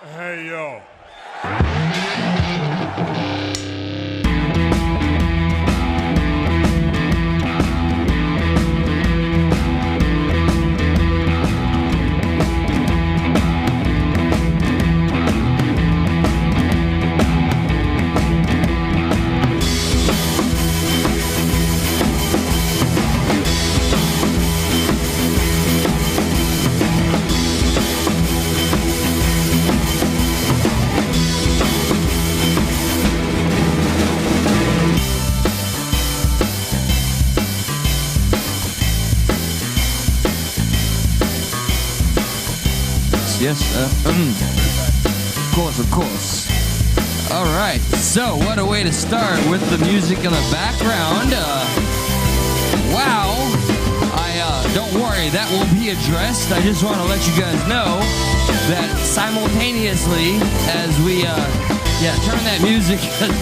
Hey, yo. Yes, of course. All right, so what a way to start with the music in the background. Wow. Don't worry, that will be addressed. I just want to let you guys know that simultaneously as we, turn that music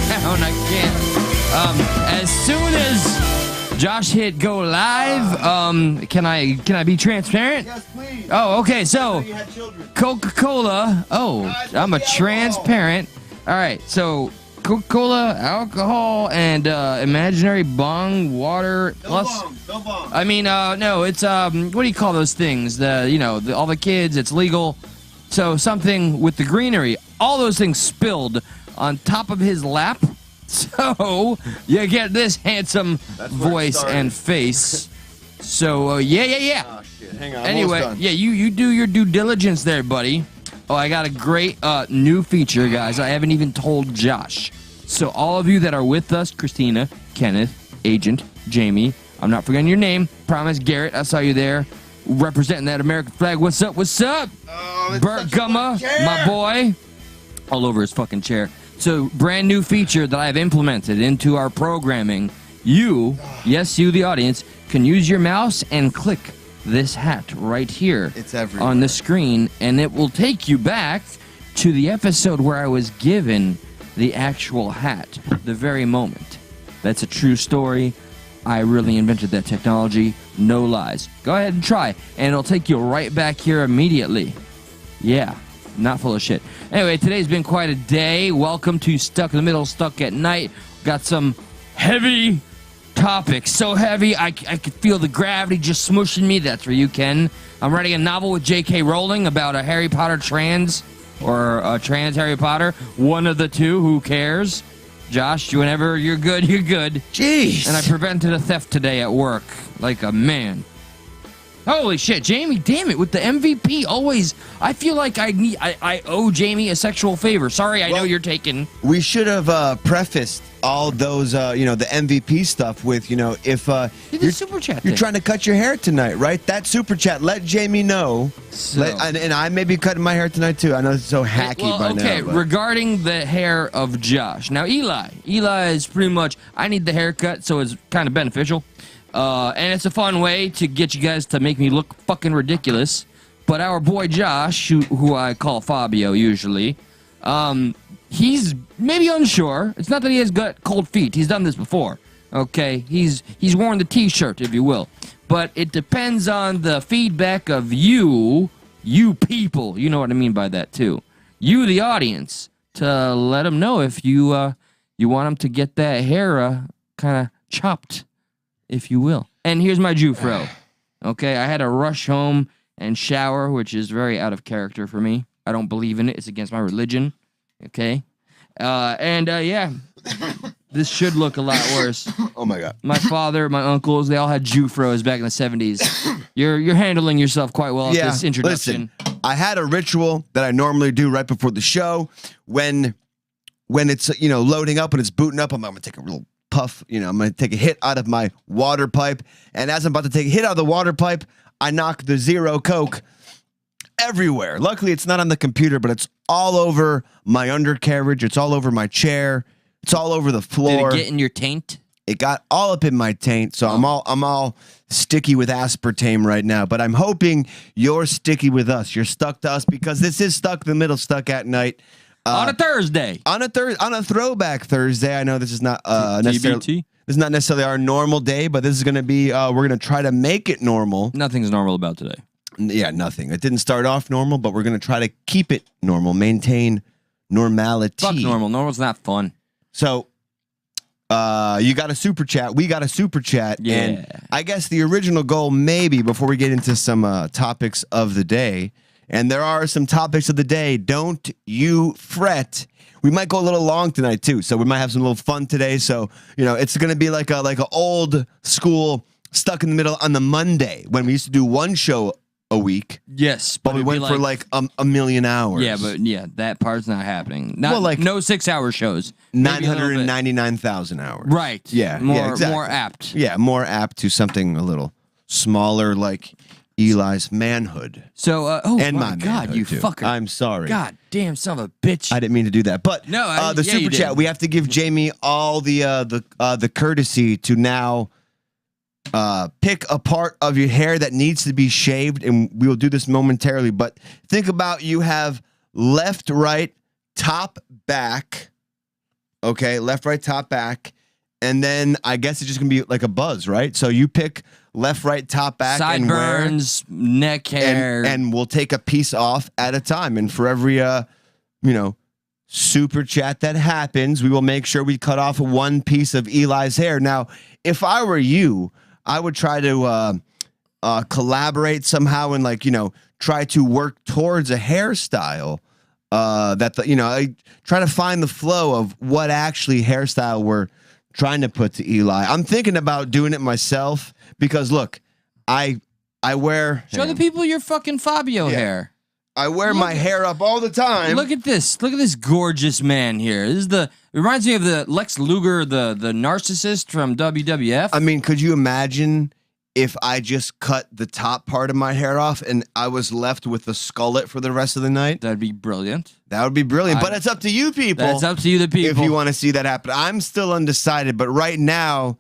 down, I can't. As soon as Josh hit go live, can I be transparent? Yes, please. Oh, okay, so You had children. Coca-Cola. Oh, I'm a transparent. All right, so Coca-Cola, alcohol, and imaginary bong water plus. No bomb. I mean, no, it's what do you call those things? All the kids. It's legal. So something with the greenery. All those things spilled on top of his lap. So you get this handsome voice and face. So yeah. Oh, shit. Hang on. Anyway, yeah, you do your due diligence there, buddy. Oh, I got a great new feature, guys. I haven't even told Josh. So all of you that are with us, Christina, Kenneth, Agent, Jamie, I'm not forgetting your name. Promise, Garrett, I saw you there representing that American flag. What's up? What's up? Oh, Bert Gumma, my boy. All over his fucking chair. So, brand new feature that I've implemented into our programming. You, the audience, can use your mouse and click this hat right here. It's everywhere. On the screen, and it will take you back to the episode where I was given the actual hat, the very moment. That's a true story. I really invented that technology. No lies. Go ahead and try, and it'll take you right back here immediately. Yeah. Not full of shit. Anyway, today's been quite a day. Welcome to Stuck in the Middle, Stuck at Night. Got some heavy topics. So heavy, I could feel the gravity just smushing me. That's where you can. I'm writing a novel with J.K. Rowling about a Harry Potter trans, or a trans Harry Potter. One of the two, who cares? Josh, whenever you're good, you're good. Jeez. And I prevented a theft today at work, like a man. Holy shit, Jamie, damn it, with the MVP, always, I feel like I owe Jamie a sexual favor. Sorry, I know you're taking. We should have prefaced all those, the MVP stuff with, if The super chat you're thing. trying to cut your hair tonight, right? That super chat, let Jamie know. So- And I may be cutting my hair tonight, too. I know it's so hacky by now. Okay, but- regarding the hair of Josh. Now, Eli is pretty much, I need the haircut, so it's kind of beneficial. And it's a fun way to get you guys to make me look fucking ridiculous. But our boy Josh, who I call Fabio usually, he's maybe unsure. It's not that he has got cold feet. He's done this before. Okay, he's worn the T-shirt, if you will. But it depends on the feedback of you people. You know what I mean by that too. You, the audience, to let him know if you want him to get that hair kind of chopped, if you will. And here's my Jufro. Okay, I had to rush home and shower, which is very out of character for me. I don't believe in it. It's against my religion. Okay? Yeah. This should look a lot worse. Oh, my God. My father, my uncles, they all had Jufros back in the 70s. You're handling yourself quite well at this introduction. Listen, I had a ritual that I normally do right before the show. When it's, loading up and it's booting up, I'm going to take a real puff, I'm going to take a hit out of my water pipe. And as I'm about to take a hit out of the water pipe, I knock the Zero Coke everywhere. Luckily, it's not on the computer, but it's all over my undercarriage. It's all over my chair. It's all over the floor. Did it get in your taint? It got all up in my taint, so I'm all sticky with aspartame right now. But I'm hoping you're sticky with us. You're stuck to us because this is Stuck in the Middle, Stuck at Night. On a Thursday. On a Throwback Thursday. I know this is not necessarily this is not necessarily our normal day, but this is going to be we're going to try to make it normal. Nothing's normal about today. Yeah, nothing. It didn't start off normal, but we're going to try to keep it normal, maintain normality. Fuck normal. Normal's not fun. So, you got a super chat. We got a super chat. Yeah. And I guess the original goal, maybe, before we get into some topics of the day, and there are some topics of the day, don't you fret. We might go a little long tonight, too, so we might have some little fun today. So, you know, it's going to be like a old school stuck in the middle on the Monday when we used to do one show a week. Yes, but we went for like a million hours. Yeah, but that part's not happening. Not, well, like no 6-hour shows. 999,000 hours. Right. Yeah. Exactly. More apt. Yeah, more apt to something a little smaller, like Eli's manhood. So, and my God, you too. fucker! I'm sorry. God damn, son of a bitch! I didn't mean to do that, but no, the super chat. We have to give Jamie all the courtesy to now. Pick a part of your hair that needs to be shaved, and we will do this momentarily. But think about you have left, right, top, back. Okay, left, right, top, back, and then I guess it's just gonna be like a buzz, right? So you pick left, right, top, back, sideburns, neck hair, and we'll take a piece off at a time. And for every super chat that happens, we will make sure we cut off one piece of Eli's hair. Now, if I were you, I would try to collaborate somehow and try to work towards a hairstyle I try to find the flow of what actually hairstyle we're trying to put to Eli. I'm thinking about doing it myself because look, I wear show the people your fucking Fabio hair. I wear my hair up all the time. Look at this. Look at this gorgeous man here. It reminds me of the Lex Luger, the narcissist from WWF. I mean, could you imagine if I just cut the top part of my hair off and I was left with the skullet for the rest of the night? That'd be brilliant. That would be brilliant. But it's up to you people. That's up to you, the people. If you want to see that happen. I'm still undecided, but right now,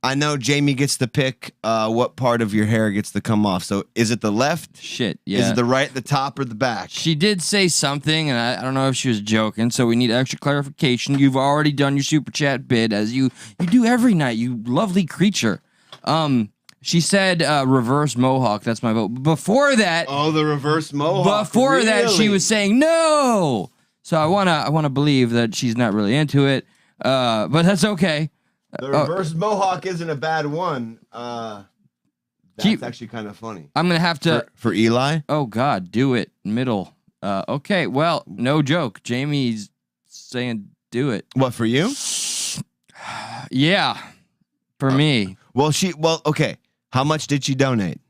I know Jamie gets to pick what part of your hair gets to come off. So is it the left? Shit, yeah. Is it the right, the top, or the back? She did say something, and I don't know if she was joking, so we need extra clarification. You've already done your super chat bid, as you do every night, you lovely creature. She said reverse mohawk. That's my vote. Before that... Oh, the reverse mohawk. Before that, she was saying no! So I wanna believe that she's not really into it, but that's okay. The reverse mohawk isn't a bad one. That's actually kind of funny. I'm going to have to... For Eli? Oh, God. Do it. Middle. Okay. Well, no joke. Jamie's saying do it. What, for you? Yeah. For me. Well, okay. How much did she donate?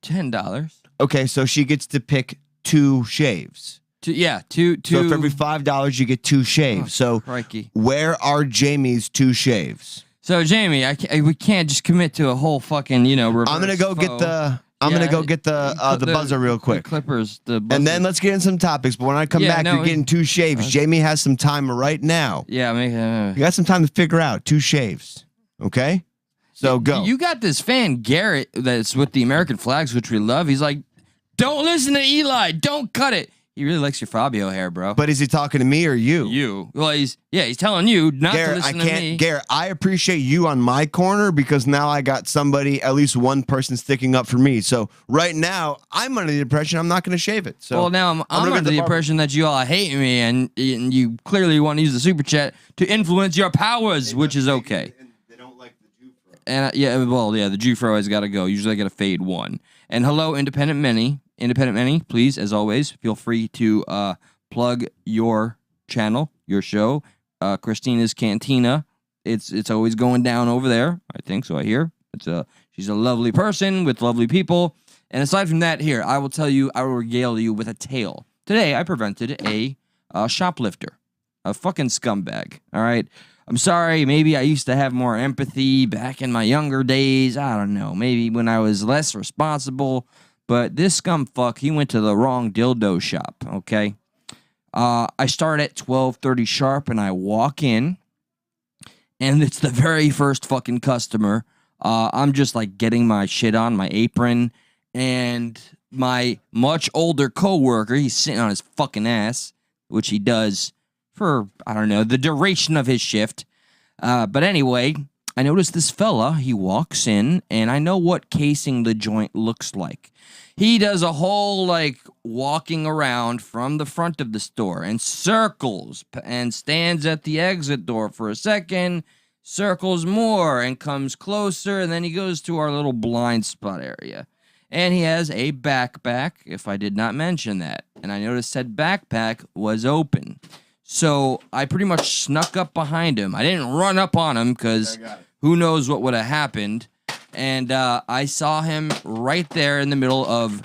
$10. Okay, so she gets to pick 2 shaves. Two. So for every $5, you get 2 shaves. Crikey. Where are Jamie's 2 shaves? So Jamie, we can't just commit to a whole fucking reverse. I'm gonna go get the the buzzer real quick. The clippers, and then let's get in some topics. But when I come back, you're getting 2 shaves. Jamie has some time right now. Yeah, you got some time to figure out 2 shaves. Okay, so go. You got this fan Garrett that's with the American flags, which we love. He's like, don't listen to Eli, don't cut it. He really likes your Fabio hair, bro. But is he talking to me or you? You. Well, he's telling you not Garrett, to listen to me. Garrett, I appreciate you on my corner because now I got somebody, at least one person sticking up for me. So right now, I'm under the impression I'm not going to shave it. So well, now I'm under the impression that you all hate me and you clearly want to use the super chat to influence your powers, which is okay. And they don't like the Jufro. And the Jufro has got to go. Usually I got to fade one. And hello, Independent Mini, please, as always, feel free to plug your channel, your show, Christina's Cantina. It's always going down over there. I think so. I hear she's a lovely person with lovely people. And aside from that, here I will regale you with a tale. Today I prevented a shoplifter, a fucking scumbag. All right. I'm sorry, maybe I used to have more empathy back in my younger days. I don't know, maybe when I was less responsible. But this scumfuck, he went to the wrong dildo shop, okay? I start at 12:30 sharp, and I walk in, and it's the very first fucking customer. I'm just, like, getting my shit on, my apron, and my much older coworker, he's sitting on his fucking ass, which he does for, I don't know, the duration of his shift. But anyway, I noticed this fella, he walks in, and I know what casing the joint looks like. He does a whole, like, walking around from the front of the store and circles and stands at the exit door for a second, circles more and comes closer, and then he goes to our little blind spot area. And he has a backpack, if I did not mention that. And I noticed said backpack was open. So I pretty much snuck up behind him. I didn't run up on him because who knows what would have happened. And I saw him right there in the middle of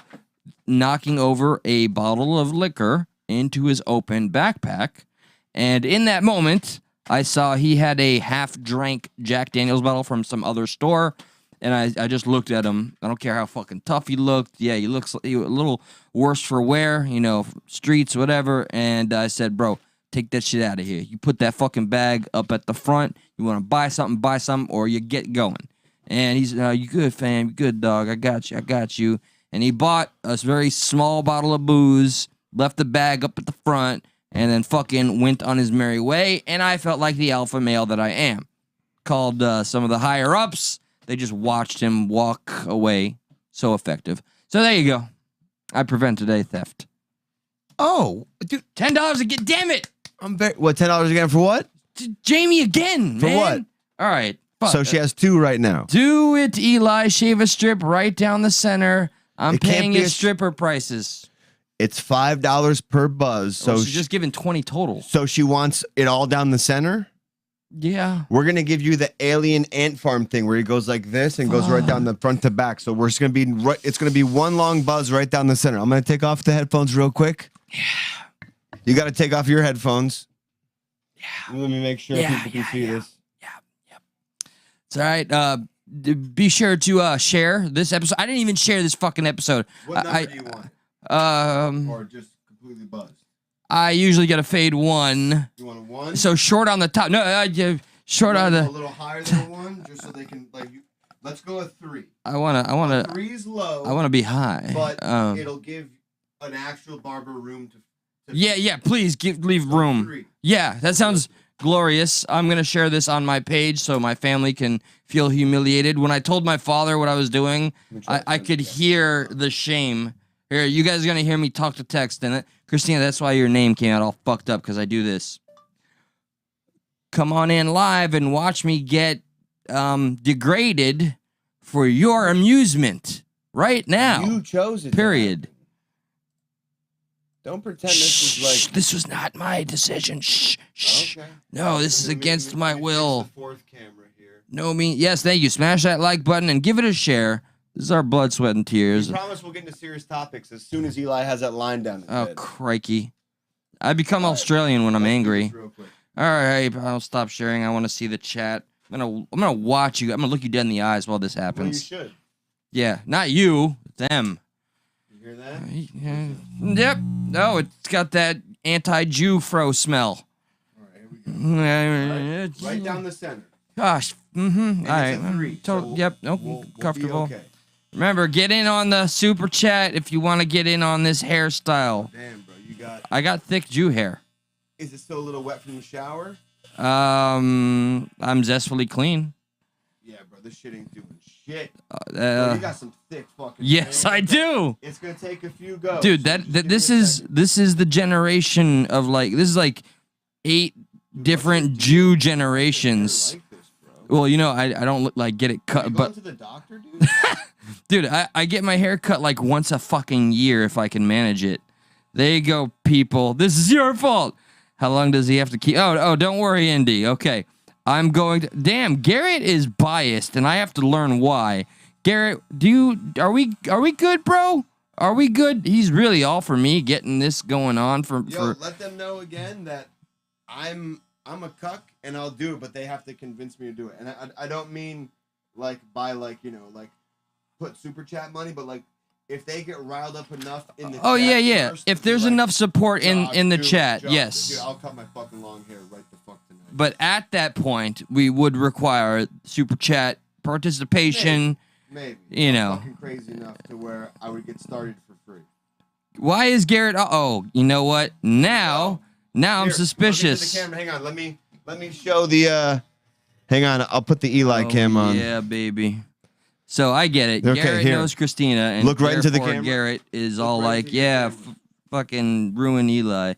knocking over a bottle of liquor into his open backpack. And in that moment, I saw he had a half-drank Jack Daniels bottle from some other store. And I just looked at him. I don't care how fucking tough he looked. Yeah, he looks a little worse for wear, you know, streets, whatever. And I said, bro, take that shit out of here. You put that fucking bag up at the front. You want to buy something, or you get going. And he's, you good, fam? You good, dog? I got you. And he bought a very small bottle of booze, left the bag up at the front, and then fucking went on his merry way. And I felt like the alpha male that I am. Called some of the higher-ups. They just watched him walk away. So effective. So there you go. I prevented a theft. Oh, dude, $10 again. Damn it. What, $10 again for what? Jamie again, for man. what? All right. Fuck. So she has 2 right now. Do it, Eli. Shave a strip right down the center. I'm It can't paying be his a stripper prices. It's $5 per buzz. So she's just giving 20 total. So she wants it all down the center? Yeah. We're going to give you the alien ant farm thing where he goes like this and goes right down the front to back. So we're just going to be right, it's going to be one long buzz right down the center. I'm going to take off the headphones real quick. Yeah. You got to take off your headphones. Yeah. Let me make sure people can see this. It's all right. Be sure to share this episode. I didn't even share this fucking episode. What number do you want? Or just completely buzzed? I usually get a fade 1. You want a 1? So short on the top. No, short on the. A little higher than a 1, just so they can like. Let's go with 3. I wanna. 3's low. I wanna be high. But it'll give an actual barber room to yeah. Please leave room. 3. Yeah, that sounds glorious. I'm gonna share this on my page so my family can feel humiliated. When I told my father what I was doing, I could hear the shame. Here, you guys are gonna hear me talk to text, and Christina, that's why your name came out all fucked up, because I do this. Come on in live and watch me get degraded for your amusement right now. You chose it. Period. Don't pretend this is like. This was not my decision. Shh. Okay. No, this is against my will. The 4th camera here. No, yes, thank you. Smash that like button and give it a share. This is our blood, sweat, and tears. We promise we'll get into serious topics as soon as Eli has that line down. Oh, crikey. I become Australian when I'm angry. All right, I'll stop sharing. I want to see the chat. I'm gonna watch you. I'm gonna look you dead in the eyes while this happens. Well, you should. Yeah, not you, them. You hear that? Yep. No, it's got that anti-Jew fro smell. All right, here we go. Right down the center. Gosh. Mm-hmm. All right. It's a 3, Total. so Yep. Nope. we'll Comfortable. be okay. Remember, get in on the super chat if you want to get in on this hairstyle. Damn, bro, you got. I got thick Jew hair. Is it still a little wet from the shower? I'm zestfully clean. Yeah, bro, this shit ain't doing shit. Bro, you got some thick fucking. Yes, I do. It's gonna take a few goes. Dude, this is the generation of like this is like 8 different Jew generations. Like this, bro. Well, you know, I don't look like get it cut, Are you but going to the doctor, dude? dude, I get my hair cut like once a fucking year if I can manage it. There you go, people. This is your fault. How long does he have to keep? Oh, don't worry, Indy. Okay. I'm going to. Damn, Garrett is biased, and I have to learn why. Garrett, are we good, bro? Are we good? He's really all for me getting this going on for. Let them know again that I'm a cuck and I'll do it, but they have to convince me to do it. And I don't mean like by like put super chat money, but like if they get riled up enough in the chat yeah. first, If there's enough support in the chat, yes. Dude, I'll cut my fucking long hair right the fuck tonight. But at that point, we would require super chat participation. Maybe. You know. Fucking crazy enough to where I would get started for free. Why is Garrett? You know what? Now I'm Here, suspicious. look into the camera. Hang on. Let me show the Hang on, I'll put the Eli cam on. Yeah, baby. So I get it. Okay, Garrett here. knows Christina, and Look right into the therefore camera. Garrett is all right like, into the yeah, camera. fucking ruin Eli.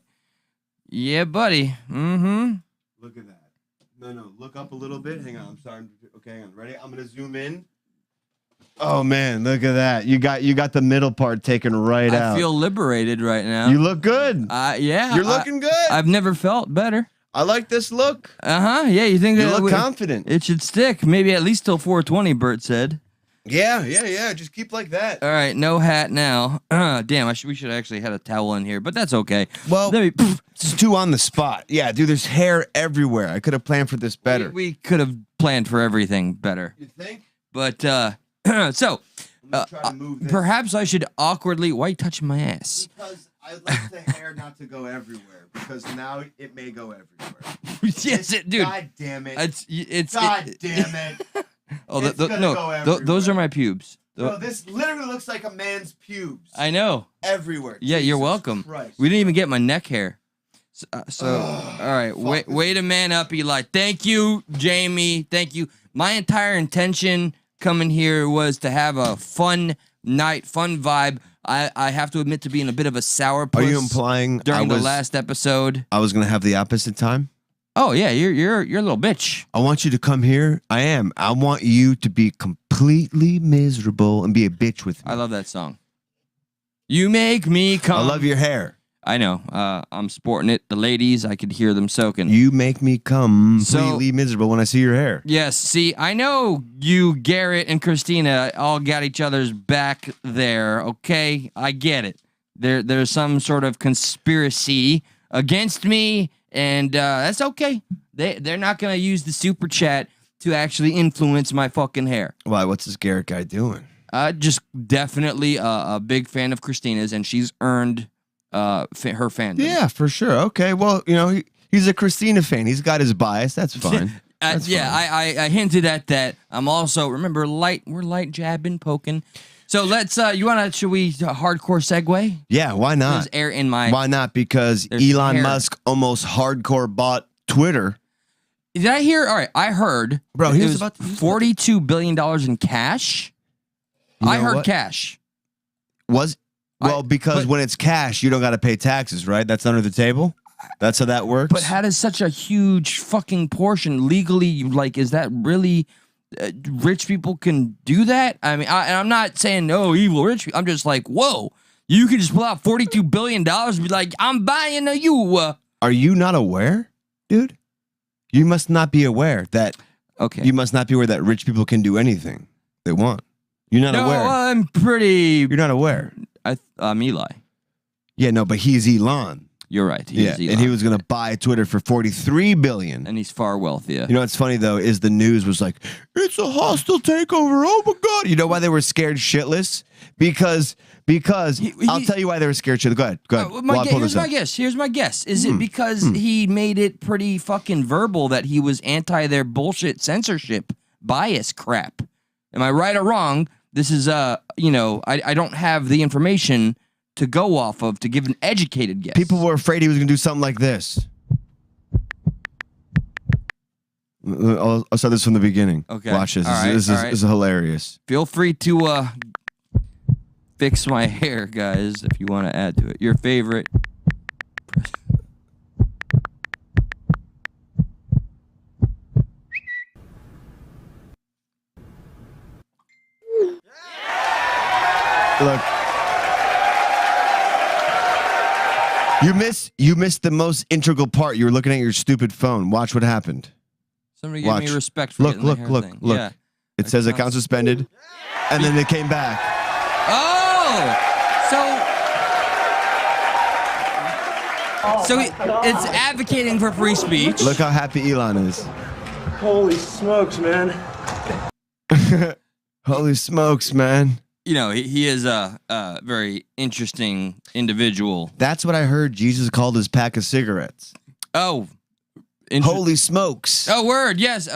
Yeah, buddy. Mm-hmm. Look at that. No, look up a little bit. Hang on, I'm sorry. Okay, hang on. Ready? I'm gonna zoom in. Oh man, look at that. You got the middle part taken right out. I feel liberated right now. You look good. Yeah. You're looking good. I've never felt better. I like this look. Uh-huh. Yeah, you think You that look confident. it should stick? Maybe at least till 420, Bert said. Yeah. Just keep like that. All right, no hat now. Damn, we should actually had a towel in here, but that's okay. Well, Let me- it's too on the spot. Yeah, dude, there's hair everywhere. I could have planned for this better. We could have planned for everything better. You think? But, so, I'm gonna try to move this. perhaps I should awkwardly... Why are you touching my ass? Because I like the hair not to go everywhere. Because now it may go everywhere. Yes, dude. God damn it. It's God damn it. Oh, It's gonna go those are everywhere. my pubes. Bro, this literally looks like a man's pubes. I know. Everywhere. Yeah, you're Jesus welcome. Christ. We didn't even get my neck hair. So all right, way to man up, Eli. Thank you, Jamie. Thank you. My entire intention coming here was to have a fun night, fun vibe. I have to admit to being a bit of a sourpuss. Are you implying during the last episode? I was gonna have the opposite time? Oh yeah, you're a little bitch. I want you to come here. I am. I want you to be completely miserable and be a bitch with me. I love that song. You make me come. I love your hair. I know. I'm sporting it. The ladies, I could hear them soaking. You make me completely miserable when I see your hair. Yes. See, I know you, Garrett, and Christina all got each other's back there. Okay, I get it. There's some sort of conspiracy against me, and that's okay. They're not gonna use the super chat to actually influence my fucking hair. Why? What's this Garrett guy doing? Just definitely a big fan of Christina's, and she's earned her fandom. Yeah, for sure. Okay, well, he's a Christina fan. He's got his bias. That's fine. That's fine. I hinted at that. I'm also we're light jabbing, poking. So let's should we hardcore segue? Yeah, why not? There's air in my. Why not? Because There's Elon hair. Musk almost hardcore bought Twitter. Did I hear? All right, I heard. Bro, it he was was about to- $42 billion in cash. You I know heard what? cash. Because but- when it's cash, you don't got to pay taxes, right? That's under the table. That's how that works. But how does such a huge fucking portion legally, like, is that really rich people can do that? I mean, and I'm not saying no evil rich people. I'm just like, whoa, you can just pull out $42 billion and be like, I'm buying you. Are you not aware, dude? You must not be aware that. Okay. You must not be aware that rich people can do anything they want. You're not aware. I'm pretty. You're not aware. I'm Eli. Yeah, no, but he's Elon. You're right. Yeah, Elon. and he was gonna buy Twitter for $43 billion. And he's far wealthier. You know what's funny though is the news was like, it's a hostile takeover. Oh my god! You know why they were scared shitless? Because I'll tell you why they were scared shitless. Go ahead. Here's my guess. Is it because he made it pretty fucking verbal that he was anti their bullshit censorship bias crap? Am I right or wrong? This is I don't have the information to go off of to give an educated guess. People were afraid he was gonna do something like this. I'll start this from the beginning. Okay. Watch this. All right, This all right. is hilarious. Feel free to fix my hair, guys, if you want to add to it. Your favorite. Look. You missed the most integral part. You were looking at your stupid phone. Watch what happened. Somebody give Watch. me respect for Look, getting the hair look. thing. Yeah. It says account suspended, and then they came back. Oh! So it's advocating for free speech. Look how happy Elon is. Holy smokes, man. Holy smokes, man. You know, he is a very interesting individual. That's what I heard Jesus called his pack of cigarettes. Oh. Holy smokes. Oh, word, yes.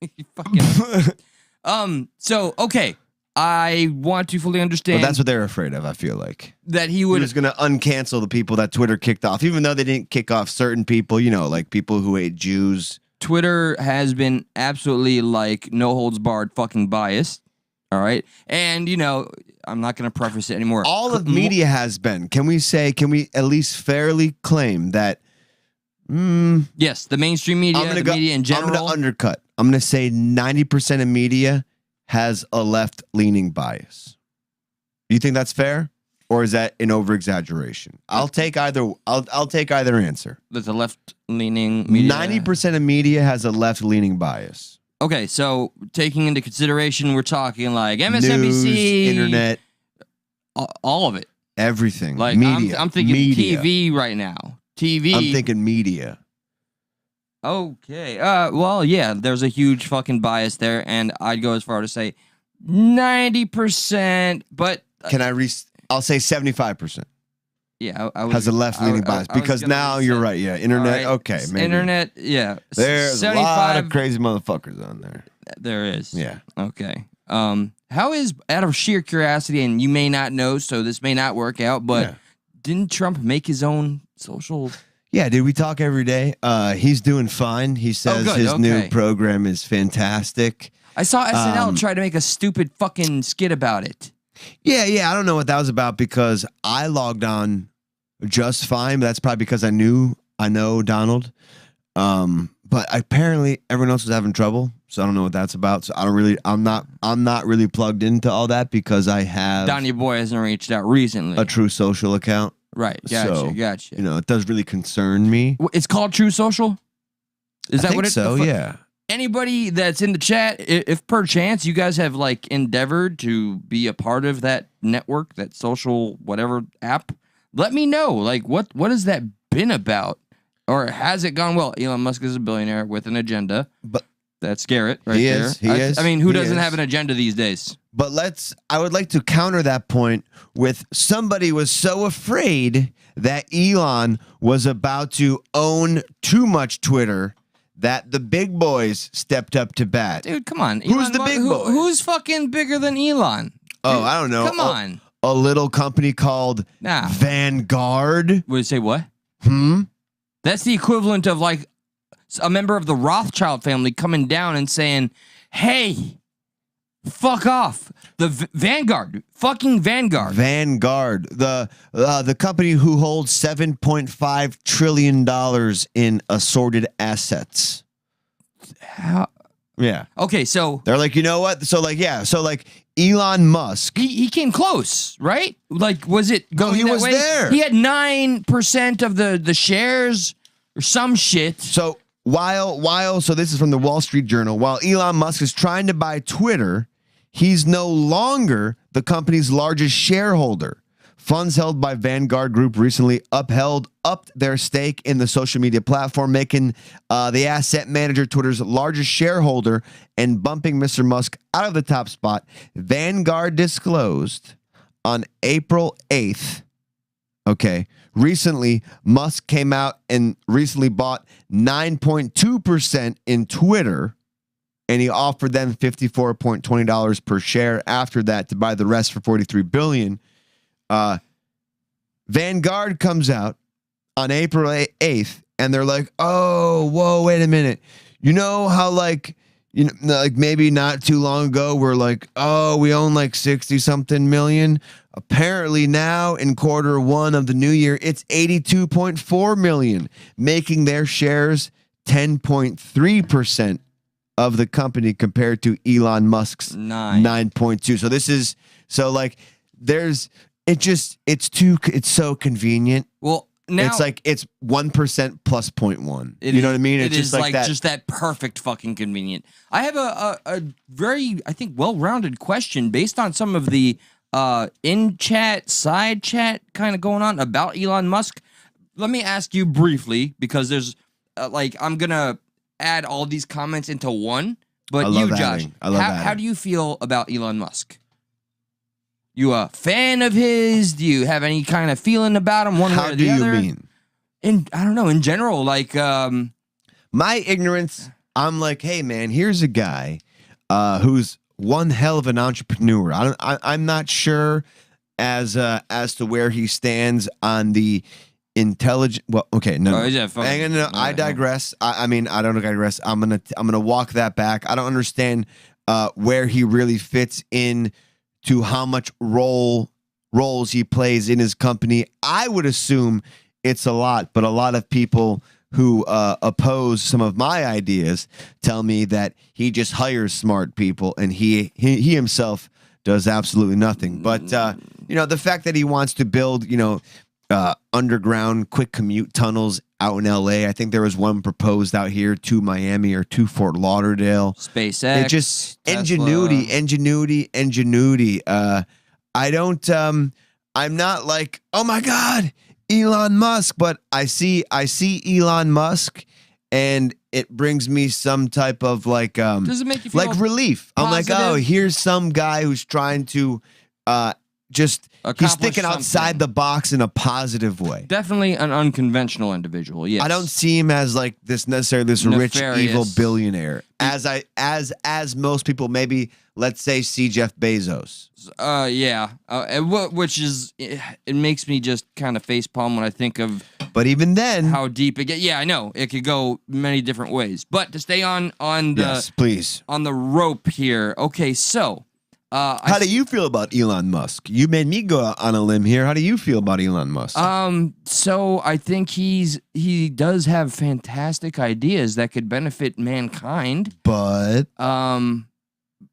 You fucking... So, okay. I want to fully understand... Well, that's what they're afraid of, I feel like. that he would... He was going to uncancel the people that Twitter kicked off, even though they didn't kick off certain people, like people who hate Jews. Twitter has been absolutely like no holds barred fucking biased. All right. And, you know, I'm not going to preface it anymore. All of media has been. Can we at least fairly claim that? Yes, the mainstream media, media in general. I'm going to undercut. I'm going to say 90% of media has a left-leaning bias. Do you think that's fair? Or is that an over-exaggeration? I'll take either. I'll take either answer. There's a left-leaning media. 90% of media has a left-leaning bias. Okay, so taking into consideration, we're talking like MSNBC, news, internet, all of it, everything. Like media. I'm thinking media. TV right now. TV. I'm thinking media. Okay. Well, yeah. There's a huge fucking bias there, and I'd go as far to say 90%. But can I'll say 75%. Yeah, I has a left-leaning bias because now you're right. Yeah, internet. Right. Okay, maybe. Internet. Yeah, there's a lot of crazy motherfuckers on there. There is. Yeah. Okay. How is, out of sheer curiosity, and you may not know, so this may not work out, but didn't Trump make his own social? Yeah, dude, we talk every day. He's doing fine. He says his new program is fantastic. I saw SNL try to make a stupid fucking skit about it. Yeah. I don't know what that was about because I logged on just fine. But that's probably because I know Donald. But apparently everyone else was having trouble, so I don't know what that's about. So I'm not really plugged into all that because I have Donnie Boy hasn't reached out recently. A True Social account. Right. Gotcha. You know, it does really concern me. It's called True Social? Is that what it's so? Yeah. Anybody that's in the chat, if perchance you guys have like endeavored to be a part of that network, that social whatever app, let me know. Like what has that been about? Or has it gone well? Elon Musk is a billionaire with an agenda. But that's Garrett right there. He is. I mean, who doesn't have an agenda these days? But I would like to counter that point with somebody was so afraid that Elon was about to own too much Twitter that the big boys stepped up to bat. Dude, come on. Who's the big boy? Who's fucking bigger than Elon? Oh, Dude, I don't know. Come on. A little company called Vanguard. Would you say what? That's the equivalent of like a member of the Rothschild family coming down and saying, hey, fuck off. The Vanguard. Fucking Vanguard. Vanguard. The company who holds $7.5 trillion in assorted assets. How? Yeah. Okay, so they're like, you know what? So like Elon Musk. He came close, right? Like, was it going he that was way? there. He had 9% of the shares or some shit. So so this is from the Wall Street Journal. While Elon Musk is trying to buy Twitter, he's no longer the company's largest shareholder. Funds held by Vanguard Group recently upped their stake in the social media platform, making the asset manager Twitter's largest shareholder and bumping Mr. Musk out of the top spot. Vanguard disclosed on April 8th. Okay. Recently, Musk came out and recently bought 9.2% in Twitter, and he offered them $54.20 per share after that to buy the rest for $43 billion. Vanguard comes out on April 8th, and they're like, "Oh, whoa, wait a minute! You know how like maybe not too long ago we're like, oh, we own like 60-something million. Apparently now in Q1 of the new year, it's 82.4 million, making their shares 10.3% of the company compared to Elon Musk's 9.2. It's so convenient. Well, now it's like it's 1% plus 0.1. You know what I mean? It's just like that. Just that perfect fucking convenient. I have a very, I think, well-rounded question based on some of the in chat, side chat kind of going on about Elon Musk. Let me ask you briefly, because there's I'm gonna add all these comments into one. But you, Josh, how do you feel about Elon Musk? You a fan of his? Do you have any kind of feeling about him one way or the other? How do you mean? I don't know, in general, like my ignorance, I'm like, hey man, here's a guy who's one hell of an entrepreneur. I'm not sure as to where he stands on the intelligent. Well, okay, no, Oh, yeah, fuck. hang on, no, I digress. I mean, I don't digress. I'm gonna walk that back. I don't understand where he really fits in to how much roles he plays in his company. I would assume it's a lot, but a lot of people who oppose some of my ideas tell me that he just hires smart people and he himself does absolutely nothing. But the fact that he wants to build, underground quick commute tunnels out in LA. I think there was one proposed out here to Miami or to Fort Lauderdale. SpaceX. It just Tesla. ingenuity. I don't I'm not like, oh my God, Elon Musk, but I see Elon Musk and it brings me some type of like Does it make you feel like relief. I'm like, positive? oh, here's some guy who's trying to he's Accomplish thinking outside something. the box in a positive way. Definitely an unconventional individual. Yes. I don't see him as like this rich Nefarious. evil billionaire as most people maybe, let's say, see Jeff Bezos. Yeah. Which is it makes me just kind of facepalm when I think of But even then, how deep it gets. Yeah, I know it could go many different ways. But to stay on the yes, please. on the rope here. Okay, so How do you feel about Elon Musk? You made me go out on a limb here. How do you feel about Elon Musk? So I think he does have fantastic ideas that could benefit mankind. But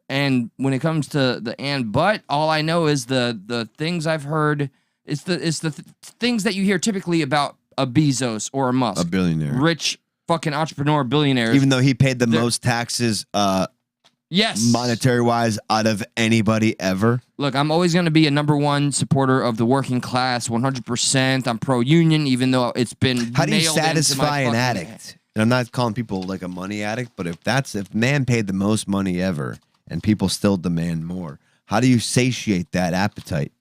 And when it comes to but all I know is the things I've heard. It's the things that you hear typically about a Bezos or a Musk, a billionaire, rich fucking entrepreneur billionaires. even though he paid the most taxes, yes, monetary wise, out of anybody ever. Look, I'm always going to be a #1 supporter of the working class, 100%. I'm pro-union, even though it's been How do you nailed into my satisfy an fucking- addict? And I'm not calling people like a money addict, but if man paid the most money ever and people still demand more, how do you satiate that appetite?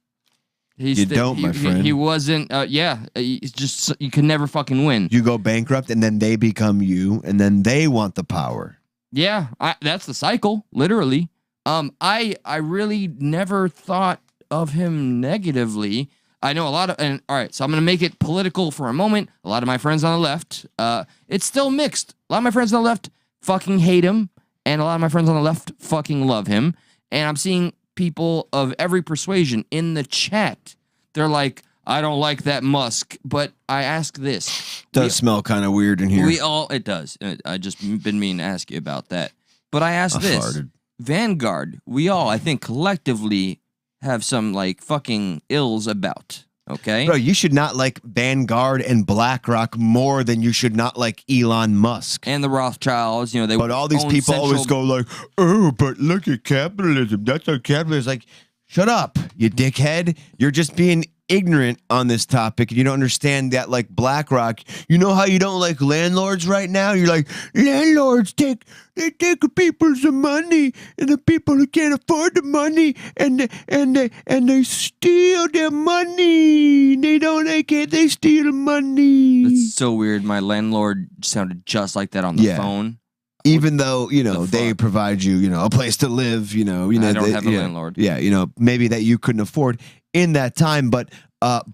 You don't, my friend. He wasn't. It's just you can never fucking win. You go bankrupt, and then they become you, and then they want the power. Yeah, that's the cycle, literally. I really never thought of him negatively. I know a lot of, and all right, so I'm gonna make it political for a moment. A lot of my friends on the left, it's still mixed. A lot of my friends on the left fucking hate him, and a lot of my friends on the left fucking love him. And I'm seeing people of every persuasion in the chat. They're like, I don't like that Musk, but I ask this. Does smell kind of weird in here. It does. I just been meaning to ask you about that. But I asked this. Farted. Vanguard, we all, I think, collectively have some, like, fucking ills about, okay? Bro, you should not like Vanguard and BlackRock more than you should not like Elon Musk. And the Rothschilds, they But all these own people central- always go like, oh, but look at capitalism. That's how capitalism. Like, shut up, you dickhead. You're just being ignorant on this topic, and you don't understand that, like, BlackRock, you know how you don't like landlords right now? You're like, landlords take people's money, and the people who can't afford the money, and they steal their money. They steal the money. That's so weird. My landlord sounded just like that on the Yeah. phone. Even though, they fuck? provide you, a place to live, I don't have a landlord. Yeah, maybe that you couldn't afford in that time. But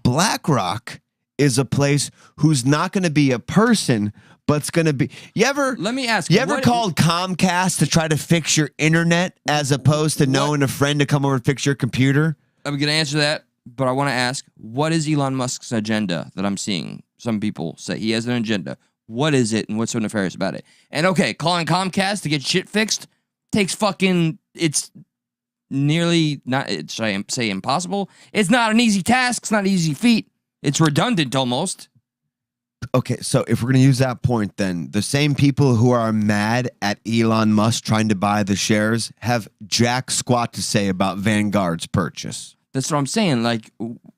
BlackRock is a place who's not going to be a person, but it's going to be. Let me ask. You ever what- called Comcast to try to fix your internet as opposed to knowing a friend to come over and fix your computer? I'm going to answer that, but I want to ask, what is Elon Musk's agenda that I'm seeing? Some people say he has an agenda. What is it, and what's so nefarious about it? And okay, calling Comcast to get shit fixed takes fucking. It's nearly not. Should I say impossible? It's not an easy task. It's not an easy feat. It's redundant almost. Okay, so if we're going to use that point, then the same people who are mad at Elon Musk trying to buy the shares have jack squat to say about Vanguard's purchase. That's what I'm saying. Like,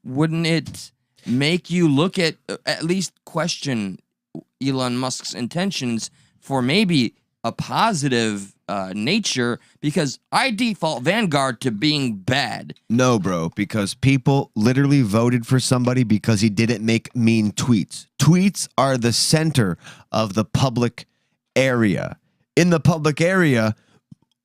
wouldn't it make you look at least question Elon Musk's intentions for maybe a positive nature? Because I default Vanguard to being bad. No, bro, because people literally voted for somebody because he didn't make mean tweets. Tweets are the center of the public area. In the public area,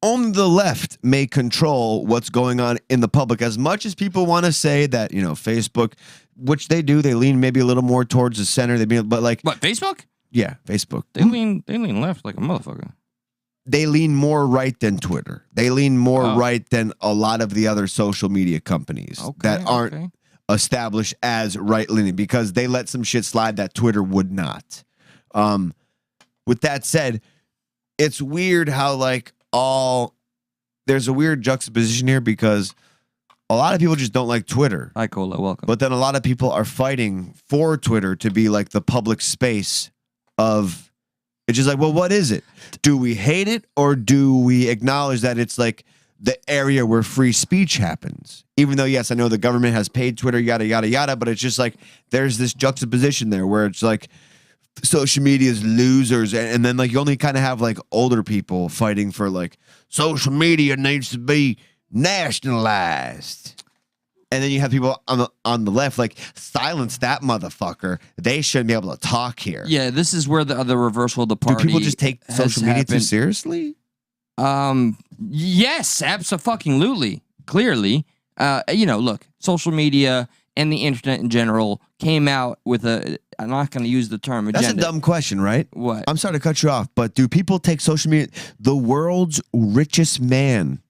only the left may control what's going on in the public. As much as people want to say that, Facebook which they do. They lean maybe a little more towards the center. But like What, Facebook? yeah, Facebook. They lean left like a motherfucker. They lean more right than Twitter. They lean more right than a lot of the other social media companies that aren't established as right-leaning because they let some shit slide that Twitter would not. With that said, it's weird how like there's a weird juxtaposition here because a lot of people just don't like Twitter. Hi, Cola. Welcome. But then a lot of people are fighting for Twitter to be like the public space of. It's just like, well, what is it? Do we hate it or do we acknowledge that it's like the area where free speech happens? Even though, yes, I know the government has paid Twitter, yada, yada, yada, but it's just like there's this juxtaposition there where it's like social media's losers. And then like you only kind of have like older people fighting for like social media needs to be nationalized. And then you have people on the left like silence that motherfucker. They shouldn't be able to talk here. Yeah, this is where the reversal of the party. Do people just take social media too seriously? Yes, absolutely. Clearly, look, social media and the internet in general came out with I'm not going to use the term agenda. That's a dumb question, right? What? I'm sorry to cut you off, but do people take social media? The world's richest man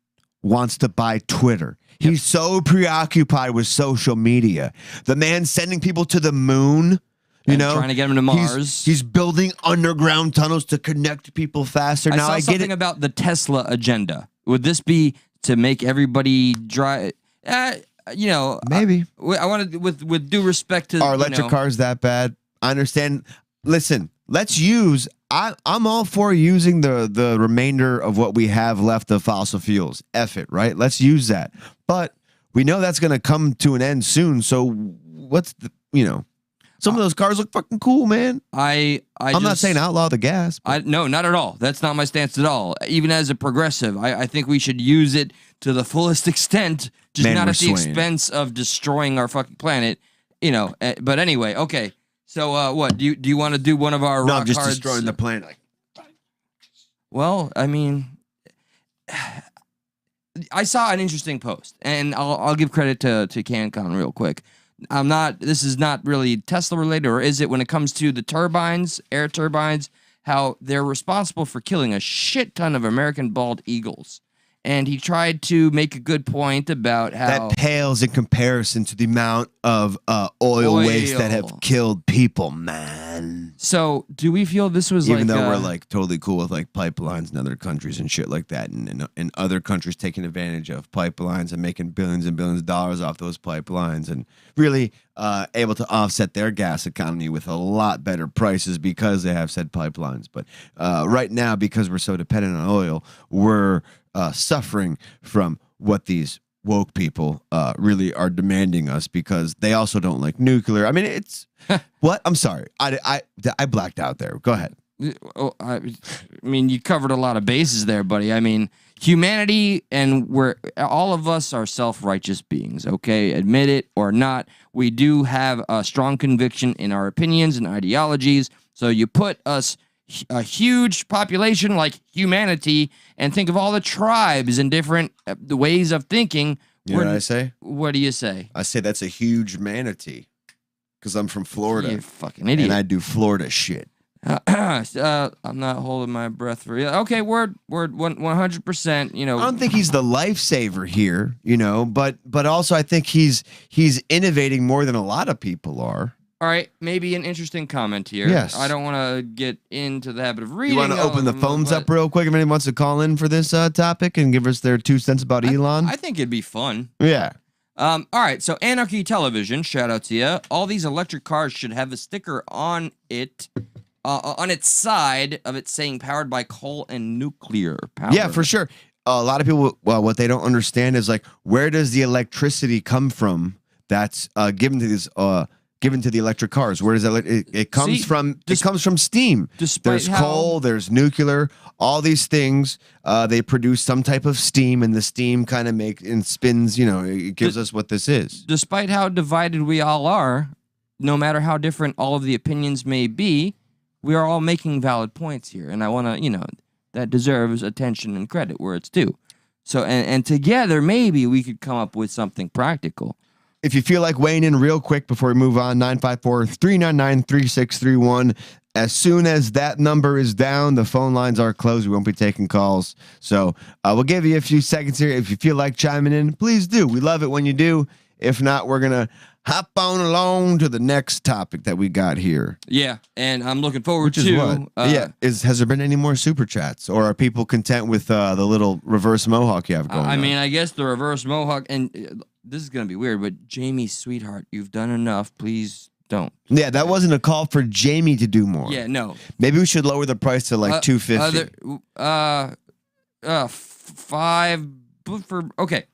wants to buy Twitter. Yep. He's so preoccupied with social media. The man sending people to the moon, trying to get them to Mars. He's building underground tunnels to connect people faster. I now saw I get something it. about the Tesla agenda. Would this be to make everybody drive? Maybe. I wanted with due respect to are electric cars that bad? I understand. Listen, let's use. I'm all for using the remainder of what we have left of fossil fuels. F it, right? Let's use that. But we know that's going to come to an end soon. So what's some of those cars look fucking cool, man. I'm not saying outlaw the gas. No, not at all. That's not my stance at all. Even as a progressive, I think we should use it to the fullest extent, just not at the expense of destroying our fucking planet. But anyway, okay. So what do you want to do? One of our rock just hards? Destroying the planet. Well, I mean, I saw an interesting post, and I'll give credit to CanCon real quick. This is not really Tesla related, or is it when it comes to the turbines, air turbines, how they're responsible for killing a shit ton of American bald eagles. And he tried to make a good point about how that pales in comparison to the amount of oil waste that have killed people, man. So, do we feel this was even though we're like totally cool with like pipelines in other countries and shit like that, and other countries taking advantage of pipelines and making billions and billions of dollars off those pipelines and really able to offset their gas economy with a lot better prices because they have said pipelines. But right now, because we're so dependent on oil, we're suffering from what these woke people really are demanding us because they also don't like nuclear. I mean, it's what? I'm sorry. I blacked out there. Go ahead. I mean, you covered a lot of bases there, buddy. I mean, humanity and all of us are self-righteous beings, okay? Admit it or not. We do have a strong conviction in our opinions and ideologies. So you put us a huge population like humanity and think of all the tribes and different ways of thinking. You know what I say? What do you say? I say that's a huge manatee because I'm from Florida. You fucking idiot. And I do Florida shit. I'm not holding my breath for you. Okay, word 100%, I don't think he's the lifesaver here, but also I think he's innovating more than a lot of people are. All right, maybe an interesting comment here. Yes. I don't want to get into the habit of reading. You want to open the phones up real quick if anyone wants to call in for this topic and give us their 2 cents about Elon? I think it'd be fun. Yeah. All right, so Anarchy Television, shout out to you. All these electric cars should have a sticker on it, on its side of it saying powered by coal and nuclear power. Yeah, for sure. A lot of people, what they don't understand is like, where does the electricity come from that's given to these given to the electric cars? Where does that? It comes from. It comes from steam. There's coal. There's nuclear. All these things. They produce some type of steam, and the steam kind of spins. It gives us what this is. Despite how divided we all are, no matter how different all of the opinions may be, we are all making valid points here, and I want to, that deserves attention and credit where it's due. So, and together maybe we could come up with something practical. if you feel like weighing in real quick before we move on, 954-399-3631. As soon as that number is down, the phone lines are closed. We won't be taking calls. So we'll give you a few seconds here. If you feel like chiming in, please do. We love it when you do. If not, we're going to hop on along to the next topic that we got here. Yeah, and I'm looking forward Which is to... what? Has there been any more super chats? Or are people content with the little reverse mohawk you have going on? I mean, I guess the reverse mohawk, and this is going to be weird, but Jamie, sweetheart, you've done enough. Please don't. Yeah, that wasn't a call for Jamie to do more. Yeah, no. Maybe we should lower the price to like $250. Okay.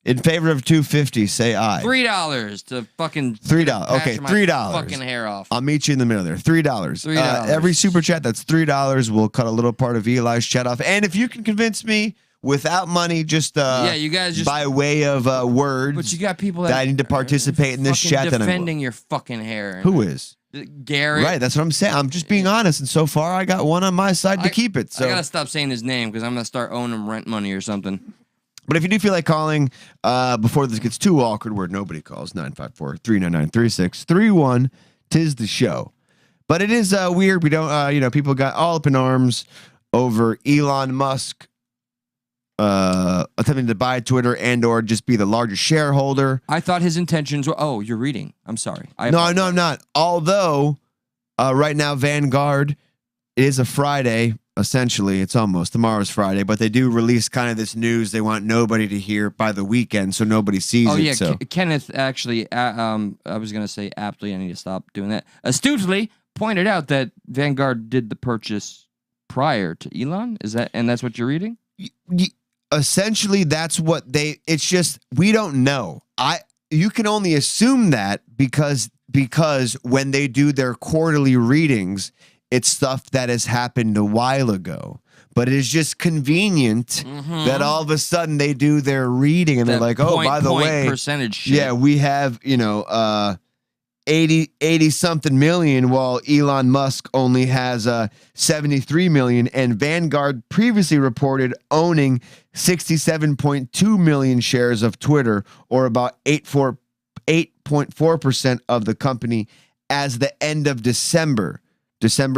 In favor of $250, say aye. $3 to fucking $3. Okay, $3. Fucking hair off. I'll meet you in the middle there. $3. $3. Every super chat, that's $3. We'll cut a little part of Eli's chat off. And if you can convince me without money, just you guys just by way of words, but you got people that I need to participate in this chat. Defending your fucking hair. Who is? Garrett. Right, that's what I'm saying. I'm just being honest, and so far I got one on my side to keep it. So I gotta stop saying his name because I'm gonna start owing him rent money or something. But if you do feel like calling before this gets too awkward, where nobody calls, 954-399-3631, 'tis the show. But it is weird. We don't, people got all up in arms over Elon Musk attempting to buy Twitter and or just be the largest shareholder. I thought his intentions were. Oh, you're reading. I'm sorry. No, I'm not. Although right now Vanguard, it is a Friday. Essentially, it's almost tomorrow's Friday, but they do release kind of this news they want nobody to hear by the weekend, so nobody sees it. Oh yeah, so. Kenneth actually. I was gonna say aptly. I need to stop doing that. Astutely pointed out that Vanguard did the purchase prior to Elon. Is that and that's what you're reading? Essentially, that's what it's just we don't know. You can only assume that because when they do their quarterly readings, it's stuff that has happened a while ago. But it is just convenient that all of a sudden they do their reading and they're like, oh, by the way, percentage shit. Yeah, we have 80 something million, while Elon Musk only has 73 million, and Vanguard previously reported owning 67.2 million shares of Twitter, or about 8.4% of the company as the end of December,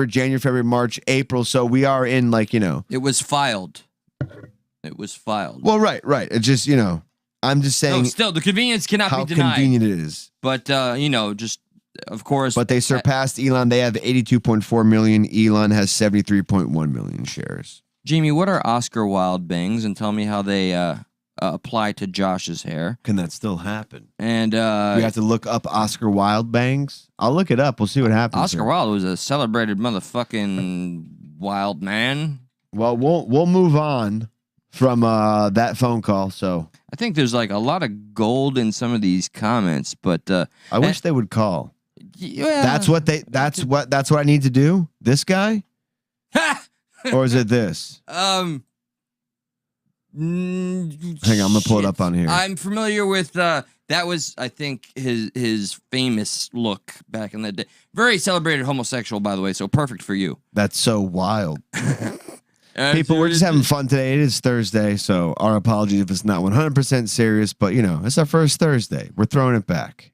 January, February, March, April. So we are in It was filed. It was filed. Well, right. It's just, I'm just saying. No, still, the convenience cannot be denied. How convenient it is. But, just, of course. But they surpassed Elon. They have 82.4 million. Elon has 73.1 million shares. Jamie, what are Oscar Wilde bangs? And tell me how they apply to Josh's hair. Can that still happen? And we have to look up Oscar Wilde bangs. I'll look it up. We'll see what happens. Oscar Wilde was a celebrated motherfucking wild man. Well, we'll move on from that phone call. So I think there's like a lot of gold in some of these comments, but I wish they would call. Yeah, that's what I need to do. This guy, or is it this? Hang on, I'm gonna pull it up on here. I'm familiar with that was, I think, his famous look back in the day. Very celebrated homosexual, by the way, so perfect for you. That's so wild. People, we're just having fun today. It is Thursday, so our apologies if it's not 100% serious, but it's our first Thursday. We're throwing it back.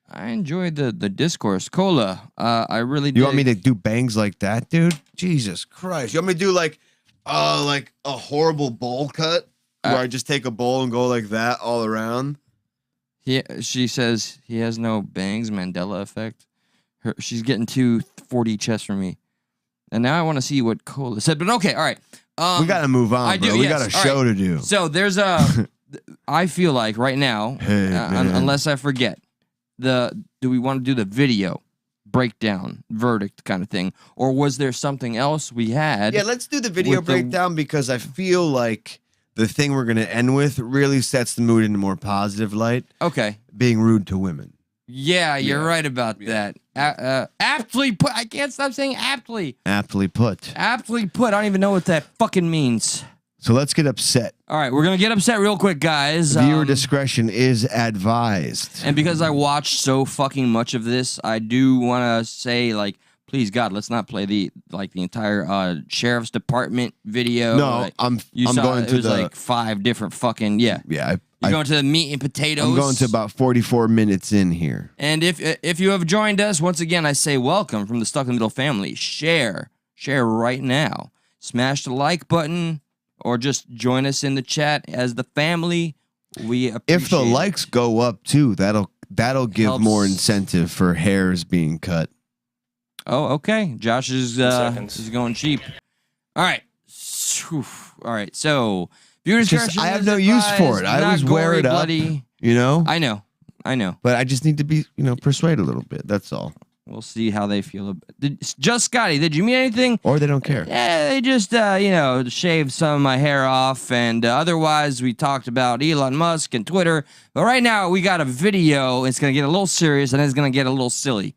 I enjoyed the discourse. Cola, I really did. You want me to do bangs like that, dude? Jesus Christ. You want me to do like a horrible bowl cut where I just take a bowl and go like that all around? Yeah, she says he has no bangs, Mandela effect. She's getting 240 chests from me. And now I want to see what Cola said. But okay, all right. We got to move on, bro. We got a show to do. So there's I feel like right now, unless I forget, do we want to do the video breakdown, verdict kind of thing? Or was there something else we had? Yeah, let's do the video breakdown because I feel like the thing we're going to end with really sets the mood in a more positive light. Okay. Being rude to women. Yeah, you're right about that. Aptly put. I can't stop saying aptly. Aptly put. Aptly put. I don't even know what that fucking means. So let's get upset. All right, we're going to get upset real quick, guys. Viewer discretion is advised. And because I watched so fucking much of this, I do want to say, please, God, let's not play the entire sheriff's department video. No, I'm going to it was like 5 different fucking, yeah. Yeah, You're going to the meat and potatoes. I'm going to about 44 minutes in here. And if you have joined us, once again, I say welcome from the Stuck in the Middle family. Share right now. Smash the like button or just join us in the chat as the family. We appreciate If the likes go up too, that'll give Helps. more incentive for hairs being cut. Oh, okay. Josh is going cheap. All right. All right. So, viewer discretion. I have no use for it. I always wear it up. Bloody. You know? I know. But I just need to be, persuade a little bit. That's all. We'll see how they feel. Just Scotty, did you mean anything? Or they don't care. Yeah, they just, shaved some of my hair off. And otherwise, we talked about Elon Musk and Twitter. But right now, we got a video. It's going to get a little serious, and then it's going to get a little silly.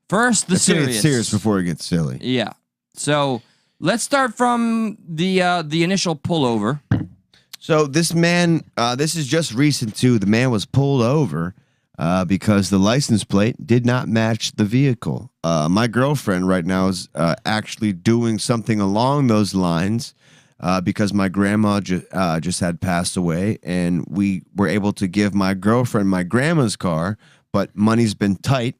First, the serious. It's serious before it gets silly. Yeah. So let's start from the initial pullover. So this man, this is just recent too. The man was pulled over because the license plate did not match the vehicle. My girlfriend right now is actually doing something along those lines because my grandma just had passed away, and we were able to give my girlfriend my grandma's car, but money's been tight.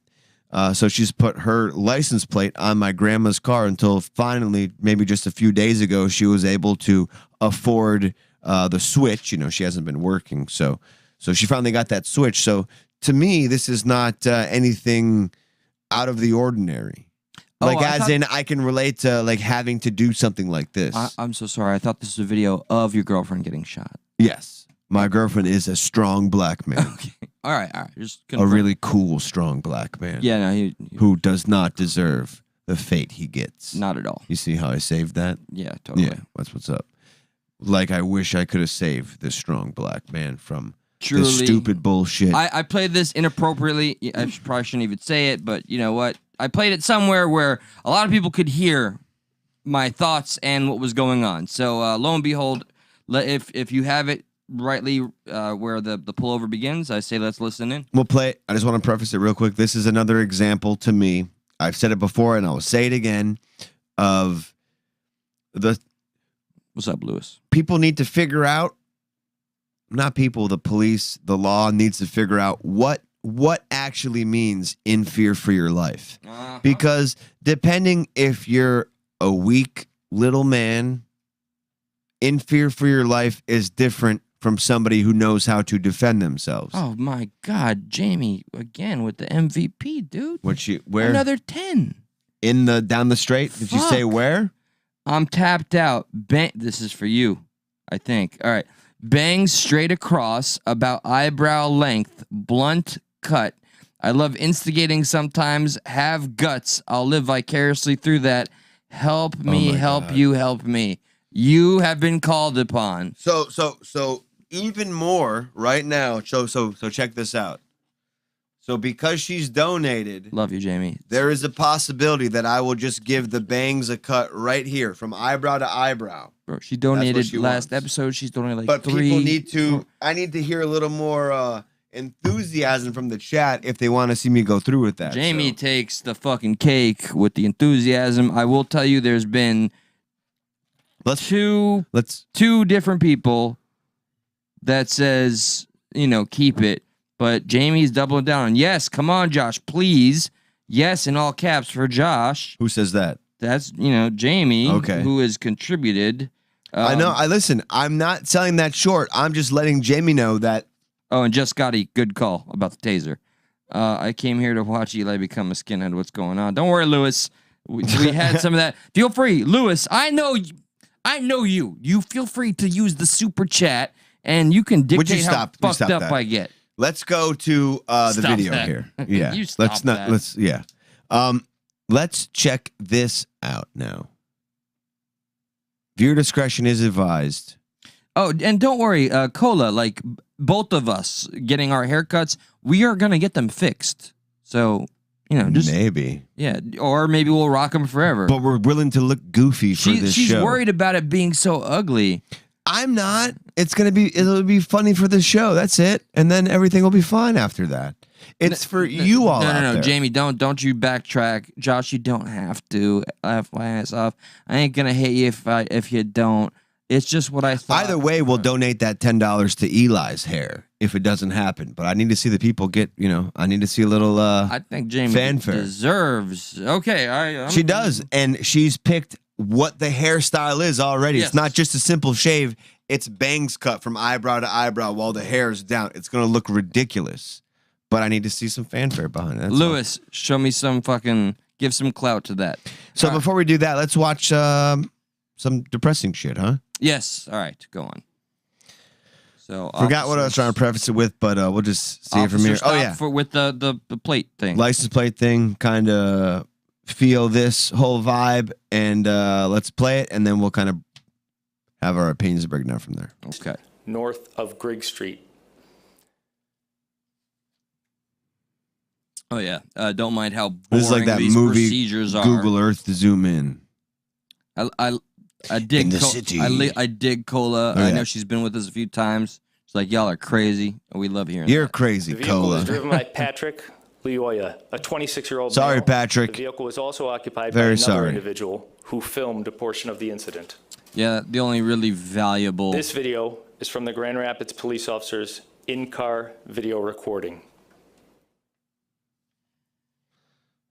So she's put her license plate on my grandma's car until finally, maybe just a few days ago, she was able to afford the switch. She hasn't been working. So she finally got that switch. So to me, this is not anything out of the ordinary. I can relate to having to do something like this. I'm so sorry. I thought this was a video of your girlfriend getting shot. Yes. My girlfriend is a strong black man. Okay. All right. Just a really cool, strong black man. Yeah, no, who does not deserve the fate he gets. Not at all. You see how I saved that? Yeah, totally. Yeah, that's what's up. I wish I could have saved this strong black man from Truly, this stupid bullshit. I played this inappropriately. I probably shouldn't even say it, but you know what? I played it somewhere where a lot of people could hear my thoughts and what was going on. So lo and behold, if you have it rightly where the pullover begins, I say let's listen in. We'll play it. I just want to preface it real quick. This is another example to me. I've said it before and I will say it again of the... What's up, Lewis? People need to figure out, not people, the police, the law needs to figure out what actually means in fear for your life. Because depending if you're a weak little man, in fear for your life is different from somebody who knows how to defend themselves. Oh my God, Jamie again with the MVP, dude. Where? Another 10. Down the straight? Did you say where? I'm tapped out. This is for you, I think. All right. Bangs straight across, about eyebrow length, blunt cut. I love instigating sometimes. Have guts. I'll live vicariously through that. Help me, help you, help me. You have been called upon. So even more right now. So check this out. So because she's donated, love you, Jamie. There is a possibility that I will just give the bangs a cut right here from eyebrow to eyebrow. Bro, she donated last episode. She's donated but 3. People need to. I need to hear a little more enthusiasm from the chat if they want to see me go through with that. Jamie takes the fucking cake with the enthusiasm. I will tell you, there's been two different people that says keep it. But Jamie's doubling down on yes. Come on, Josh, please. Yes, in all caps for Josh. Who says that? That's Jamie. Okay. Who has contributed. I know. Listen. I'm not selling that short. I'm just letting Jamie know that. Oh, and just got a good call about the taser. I came here to watch Eli become a skinhead. What's going on? Don't worry, Lewis. We had some of that. Feel free, Lewis. I know you. You feel free to use the super chat, and you can dictate how fucked up I get. Let's go to the video here. Yeah. Let's check this out now. Viewer discretion is advised. Oh, and don't worry, Cola, both of us getting our haircuts, we are going to get them fixed. So, just... Maybe. Yeah, or maybe we'll rock them forever. But we're willing to look goofy for this show. She's worried about it being so ugly. I'm not. It'll be funny for the show. That's it. And then everything will be fine after that. It's for you all out there. Jamie, don't you backtrack. Josh, you don't have to laugh my ass off. I ain't gonna hate you if you don't. It's just what I thought. Either way, we'll donate that $10 to Eli's hair if it doesn't happen. But I need to see the people get, I need to see a little I think Jamie fanfare. deserves. Okay, she does, and she's picked what the hairstyle is already. Yes. It's not just a simple shave. It's bangs cut from eyebrow to eyebrow while the hair is down. It's going to look ridiculous. But I need to see some fanfare behind it. Lewis, show me some give some clout to that. So before we do that, let's watch some depressing shit, huh? Yes. All right, go on. So forgot what I was trying to preface it with, but we'll just see it from here. Oh yeah, with the plate thing, license plate thing. Kind of feel this whole vibe, and let's play it, and then we'll kind of have our opinions break down from there. Okay. North of Grigg Street. Oh yeah. Don't mind how boring this is like that these movie procedures are. Google Earth to zoom in. I dig In the city. I dig Cola. Oh, I yeah. know she's been with us a few times. She's like, y'all are crazy, and we love hearing You're that. crazy, The vehicle Cola. was driven by Patrick Leoya, a 26-year-old Sorry, male. Patrick. The vehicle was also occupied Very by another sorry. individual who filmed a portion of the incident. Yeah, the only really valuable. This video is from the Grand Rapids police officer's in-car video recording.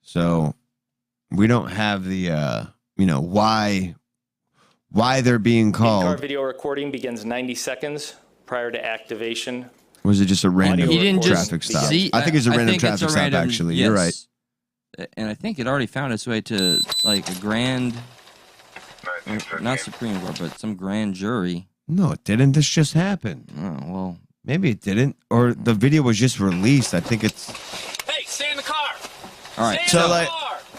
So we don't have the why they're being In-car called. video recording begins 90 seconds prior to activation. Was it just a random He didn't just- traffic stop? See, I think it's a random think it's traffic a stop. random- Actually, yes. you're right. And I think it already found its way to like a grand, not Supreme Court, but some grand jury. No, it didn't. This just happened. Oh well. Maybe it didn't, or the video was just released. I think it's Hey, stay in the car! All right. so like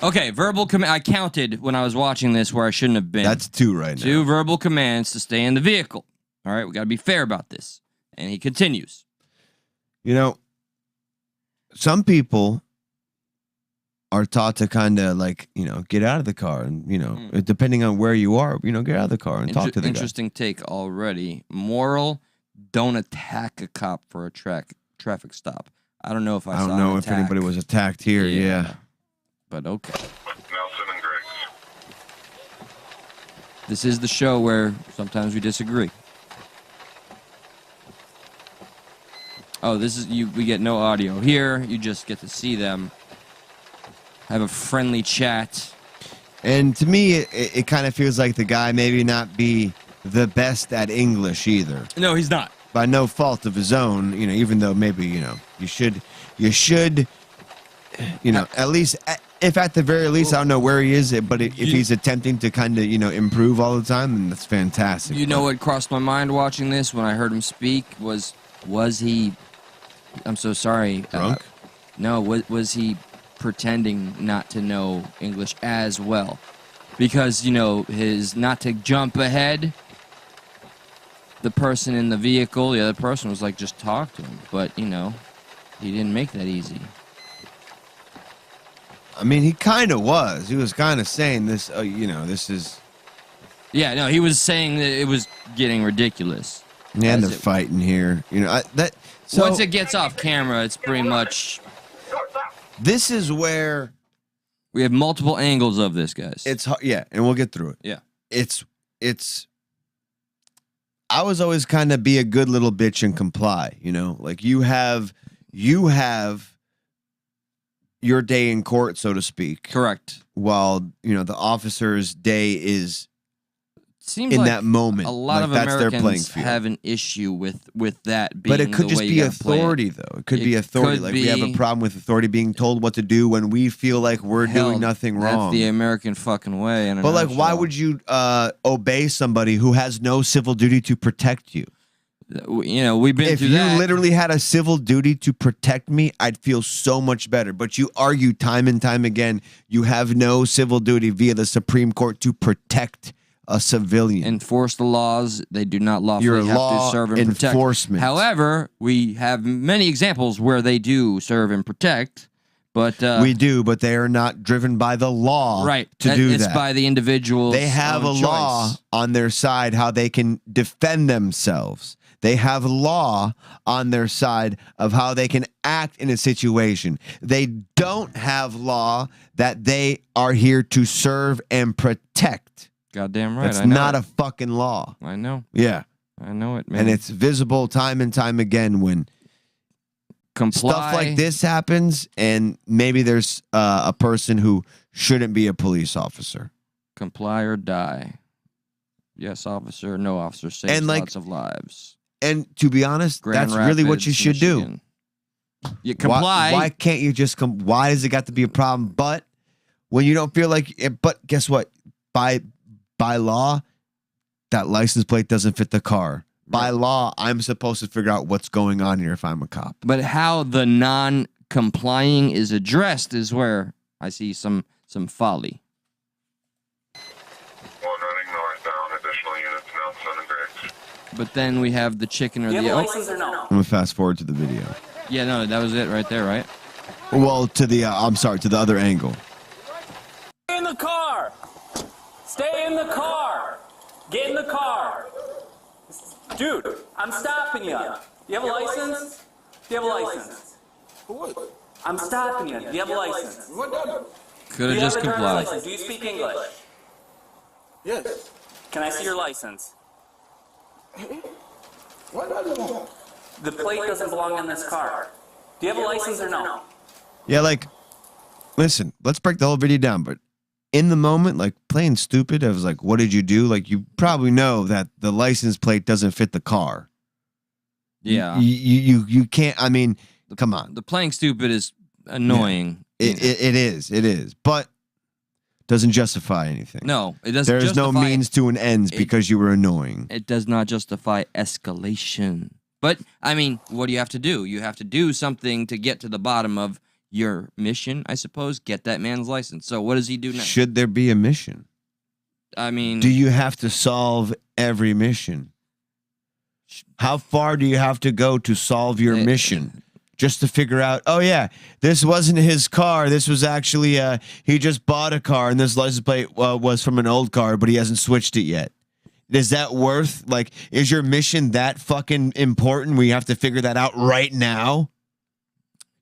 Okay, verbal command. I counted when I was watching this where I shouldn't have been. that's 2 right now. 2 verbal commands to stay in the vehicle. All right, we got to be fair about this. And he continues. Some people are taught to kind of like get out of the car, and depending on where you are, get out of the car and talk to the guy. Interesting take already. Moral: don't attack a cop for a traffic stop. I don't know if I don't saw know an if attack. anybody was attacked here. Yeah. But okay. Nelson and Griggs. This is the show where sometimes we disagree. Oh, this is we get no audio here. You just get to see them have a friendly chat. And to me, it kind of feels like the guy maybe not be the best at English either. No, he's not. By no fault of his own, even though maybe, you should, at least, if at the very least, I don't know where he is, but if he's attempting to kind of, improve all the time, then that's fantastic. You know what crossed my mind watching this when I heard him speak was he, I'm so sorry. Drunk? No, was he pretending not to know English as well? Because, his not to jump ahead, the person in the vehicle, the other person was like, just talk to him. But, he didn't make that easy. I mean, he kind of was. He was kind of saying this, this is... Yeah, no, he was saying that it was getting ridiculous. And As they're it- fighting here. So Once it gets off camera, it's pretty much... this is where We have multiple angles of this, guys. it's... Yeah, and we'll get through it. Yeah. It's... I was always kind of be a good little bitch and comply, like you have your day in court, so to speak, Correct. while, the officer's day is Seems in like that moment. a lot like of that's their playing Americans field. have an issue with that being But it could the just way be you gotta play it. authority, though. It could It be authority. could Like we have a be- problem with authority being told what to do when we feel like we're Hell, doing nothing wrong. That's the American fucking way. In a But like, why nutshell. would you obey somebody who has no civil duty to protect you? We've been If through you that. literally had a civil duty to protect me, I'd feel so much better. But you argue time and time again, you have no civil duty via the Supreme Court to protect a civilian. enforce the laws. They do not lawfully You're have law to serve and protect. enforcement. However, we have many examples where they do serve and protect, but we do, but they are not driven by the law right to do it's that. by the individual. They have a law on their side how they can defend themselves. They have law on their side of how they can act in a situation. They don't have law that they are here to serve and protect. Goddamn right. That's I know not it. a fucking law. I know. Yeah. I know it, man. And it's visible time and time again when stuff like this happens, and maybe there's a person who shouldn't be a police officer. Comply or die. Yes, officer. No, officer. Saves And, like, lots of lives. And to be honest, Grand that's really what Rapids, you should do. Michigan. You comply. Why can't you just come? Why does it got to be a problem? But when you don't feel like it, but guess what? By law, that license plate doesn't fit the car. By law, I'm supposed to figure out what's going on here if I'm a cop. But how the non-complying is addressed is where I see some folly. One running northbound, additional units now, Sun and Griggs. But then we have the chicken or Do you the have a egg. license or no? I'm gonna fast forward to the video. Yeah, no, that was it right there, right? Well, to the I'm sorry, to the other angle. Stay in the car! Stay in the car! Get in the car! Dude, I'm stopping you. Do you have a license? Do you have a license? I'm stopping you. Do you have a license? Could Do have you just have a driver's complied. license? Do you speak English? Yes. Can I see your license? What does it want? The plate doesn't belong in this car. Do you have a license or no? Yeah, like, listen, let's break the whole video down. But in the moment, like playing stupid, I was like, what did you do? Like, you probably know that the license plate doesn't fit the car. Yeah. You can't. I mean, come on. The playing stupid is annoying. It is, but doesn't justify anything. No, it doesn't. There's no justify- means to an ends because you were annoying. It does not justify escalation. But I mean, what do you have to do? You have to do something to get to the bottom of your mission, I suppose. Get that man's license. So what does he do next? Should there be a mission? I mean, Do you have to solve every mission? How far do you have to go to solve your mission? Just to figure out, oh yeah, this wasn't his car. This was actually, he just bought a car and this license plate was from an old car, but he hasn't switched it yet. Is that worth, like, is your mission that fucking important where you have to figure that out right now?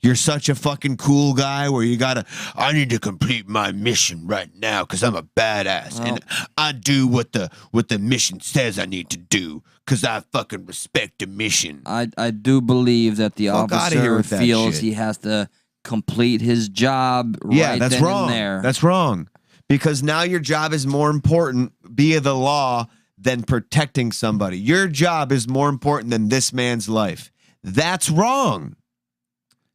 You're such a fucking cool guy where you gotta, I need to complete my mission right now because I'm a badass. And I do what the mission says I need to do because I fucking respect the mission. I do believe that the Fuck outta here officer with that feels shit. he has to complete his job Yeah, right that's then wrong. and there. That's wrong. Because now your job is more important via the law than protecting somebody. Your job is more important than this man's life. That's wrong.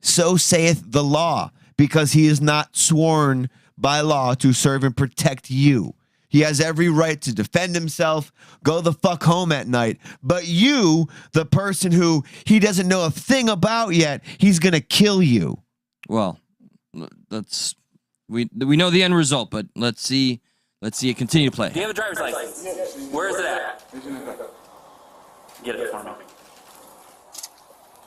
So saith the law, because he is not sworn by law to serve and protect you. He has every right to defend himself, go the fuck home at night. But you, the person who he doesn't know a thing about yet, he's going to kill you. Well, let's we know the end result, but let's see it continue to play. Do you have a driver's license? Where is it at? Get it for me.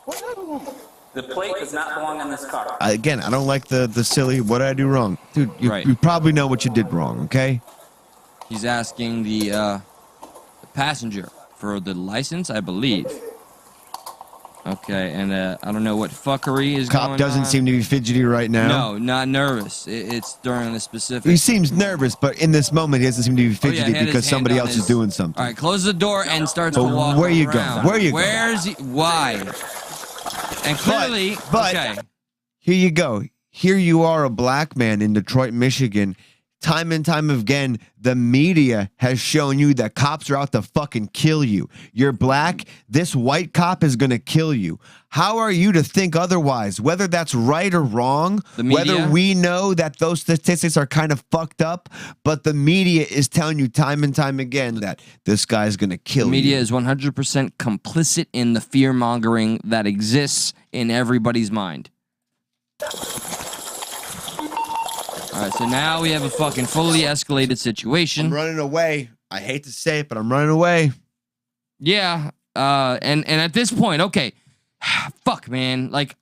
What does it want? The plate does not belong in this car. Again, I don't like the silly, what did I do wrong? Dude, Right. you probably know what you did wrong, okay? He's asking the passenger for the license, I believe. Okay, and I don't know what fuckery is going on. Cop doesn't seem to be fidgety right now. No, not nervous. It's during the specific. He seems nervous, but in this moment, he doesn't seem to be Oh, yeah, fidgety he had his because hand somebody on else his- is doing something. All right, close the door and starts But to walk where you go? around. Where you go? Where's he? Why? And clearly, but okay. Here you go. Here you are, a black man in Detroit, Michigan. Time and time again, the media has shown you that cops are out to fucking kill you. You're black. This white cop is going to kill you. How are you to think otherwise? Whether that's right or wrong, The media? whether we know that those statistics are kind of fucked up, but the media is telling you time and time again that this guy's going to kill The media you. is 100% complicit in the fear mongering that exists in everybody's mind. All right, so now we have a fucking fully escalated I'm situation. running away. I hate to say it, but I'm running away. Yeah, and at this point, okay, fuck, man. Like,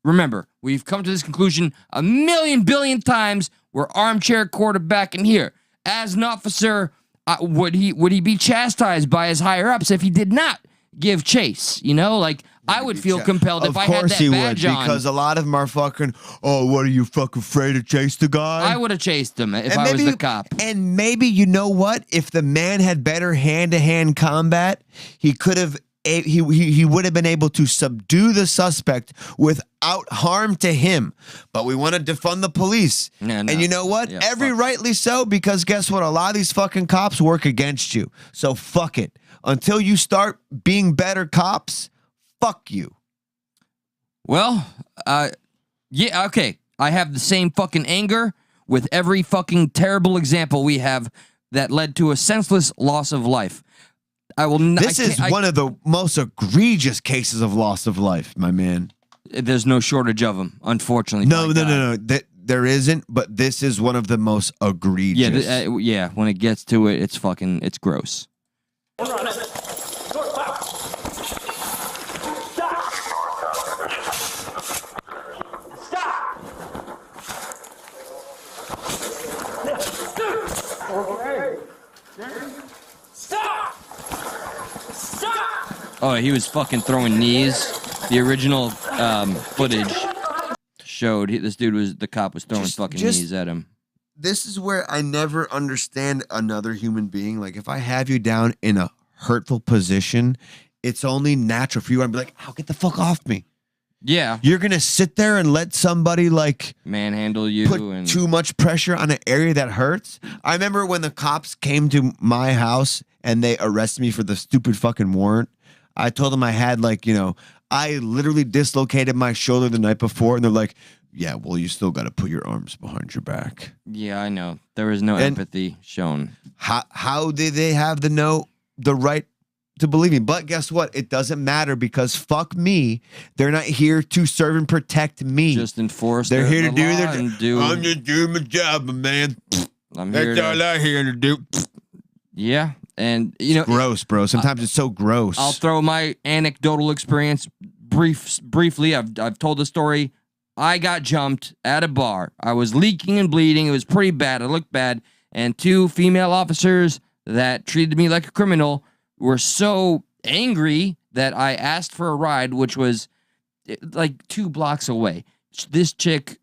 remember, we've come to this conclusion a million billion times. We're armchair quarterbacking here. As an officer, would he be chastised by his higher ups if he did not give chase? You know, like, I would feel compelled if I had that badge on. Because a lot of them are fucking, oh, what are you fucking afraid to chase the guy? I would have chased him if I was the cop. And maybe, you know what? If the man had better hand-to-hand combat, he could have he would have been able to subdue the suspect without harm to him. But we want to defund the police. No. And you know what? Yeah, Rightly so, because guess what? A lot of these fucking cops work against you. So fuck it. Until you start being better cops, fuck you. Well, yeah, okay. I have the same fucking anger with every fucking terrible example we have that led to a senseless loss of life. This is one of the most egregious cases of loss of life, my man. There's no shortage of them, unfortunately. No. There isn't, but this is one of the most egregious. Yeah, when it gets to it, it's gross. Oh, he was fucking throwing knees. The original footage showed the cop was throwing fucking knees at him. This is where I never understand another human being. Like, if I have you down in a hurtful position, it's only natural for you. I'd be like, "Oh, get the fuck off me." Yeah. You're going to sit there and let somebody, like, manhandle you put and too much pressure on an area that hurts. I remember when the cops came to my house and they arrested me for the stupid fucking warrant. I told them I had, like, I literally dislocated my shoulder the night before, and they're like, yeah, well, you still got to put your arms behind your back. Yeah, I know. There was no empathy shown. How did they have the right to believe me? But guess what? It doesn't matter, because fuck me. They're not here to serve and protect me. Just enforce They're here to do their I'm just doing my job, man. That's all I'm here to do. Yeah. And, gross, bro. Sometimes it's so gross. I'll throw my anecdotal experience briefly. I've told the story. I got jumped at a bar. I was leaking and bleeding. It was pretty bad. I looked bad. And two female officers that treated me like a criminal were so angry that I asked for a ride, which was like 2 blocks away. This chick,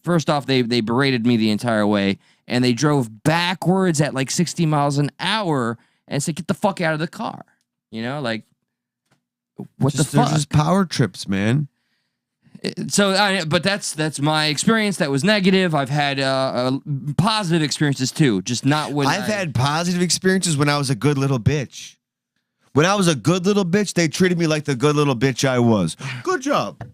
first off, they berated me the entire way. And they drove backwards at like 60 miles an hour and said, "Get the fuck out of the car." Like, what the fuck? They're just power trips, man. But that's my experience. That was negative. I've had positive experiences too, just not when I've had positive experiences when I was a good little bitch. When I was a good little bitch, they treated me like the good little bitch I was. Good job.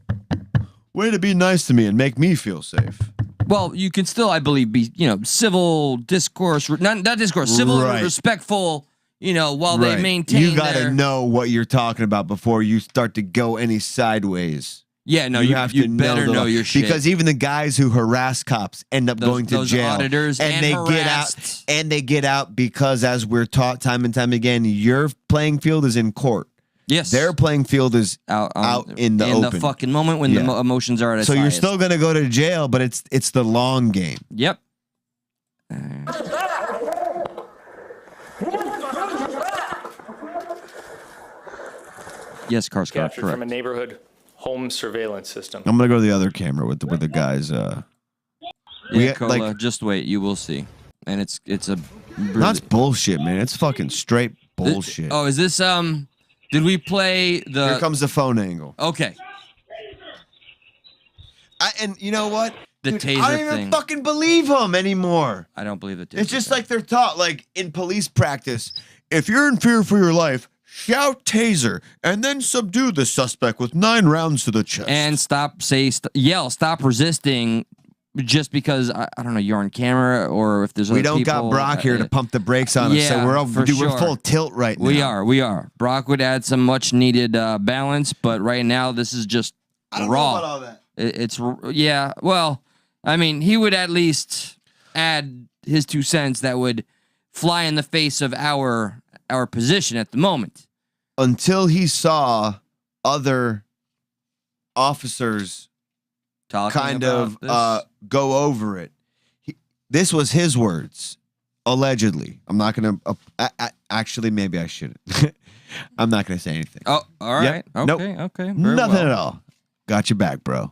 Way to be nice to me and make me feel safe. Well, you can still, I believe, be, civil discourse, not discourse, civil and respectful, while they maintain You got to know what you're talking about before you start to go any sideways. Yeah, no, you have to better know your shit. Because even the guys who harass cops end up going to jail. Auditors and they harassed. get out. And they get out because, as we're taught time and time again, your playing field is in court. Yes. Their playing field is out in the open. In the fucking moment when the emotions are at its So you're highest. still going to go to jail, but it's the long game. Yep. Yes, Karscott, Captured correct. from a neighborhood home surveillance system. I'm going to go to the other camera with the guys. Yeah, Cola, just wait. You will see. And it's a... That's bullshit, man. It's fucking straight bullshit. Is this... Did we play the... Here comes the phone angle. Okay. And you know what? The Dude, taser I don't even fucking believe them anymore. I don't believe the taser It's just thing. like they're taught, like in police practice. If you're in fear for your life, shout taser, and then subdue the suspect with 9 rounds to the chest. And yell, stop resisting just because, I don't know, you're on camera or if there's other people. We don't got Brock here to pump the brakes on us, so we're full tilt right now. We are. Brock would add some much needed balance, but right now this is just I don't raw. know about all that. It's well, I mean, he would at least add his 2 cents that would fly in the face of our position at the moment. Until he saw other officers Talking go over it. This was his words, allegedly. I'm not going to... actually, maybe I shouldn't. I'm not going to say anything. Oh, all right. Yep. Nope. Okay. Very Nothing well. at all. Got your back, bro.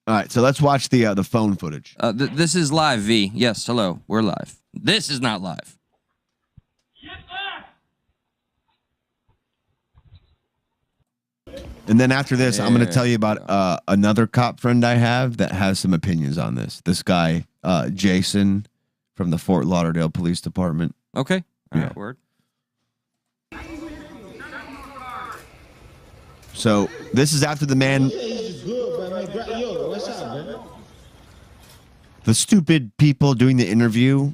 All right, so let's watch the phone footage. This is live, V. Yes, hello. We're live. This is not live. And then after this, I'm going to tell you about another cop friend I have that has some opinions on this. This guy, Jason, from the Fort Lauderdale Police Department. Okay. All Yeah. right, word. So this is after the man. The stupid people doing the interview,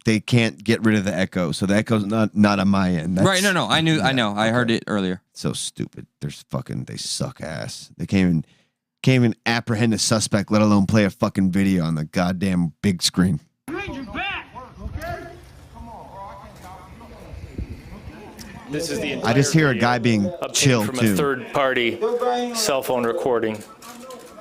they can't get rid of the echo, so the echo's not on my end. Right? No. I know. I heard it earlier. So stupid. They suck ass. They can't even apprehend a suspect, let alone play a fucking video on the goddamn big screen. This is the I just hear a entire guy being video chill from too. a third-party cell phone recording.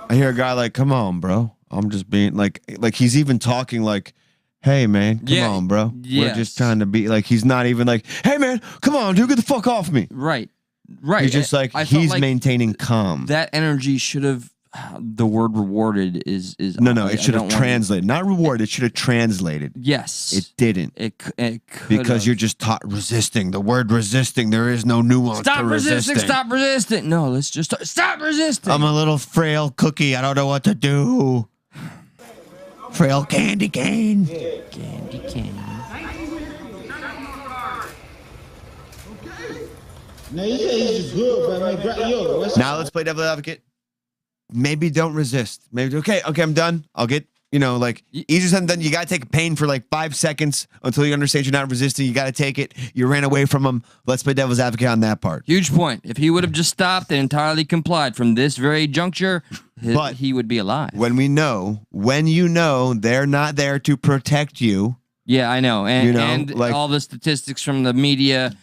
I hear a guy like, "Come on, bro. I'm just being like he's even talking like, hey man, come on, bro. We're yes. just trying to be like." He's not even like, "Hey man, come on, dude, get the fuck off me." Right. He's just like I felt he's like maintaining calm. that energy should have. The word rewarded is No, I it should don't have want- translated, not rewarded. It should have translated. Yes. It didn't. It could Because you're just taught resisting. The word resisting, there is no nuance stop to resisting. Stop resisting. No, let's just stop resisting. I'm a little frail cookie. I don't know what to do. Frail candy cane. Candy cane. Now you say he's good, but yo, what's Now let's play devil's advocate. Maybe don't resist. Maybe okay, I'm done. I'll get, like easier said than done. You gotta take pain for like 5 seconds until you understand you're not resisting. You gotta take it. You ran away from him. Let's play devil's advocate on that part. Huge point. If he would have just stopped and entirely complied from this very juncture, But he would be alive. when you know they're not there to protect you. Yeah, I know. And, and like all the statistics from the media,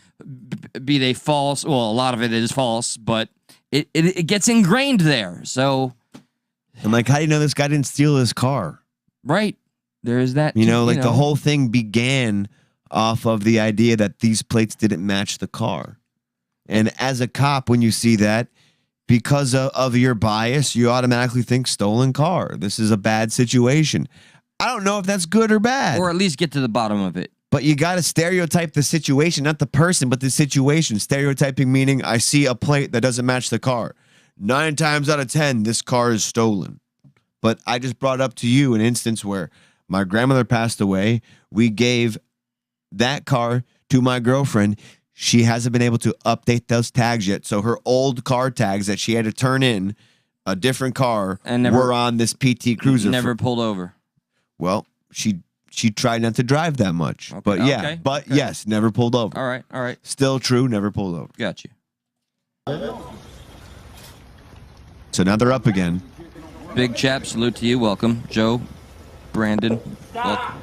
be they false, well, a lot of it is false, but it gets ingrained there. So, and like, how do you know this guy didn't steal his car? right. There is that. The whole thing began off of the idea that these plates didn't match the car. And as a cop, when you see that, because of your bias, you automatically think stolen car. This is a bad situation. I don't know if that's good or bad. Or at least get to the bottom of it. But you got to stereotype the situation, not the person, but the situation. Stereotyping meaning I see a plate that doesn't match the car. 9 times out of 10, this car is stolen. But I just brought up to you an instance where my grandmother passed away. We gave that car to my girlfriend. She hasn't been able to update those tags yet. So her old car tags that she had to turn in a different car were on this PT Cruiser. Never pulled over. Well, she tried not to drive that much. Okay, But yeah, okay, but okay. yes, never pulled over. All right. Still true, never pulled over. Got you. So now they're up again. Big chap, salute to you. Welcome. Joe, Brandon. Welcome.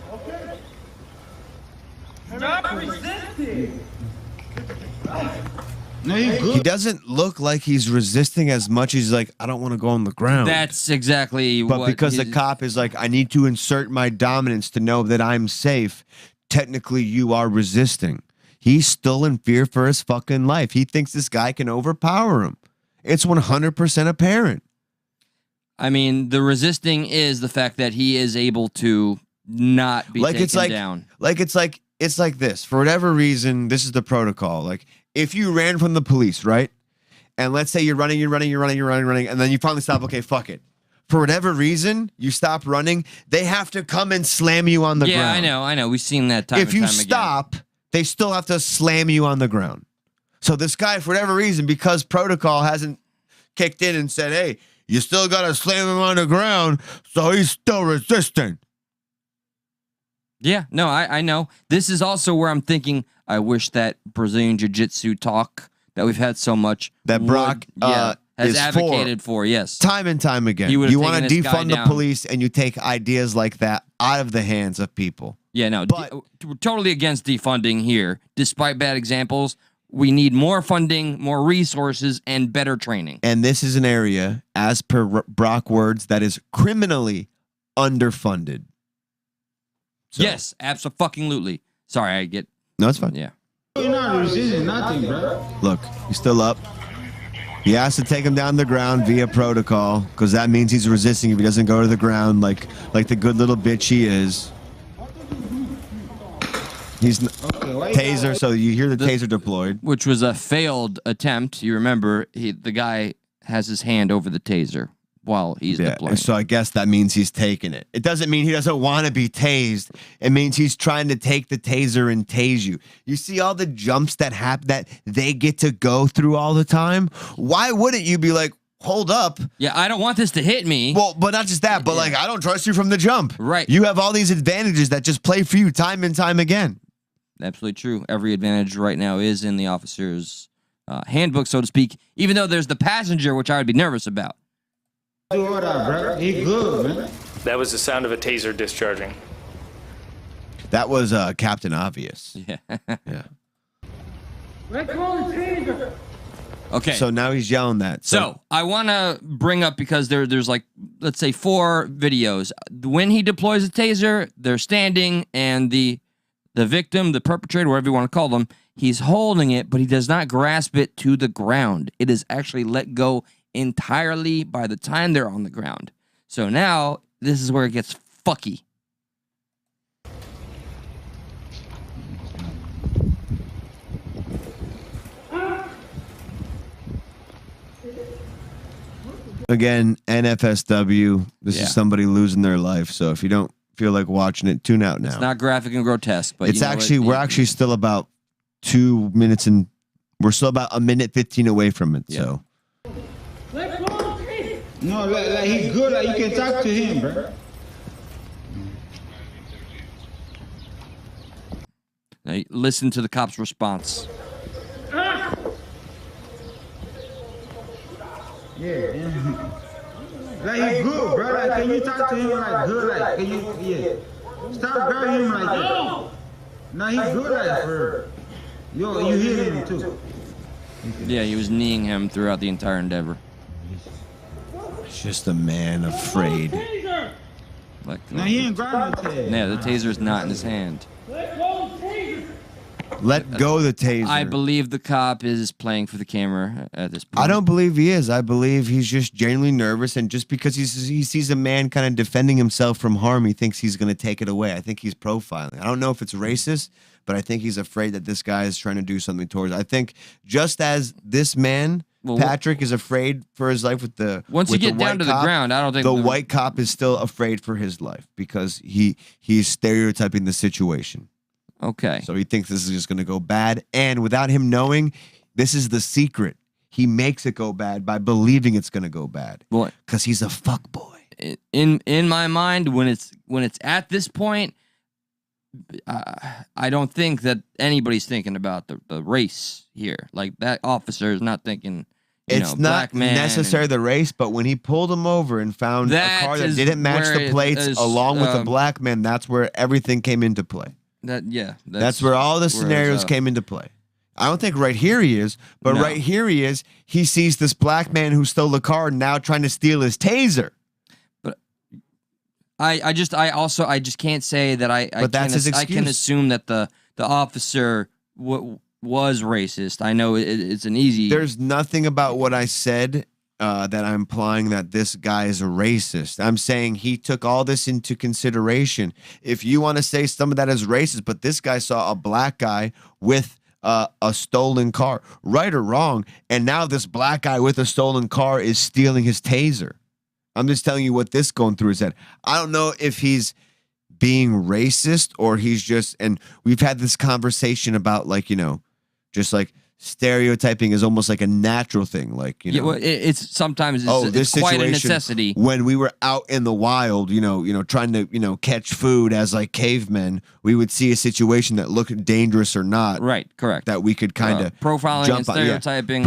No, you good. He doesn't look like he's resisting as much as like, I don't want to go on the ground. That's exactly but what. because the his- cop is like, I need to insert my dominance to know that I'm safe. Technically, you are resisting. He's still in fear for his fucking life. He thinks this guy can overpower him. It's 100% apparent. I mean, the resisting is the fact that he is able to not be taken down. It's like this. For whatever reason, this is the protocol. Like, if you ran from the police, right? And let's say you're running, and then you finally stop. Okay, fuck it. For whatever reason, you stop running. They have to come and slam you on the ground. Yeah, I know. We've seen that time. If you and time stop, they still have to slam you on the ground. So this guy, for whatever reason, because protocol hasn't kicked in and said, hey, you still got to slam him on the ground, so he's still resisting. Yeah, no, I know. This is also where I'm thinking, I wish that Brazilian Jiu-Jitsu talk that we've had so much. That Brock has is advocated for, yes. Time and time again. He would've You want to taken this guy defund the down. police and you take ideas like that out of the hands of people. Yeah, no, But- we're totally against defunding here. Despite bad examples, we need more funding, more resources, and better training. And this is an area, as per Brock words, that is criminally underfunded. So- Yes, absolutely. Sorry, I get... No, it's fine. Yeah. You're not not resisting nothing, bro. Look, he's still up. He has to take him down to the ground via protocol, because that means he's resisting if he doesn't go to the ground like the good little bitch he is. He's taser, so you hear the taser deployed. Which was a failed attempt. You remember, the guy has his hand over the taser while he's deploying. So I guess that means he's taking it. It doesn't mean he doesn't want to be tased. It means he's trying to take the taser and tase you. You see all the jumps that happen that they get to go through all the time? Why wouldn't you be like, hold up? Yeah, I don't want this to hit me. Well, but not just that, but like, I don't trust you from the jump. Right. You have all these advantages that just play for you time and time again. Absolutely true. Every advantage right now is in the officer's handbook, so to speak, even though there's the passenger, which I would be nervous about. Do what up, bro? He good, man. That was the sound of a taser discharging. That was Captain Obvious. Yeah. Yeah. Okay. So now he's yelling that. So I want to bring up, because there's like, let's say 4 videos. When he deploys a taser, they're standing, and the victim, the perpetrator, whatever you want to call them, he's holding it, but he does not grasp it to the ground. It is actually let go entirely by the time they're on the ground. So now this is where it gets fucky. Again, NFSW, this is somebody losing their life. So if you don't feel like watching it, tune out now. It's not graphic and grotesque, but it's actually, we're actually still about 2 minutes and we're still about 1:15 away from it. Yeah. So No, like he good. Like you can talk to him, bro. now, listen to the cop's response. Yeah. Like he good, bro. Like can you talk to him like good? Like can you? Yeah. Stop grabbing him like that. No, he good like for. Yo, you hit him too. Yeah, he was kneeing him throughout the entire endeavor. it's just a man afraid. Like, No, he ain't grabbing the taser. yeah, the taser's not in his hand. Let go of the taser. I believe the cop is playing for the camera at this point. I don't believe he is. I believe he's just genuinely nervous, and just because he sees a man kind of defending himself from harm, he thinks he's going to take it away. I think he's profiling. I don't know if it's racist, but I think he's afraid that this guy is trying to do something towards. I think just as this man, Patrick, is afraid for his life with the once you get down to the ground, I don't think the white cop is still afraid for his life because he's stereotyping the situation. Okay. So he thinks this is just going to go bad. And without him knowing, this is the secret. He makes it go bad by believing it's going to go bad. Because he's a fuckboy. In my mind, when it's at this point, I don't think that anybody's thinking about the race here. Like, that officer is not thinking, it's not necessarily the race, but when he pulled him over and found a car that didn't match the plates along with a black man, that's where everything came into play. That's where all the scenarios came into play. I don't think right here he is, but right here he is. He sees this black man who stole the car now trying to steal his taser. But I just can't say that I can assume that the officer was racist. I know it's an easy. There's nothing about what I said that I'm implying that this guy is a racist. I'm saying he took all this into consideration. If you want to say some of that is racist, but this guy saw a black guy with a stolen car, right or wrong, and now this black guy with a stolen car is stealing his taser. I'm just telling you what this going through his head. I don't know if he's being racist or he's just, and we've had this conversation about just like stereotyping is almost like a natural thing, it's sometimes it's quite a necessity. When we were out in the wild, trying to catch food as like cavemen, we would see a situation that looked dangerous or not. Right, correct. That we could kind of profiling jump and stereotyping.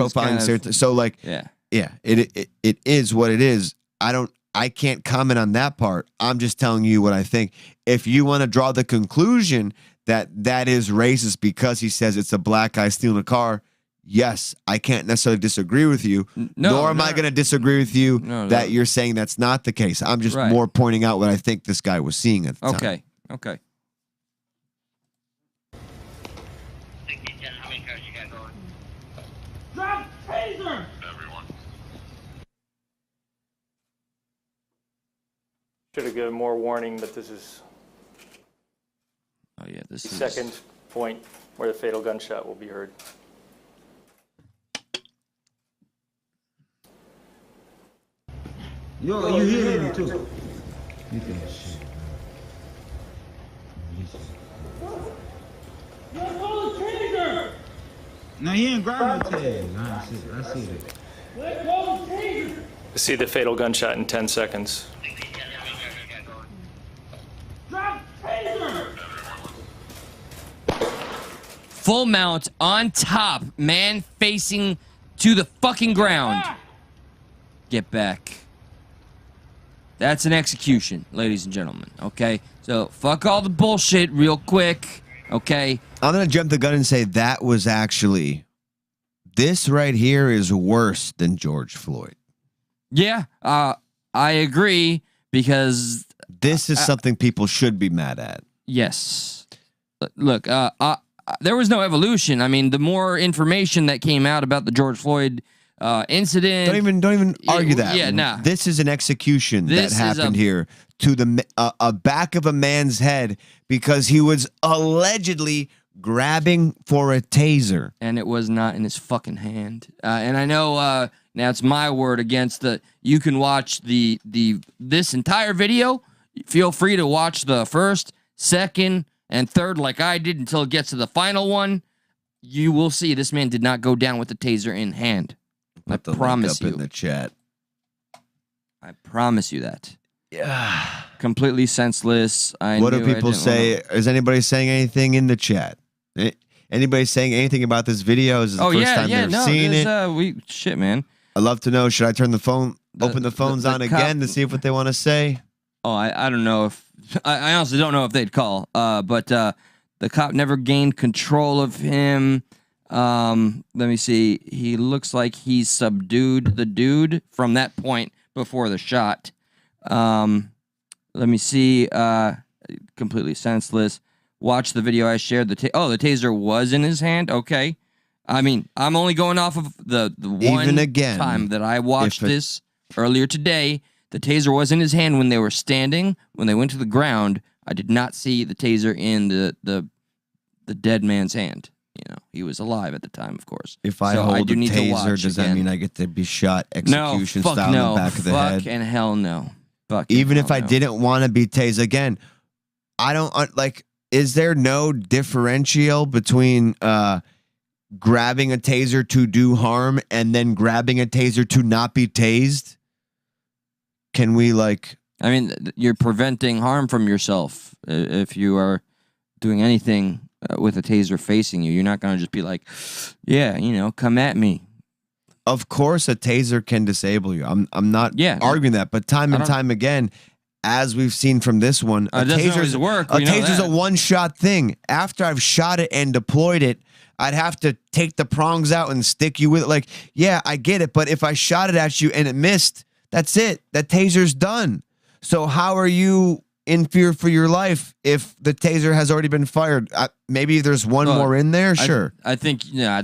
It is what it is. I can't comment on that part. I'm just telling you what I think. If you want to draw the conclusion that is racist because he says it's a black guy stealing a car, yes, I can't necessarily disagree with you. Nor am I going to disagree with you that you're saying that's not the case. I'm just more pointing out what I think this guy was seeing at the time. Okay. Drop taser! Everyone. Should have given more warning, but this is Oh yeah, this the is second point where the fatal gunshot will be heard. Yo, you hear him too. You think shit. No, he ain't grabbing the taser. I see that. See the fatal gunshot in 10 seconds. full mount on top, man facing to the fucking ground. Get back. That's an execution, ladies and gentlemen, okay? So, fuck all the bullshit real quick, okay? I'm going to jump the gun and say that was actually... This right here is worse than George Floyd. Yeah, I agree, because... This is something people should be mad at. Yes. Look, there was no evolution. I mean, the more information that came out about the George Floyd incident... Don't even argue that. Yeah, nah. This is an execution that happened here to the back of a man's head because he was allegedly grabbing for a taser. And it was not in his fucking hand. And I know now it's my word against the... You can watch this entire video. Feel free to watch the first, second, and third like I did until it gets to the final one. You will see this man did not go down with the taser in hand. I promise you. In the chat. I promise you that. Yeah. Completely senseless. What do people say? Is anybody saying anything in the chat? Anybody saying anything about this video? Is this the first time they've seen it? Shit, man. I'd love to know. Should I turn the phone, open the phones on again to see what they want to say? Oh, I don't know if... I honestly don't know if they'd call. But the cop never gained control of him. Let me see. He looks like he subdued the dude from that point before the shot. Let me see. Completely senseless. Watch the video I shared. The taser was in his hand. Okay. I mean, I'm only going off of the one time that I watched this earlier today. The taser was in his hand when they were standing. When they went to the ground, I did not see the taser in the dead man's hand. You know, he was alive at the time, of course. If I hold a taser, does that mean I get to be shot execution style in the back of the head? Fuck and hell no. Fuck. Even if I didn't want to be tased, again, I don't like. Is there no differential between grabbing a taser to do harm and then grabbing a taser to not be tased? Can we like... I mean, you're preventing harm from yourself. If you are doing anything with a taser facing you, you're not going to just be like, yeah, you know, come at me. Of course, a taser can disable you. I'm not arguing that, but time and time again, as we've seen from this one, a taser's a one-shot thing. After I've shot it and deployed it, I'd have to take the prongs out and stick you with it. Like, yeah, I get it, but if I shot it at you and it missed, that's it. That taser's done. So how are you in fear for your life if the taser has already been fired? Maybe there's one more in there? Sure. I think, yeah,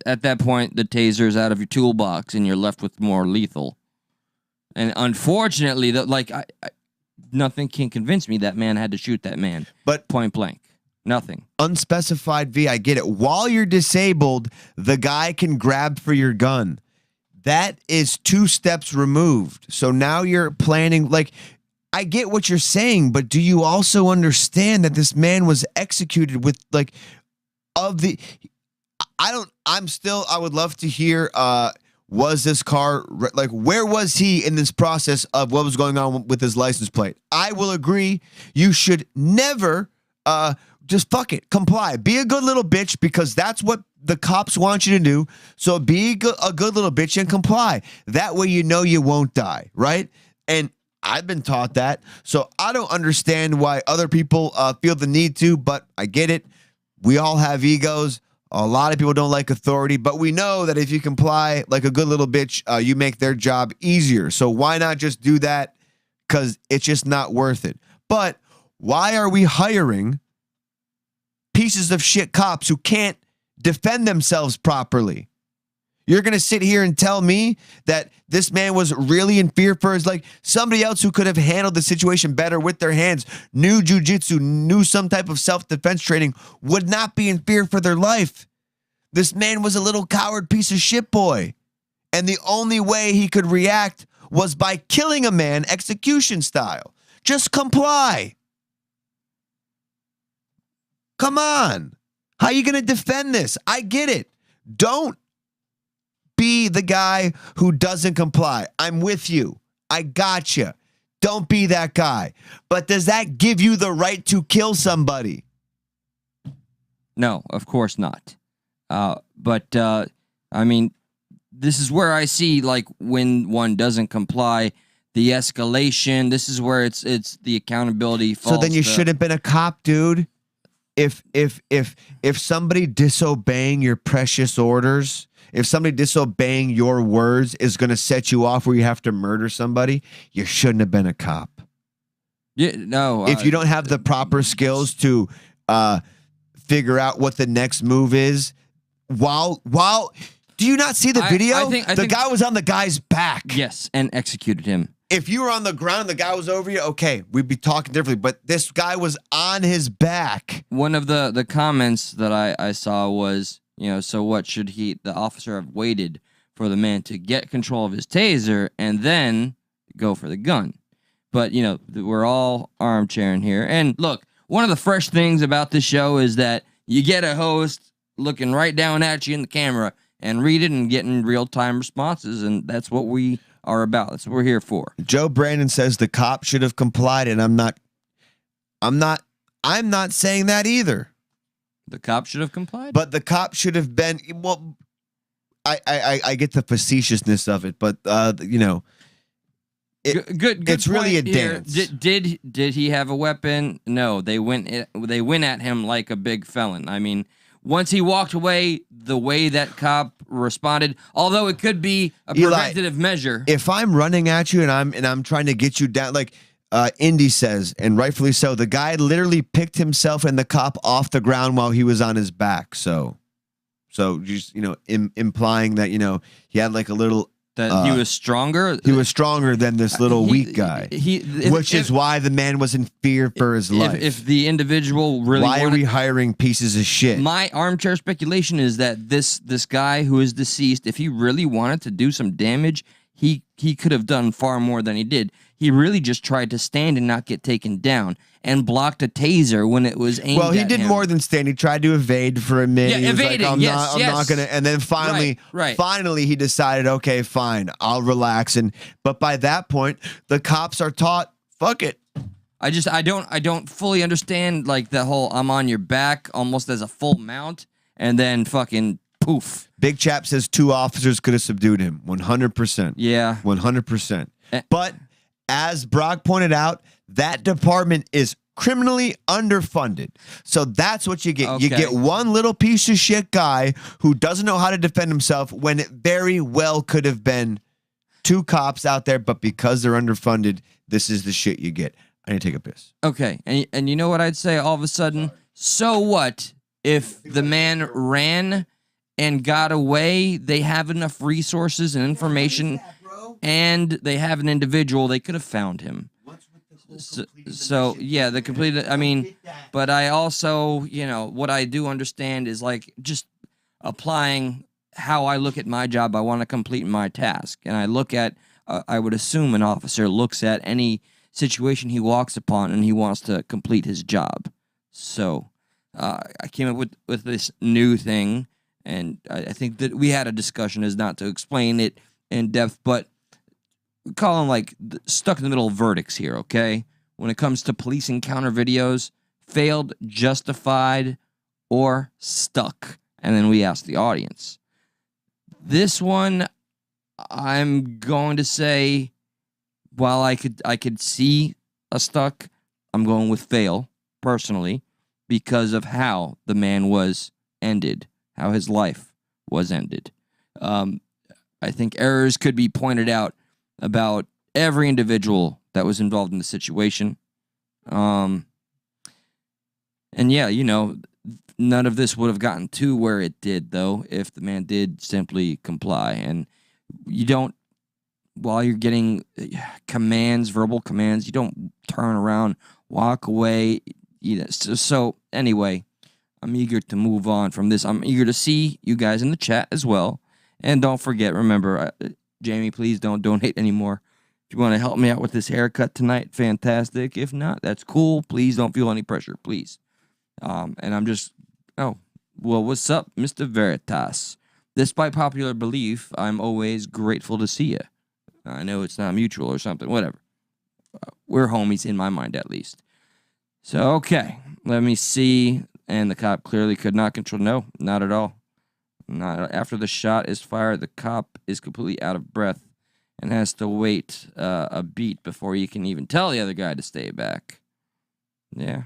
at that point, the taser's out of your toolbox and you're left with more lethal. And unfortunately, nothing can convince me that man had to shoot that man. But point blank. Nothing. Unspecified V, I get it. While you're disabled, the guy can grab for your gun. That is 2 steps removed. So now you're planning, like, I get what you're saying, but do you also understand that this man was executed with, like, I would love to hear, was this car, like, where was he in this process of what was going on with his license plate? I will agree. You should never, just fuck it, comply. Be a good little bitch because that's what the cops want you to do. So be a good little bitch and comply. That way you know you won't die, right? And I've been taught that. So I don't understand why other people feel the need to, but I get it. We all have egos. A lot of people don't like authority, but we know that if you comply like a good little bitch, you make their job easier. So why not just do that? Because it's just not worth it. But why are we hiring pieces of shit cops who can't defend themselves properly. You're going to sit here and tell me that this man was really in fear for his, like, somebody else who could have handled the situation better with their hands, knew jujitsu, knew some type of self-defense training, would not be in fear for their life. This man was a little coward piece of shit boy. And the only way he could react was by killing a man execution style. Just comply. Come on. How are you going to defend this? I get it. Don't be the guy who doesn't comply. I'm with you. I got you. Don't be that guy. But does that give you the right to kill somebody? No, of course not. But I mean, this is where I see, like, when one doesn't comply, the escalation. This is where it's the accountability falls. So then you should have been a cop, dude. If somebody disobeying your precious orders, if somebody disobeying your words is going to set you off where you have to murder somebody, you shouldn't have been a cop. Yeah, no. If you don't have the proper skills to figure out what the next move is, while do you not see the video? I think the guy was on the guy's back. Yes, and executed him. If you were on the ground and the guy was over you, okay, we'd be talking differently. But this guy was on his back. One of the comments that I saw was, so what should the officer have waited for the man to get control of his taser and then go for the gun? But, we're all armchairing here. And look, one of the fresh things about this show is that you get a host looking right down at you in the camera and read it and getting real-time responses, and that's what we are about. That's what we're here for. Joe Brandon says the cop should have complied, and I'm not saying that either. The cop should have complied? But the cop should have been, well, I get the facetiousness of it, but good it's really a here. dance. Did he have a weapon? No, they went at him like a big felon. I mean, once he walked away, the way that cop responded, although it could be a preventative measure. If I'm running at you and I'm trying to get you down, like Indy says, and rightfully so, the guy literally picked himself and the cop off the ground while he was on his back. So just implying that he had like a little. That he was stronger? He was stronger than this little weak guy. Which is why the man was in fear for his life. If the individual really Why are we hiring pieces of shit? My armchair speculation is that this guy who is deceased, if he really wanted to do some damage, he could have done far more than he did. He really just tried to stand and not get taken down and blocked a taser when it was aimed at him. Well, he did more than stand. He tried to evade for a minute. Yeah, he was evading, like, I'm not going to. And then finally he decided, okay, fine, I'll relax. But by that point, the cops are taught, fuck it. I don't fully understand, like, the whole I'm on your back almost as a full mount and then fucking poof. Big Chap says 2 officers could have subdued him. 100%. Yeah. 100%. But as Brock pointed out, that department is criminally underfunded. So that's what you get. Okay. You get one little piece of shit guy who doesn't know how to defend himself when it very well could have been 2 cops out there, but because they're underfunded, this is the shit you get. I need to take a piss. Okay. And you know what I'd say all of a sudden? So what if the man ran and got away? They have enough resources and information, and they have an individual. They could have found him. So yeah, the complete. I mean, but I also, what I do understand is, like, just applying how I look at my job. I want to complete my task, and I look at. I would assume an officer looks at any situation he walks upon, and he wants to complete his job. So I came up with this new thing, and I think that we had a discussion, is not to explain it in depth, but we call them, like, stuck in the middle verdicts here, okay? When it comes to police encounter videos, failed, justified, or stuck. And then we ask the audience. This one, I'm going to say, while I could see a stuck, I'm going with fail, personally, because of how the man was ended, how his life was ended. I think errors could be pointed out about every individual that was involved in the situation. And yeah, none of this would have gotten to where it did, though, if the man did simply comply. And you don't, while you're getting commands, verbal commands, you don't turn around, walk away. So anyway, I'm eager to move on from this. I'm eager to see you guys in the chat as well. And don't forget, remember, Jamie, please don't donate anymore. If you want to help me out with this haircut tonight, fantastic. If not, that's cool. Please don't feel any pressure, please. And I'm just, well, what's up, Mr. Veritas? Despite popular belief, I'm always grateful to see you. I know it's not mutual or something, whatever. We're homies in my mind, at least. So, okay, let me see. And the cop clearly could not control. No, not at all. Not after the shot is fired, the cop is completely out of breath and has to wait a beat before he can even tell the other guy to stay back. Yeah.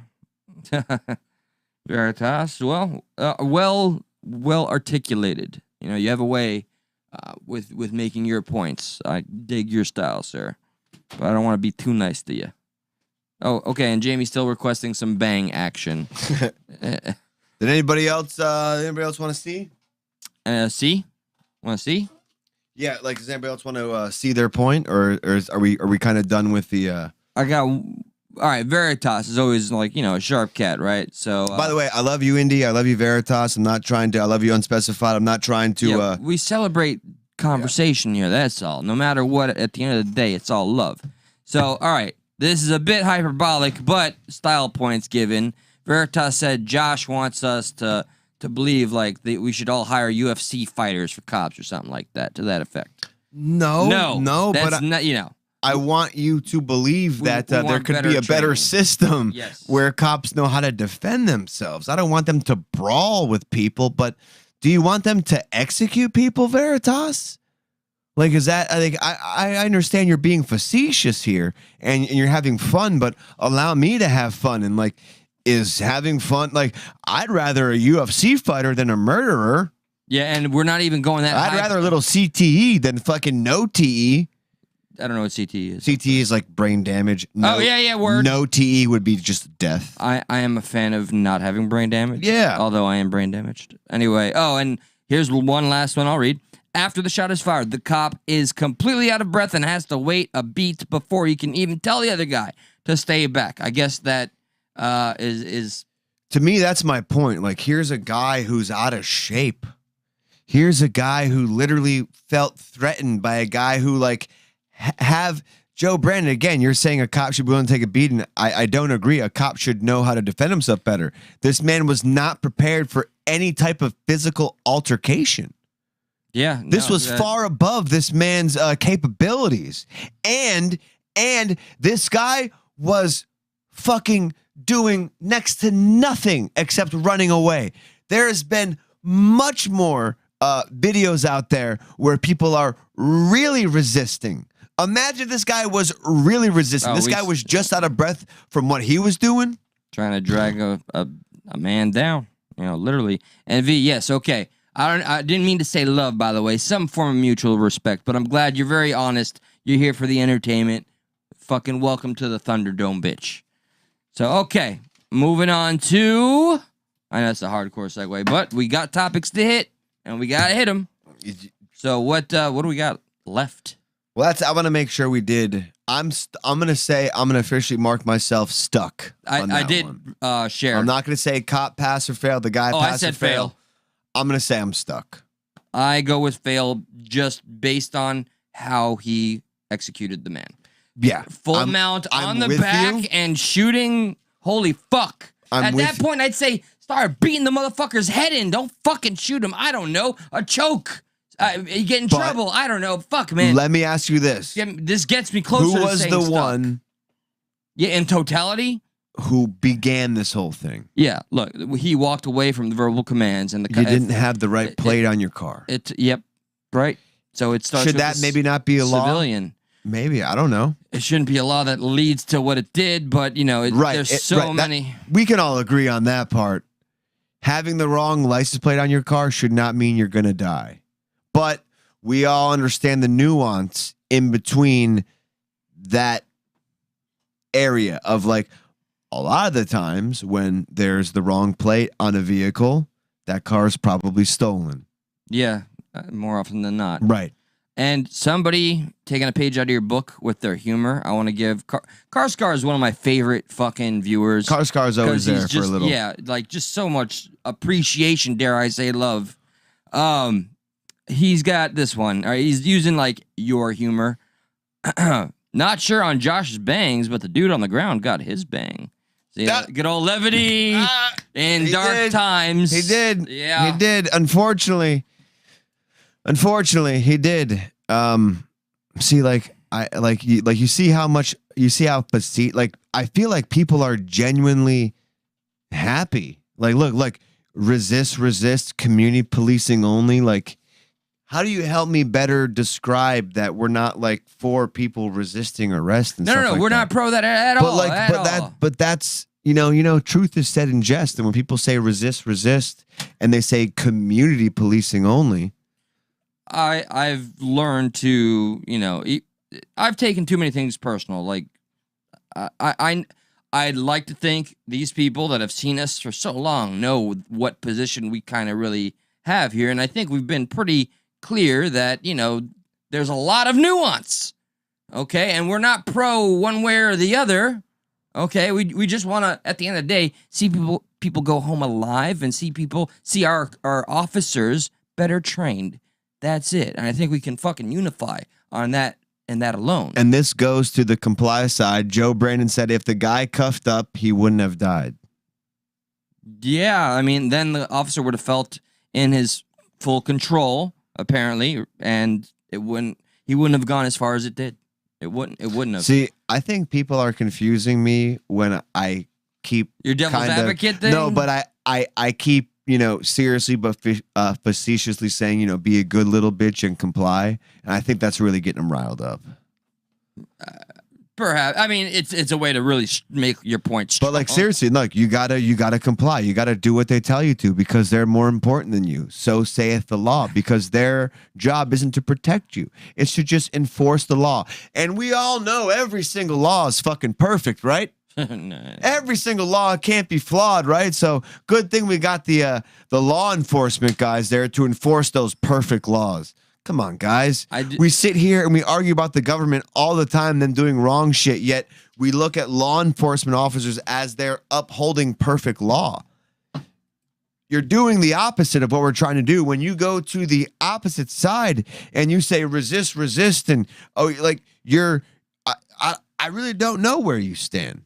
Veritas, well articulated. You know, you have a way with making your points. I dig your style, sir. But I don't want to be too nice to you. Oh, okay, and Jamie's still requesting some bang action. Did anybody else want to see? See? Want to see? Yeah, like, does anybody else want to see their point, or are we kind of done with the? I got. All right, Veritas is always like, you know, a sharp cat, right? So. By the way, I love you, Indy. I love you, Veritas. I'm not trying to. I love you, Unspecified. I'm not trying to. Yeah, we celebrate conversation here. That's all. No matter what, at the end of the day, it's all love. So, all right, this is a bit hyperbolic, but style points given. Veritas said Josh wants us to believe like we should all hire UFC fighters for cops or something like that, to that effect. No, that's but not, you know. I want you to believe that there could be a better training. system where cops know how to defend themselves. I don't want them to brawl with people, but do you want them to execute people, Veritas? Like, is that, I think, I understand you're being facetious here and you're having fun, but allow me to have fun. And like, is having fun, like, I'd rather a UFC fighter than a murderer. Yeah, and we're not even going that high. I'd rather a little CTE than fucking no TE. I don't know what CTE is. CTE is like brain damage. No, word. No TE would be just death. I am a fan of not having brain damage. Yeah. Although I am brain damaged. Anyway, and here's one last one I'll read. After the shot is fired, the cop is completely out of breath and has to wait a beat before he can even tell the other guy to stay back. I guess that is... To me, that's my point. Like, here's a guy who's out of shape. Here's a guy who literally felt threatened by a guy who, like... have Joe Brandon, again, you're saying a cop should be willing to take a beating. I don't agree. A cop should know how to defend himself better. This man was not prepared for any type of physical altercation. Yeah. This was far above this man's capabilities. And this guy was fucking doing next to nothing except running away. There has been much more videos out there where people are really resisting. Imagine this guy was really resisting. This guy was just out of breath from what he was doing. Trying to drag a man down, you know, literally. And V, yes, okay. I didn't mean to say love, by the way. Some form of mutual respect, but I'm glad you're very honest. You're here for the entertainment. Fucking welcome to the Thunderdome, bitch. So, okay. Moving on to... I know that's a hardcore segue, but we got topics to hit, and we gotta hit them. So what do we got left? Well, I want to make sure we did. I'm gonna say I'm gonna officially mark myself stuck. I did share. I'm not gonna say cop, pass, or fail. The guy pass I said or fail. I'm gonna say I'm stuck. I go with fail just based on how he executed the man. Yeah, full mount on the back and shooting. Holy fuck! At that point, I'd say start beating the motherfucker's head in. Don't fucking shoot him. I don't know, a choke. You get in trouble. I don't know. Fuck, man. Let me ask you this. This gets me closer to Who was the one? Yeah, in totality? Who began this whole thing? Yeah, look, he walked away from the verbal commands. And you didn't have the right plate on your car. Yep, right? So it starts Should with that maybe not be a civilian. Law? Maybe. I don't know. It shouldn't be a law that leads to what it did, but, you know, there's so many. We can all agree on that part. Having the wrong license plate on your car should not mean you're going to die. But we all understand the nuance in between that area of like, a lot of the times when there's the wrong plate on a vehicle, that car's probably stolen. Yeah, more often than not. Right. And somebody taking a page out of your book with their humor, I want to give Karscar is one of my favorite fucking viewers. Karscar's always there for a little. Yeah, like just so much appreciation, dare I say, love. He's got this one. All right, he's using like your humor. Not sure on Josh's bangs, but the dude on the ground got his bang. See, good old levity in dark times. He did. Yeah, he did. Unfortunately, he did. See, like you see how much like I feel like people are genuinely happy. Like, look, resist, community policing only. Like, how do you help me better describe that we're not like for people resisting arrest and stuff no, like we're that? not pro that at all. But that's you know, truth is said in jest, and when people say resist, and they say community policing only. I've learned to, you know, I've taken too many things personal. Like, I'd like to think these people that have seen us for so long know what position we kind of really have here. And I think we've been pretty clear that, you know, there's a lot of nuance. Okay. And we're not pro one way or the other. Okay. We just want to, at the end of the day, see people go home alive and see our officers better trained. That's it. And I think we can fucking unify on that and that alone. And this goes to the comply side. Joe Brandon said if the guy cuffed up, he wouldn't have died. Yeah, I mean, then the officer would have felt in his full control, apparently, and he wouldn't have gone as far as it did. It wouldn't have. See, I think people are confusing me when I keep your devil's advocate thing. No, but I keep, you know, seriously but facetiously saying, you know, be a good little bitch and comply. And I think that's really getting them riled up. Perhaps. I mean, it's a way to really make your point strong. But like, seriously, look, you gotta comply. You gotta do what they tell you to because they're more important than you. So saith the law, because their job isn't to protect you. It's to just enforce the law. And we all know every single law is fucking perfect, right? No. Every single law can't be flawed, right? So good thing we got the law enforcement guys there to enforce those perfect laws. Come on, guys. We sit here and we argue about the government all the time, them doing wrong shit, yet we look at law enforcement officers as they're upholding perfect law. You're doing the opposite of what we're trying to do. When you go to the opposite side and you say resist, and I really don't know where you stand.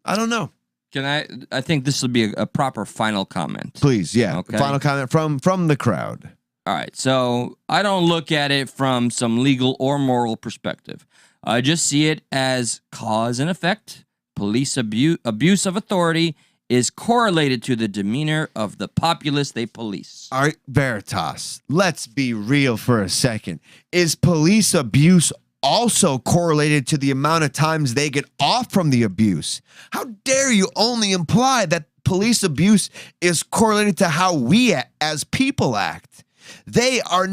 I don't know. I think this will be a proper final comment. Please, yeah. Okay. Final comment from the crowd. All right. So I don't look at it from some legal or moral perspective. I just see it as cause and effect. Police abuse of authority is correlated to the demeanor of the populace they police. All right, Veritas, let's be real for a second. Is police abuse also correlated to the amount of times they get off from the abuse? How dare you only imply that police abuse is correlated to how we as people act? They are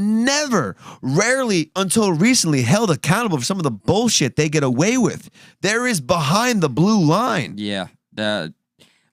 rarely until recently held accountable for some of the bullshit they get away with. There is behind the blue line. Yeah.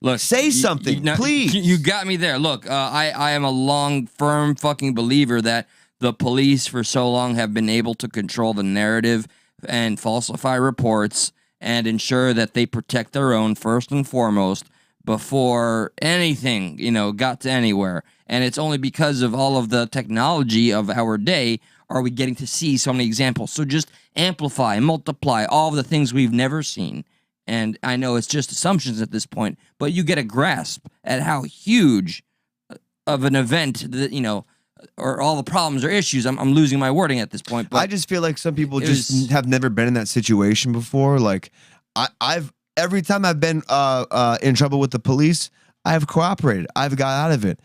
Look, say something, please. You got me there. Look, I am a long, firm fucking believer that the police for so long have been able to control the narrative and falsify reports and ensure that they protect their own first and foremost before anything, you know, got to anywhere. And it's only because of all of the technology of our day are we getting to see so many examples. So just amplify, multiply all of the things we've never seen. And I know it's just assumptions at this point, but you get a grasp at how huge of an event that, you know, or all the problems or issues. I'm losing my wording at this point. But I just feel like some people just have never been in that situation before. Like I've every time I've been in trouble with the police, I've cooperated. I've got out of it.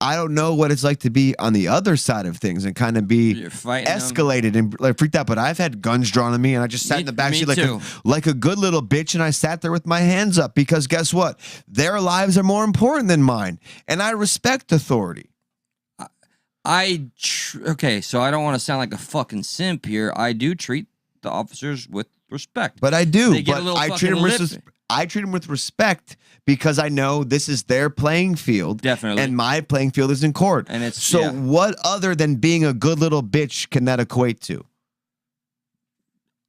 I don't know what it's like to be on the other side of things and kind of be escalated and like freaked out. But I've had guns drawn on me, and I just sat in the backseat like a good little bitch, and I sat there with my hands up because guess what? Their lives are more important than mine, and I respect authority. Okay, so I don't want to sound like a fucking simp here. I do treat the officers with respect, but I do. They get but a little I treat them I treat them with respect because I know this is their playing field. Definitely. And my playing field is in court. And it's so what other than being a good little bitch can that equate to?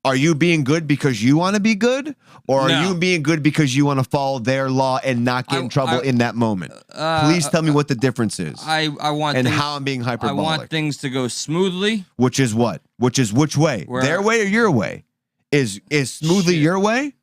Are you being good because you want to be good? Or are you being good because you want to follow their law and not get in trouble in that moment? Please tell me what the difference is. I want and things, how I'm being hyperbolic. I want things to go smoothly. Which is what? Which is which way? Their way or your way? Is smoothly your way?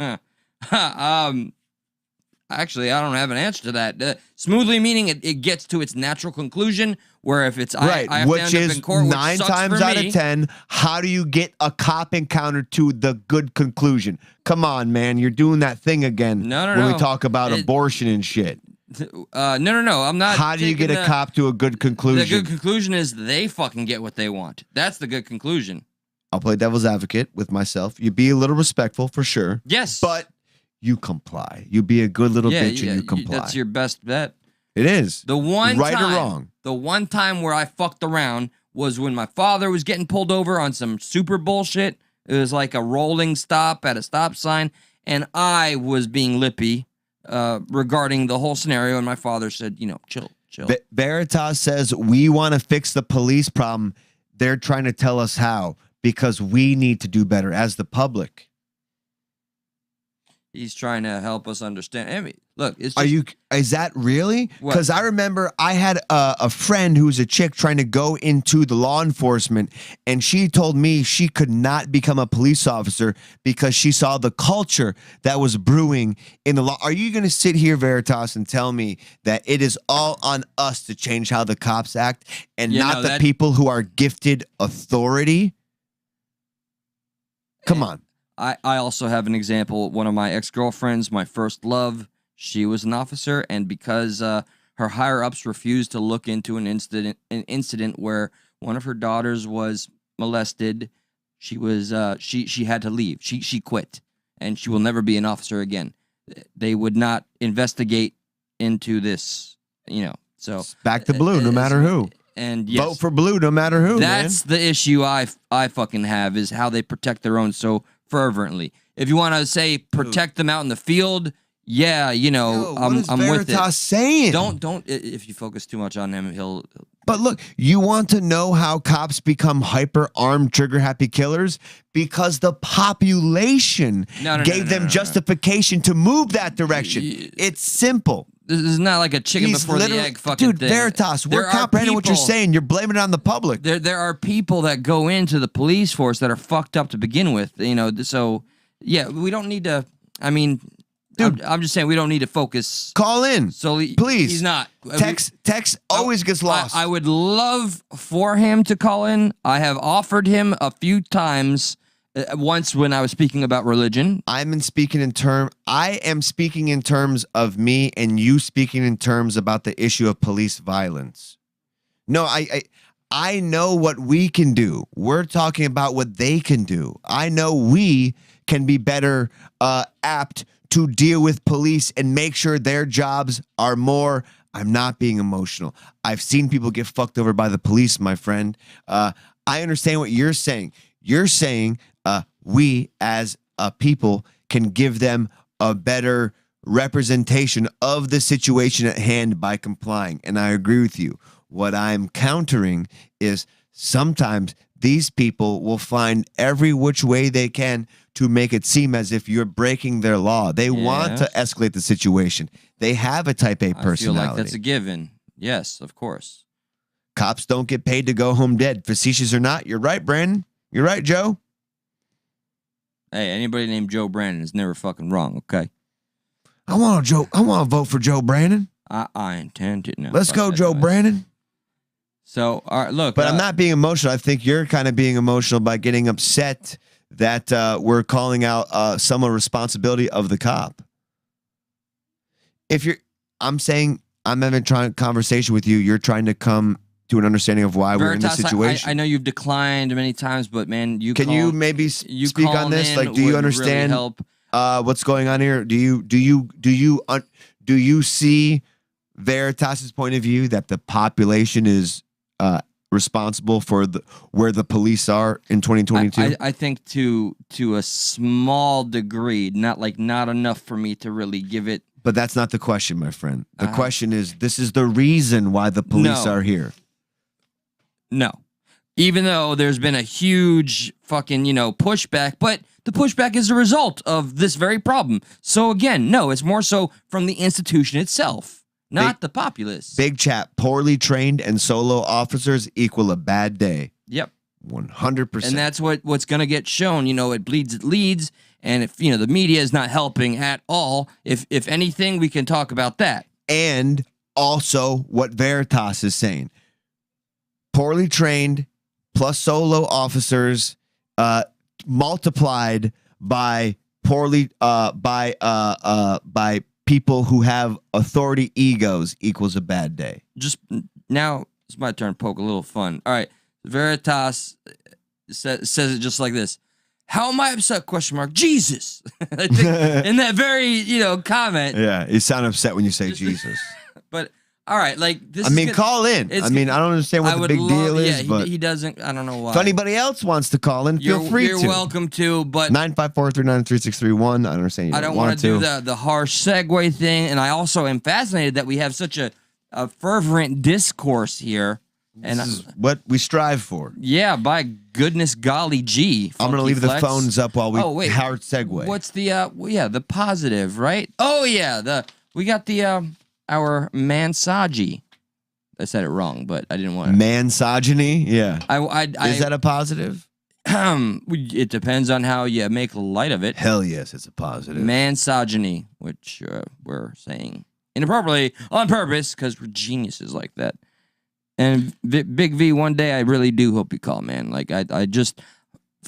Actually, I don't have an answer to that. Smoothly meaning it gets to its natural conclusion, where if it's right, I have which to end is up in court, 9 times out of 10, how do you get a cop encounter to the good conclusion? Come on, man, you're doing that thing again. When we talk about abortion and shit. No, I'm not. How do you get a cop to a good conclusion? The good conclusion is they fucking get what they want. That's the good conclusion. I'll play devil's advocate with myself. You be a little respectful for sure. Yes. But you comply. You be a good little bitch and you comply. That's your best bet. It is. The one right time, or wrong. The one time where I fucked around was when my father was getting pulled over on some super bullshit. It was like a rolling stop at a stop sign, and I was being lippy regarding the whole scenario, and my father said, chill. Veritas says, we want to fix the police problem. They're trying to tell us how, because we need to do better as the public. He's trying to help us understand. I mean, look, it's just, is that really? Because I remember I had a friend who was a chick trying to go into the law enforcement, and she told me she could not become a police officer because she saw the culture that was brewing in the law. Are you going to sit here, Veritas, and tell me that it is all on us to change how the cops act and not the people who are gifted authority? Come on. I also have an example. One of my ex-girlfriends, my first love, she was an officer, and because her higher-ups refused to look into an incident where one of her daughters was molested, she had to leave. She quit, and she will never be an officer again. They would not investigate into this, So back to blue, no matter who. And yes, vote for blue, no matter who. That's the issue I fucking have, is how they protect their own so fervently. If you want to say protect them out in the field, I'm with it. What is Veritas saying? Don't. If you focus too much on him, he'll. But look, you want to know how cops become hyper-armed, trigger-happy killers? Because the population gave them justification to move that direction. It's simple. This is not like a chicken before the egg fucking dude, thing. Veritas, we're comprehending what you're saying. You're blaming it on the public. There are people that go into the police force that are fucked up to begin with. So, yeah, we don't need to, dude, I'm just saying we don't need to focus. Call in. Please. He's not. Text always gets lost. I would love for him to call in. I have offered him a few times. Once when I was speaking about religion. I am speaking in terms of me and you speaking in terms about the issue of police violence. No, I know what we can do. We're talking about what they can do. I know we can be better apt to deal with police and make sure their jobs are more. I'm not being emotional. I've seen people get fucked over by the police, my friend. I understand what you're saying. You're saying we as a people can give them a better representation of the situation at hand by complying. And I agree with you. What I'm countering is sometimes these people will find every which way they can to make it seem as if you're breaking their law. They want to escalate the situation. They have a type A personality. I feel like that's a given. Yes, of course. Cops don't get paid to go home dead. Facetious or not, you're right, Brandon. You're right, Joe. Hey, anybody named Joe Brandon is never fucking wrong, okay? I want to vote for Joe Brandon. I intend to. No, let's go, Joe Brandon. So, all right, look. But I'm not being emotional. I think you're kind of being emotional by getting upset that we're calling out some responsibility of the cop. I'm saying I'm having a conversation with you. You're trying to come to an understanding of why we're in this situation. I know you've declined many times, but man, can you maybe speak on this? Like, do you understand really what's going on here? Do you see Veritas's point of view that the population is responsible for where the police are in 2022? I think to a small degree, not enough for me to really give it. But that's not the question, my friend. The question is, this is the reason why the police are here. No. Even though there's been a huge fucking, pushback, but the pushback is a result of this very problem. So again, no, it's more so from the institution itself, not the populace. Big chat, poorly trained and solo officers equal a bad day. Yep. 100%. And that's what's going to get shown. It bleeds, it leads. And if, the media is not helping at all, if anything, we can talk about that. And also what Veritas is saying. Poorly trained plus solo officers multiplied by by people who have authority egos equals a bad day. Just now, it's my turn to poke a little fun. All right. Veritas says it just like this. How am I upset? Question mark. Jesus. I think in that very, comment. Yeah, you sound upset when you say Jesus. But all right, this. Call in. I don't understand what the big deal is, but he doesn't. I don't know why. If anybody else wants to call in, feel free to. You're welcome to. But 954-393-3631. I don't understand. You I don't want to do the harsh segue thing, and I also am fascinated that we have such a fervent discourse here. And this is what we strive for. Yeah, by goodness golly gee. I'm going to leave the phones up while we hard segue. What's the the positive, right? Oh yeah, we got the our MAN-Sogyny. I said it wrong, but I didn't want to. MAN-Sogyny? Yeah. Is that a positive? It depends on how you make light of it. Hell yes, it's a positive. MAN-Sogyny, which we're saying inappropriately on purpose because we're geniuses like that. And Big V, one day I really do hope you call, man. I just,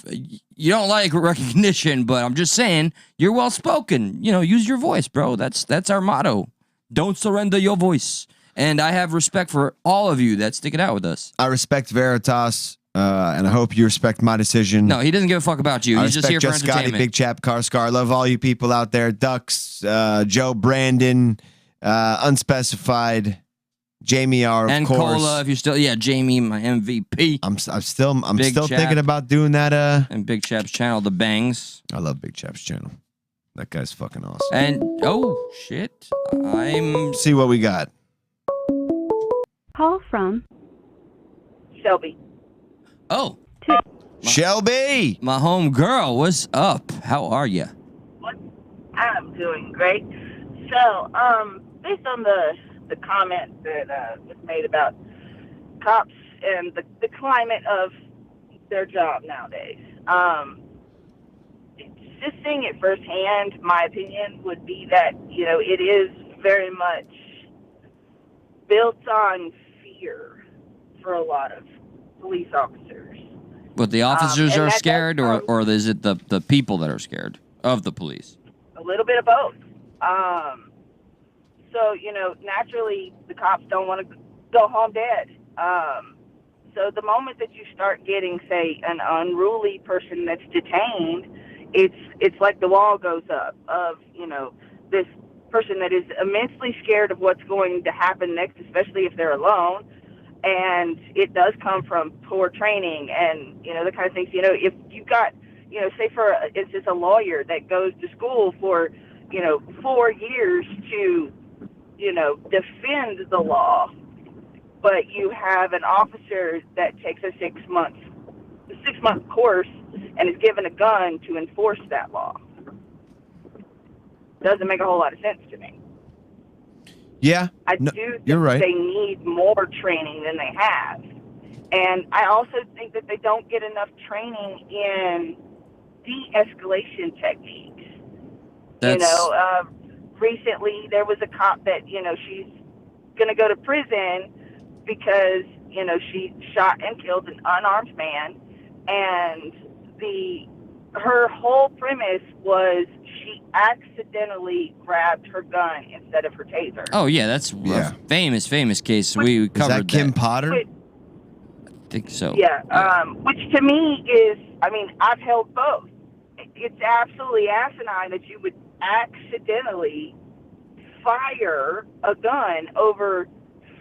you don't like recognition, but I'm just saying you're well spoken. Use your voice, bro. That's our motto. Don't surrender your voice. And I have respect for all of you that stick it out with us. I respect Veritas, and I hope you respect my decision. No, he doesn't give a fuck about you. He's just here for entertainment. Scotty, Big Chap, Car Scar. Love all you people out there. Ducks, Joe, Brandon, Unspecified. Jamie R, of course. And Cola, if you're still, Jamie, my MVP. I'm still thinking about doing that. And Big Chap's channel, The Bangs. I love Big Chap's channel. That guy's fucking awesome. And oh shit, see what we got. Call from Shelby. Oh, Shelby, my home girl. What's up? How are you? I'm doing great. So, based on the comment that was made about cops and the climate of their job nowadays. Just seeing it firsthand, my opinion would be that, it is very much built on fear for a lot of police officers. But the officers are scared, or is it the people that are scared of the police? A little bit of both. So, naturally, the cops don't want to go home dead. So the moment that you start getting, say, an unruly person that's detained, it's like the wall goes up of, this person that is immensely scared of what's going to happen next, especially if they're alone. And it does come from poor training and, the kind of things, if you've got, say for instance, a lawyer that goes to school for, 4 years to, defend the law, but you have an officer that takes a 6-month course and is given a gun to enforce that law. Doesn't make a whole lot of sense to me. Yeah, I do think you're right. They need more training than they have. And I also think that they don't get enough training in de-escalation techniques. Recently there was a cop that, she's going to go to prison because, she shot and killed an unarmed man. And her whole premise was she accidentally grabbed her gun instead of her taser. Oh, yeah, that's a famous case. We covered that. Is that Kim Potter? I think so. Yeah, which to me is, I've held both. It's absolutely asinine that you would accidentally fire a gun over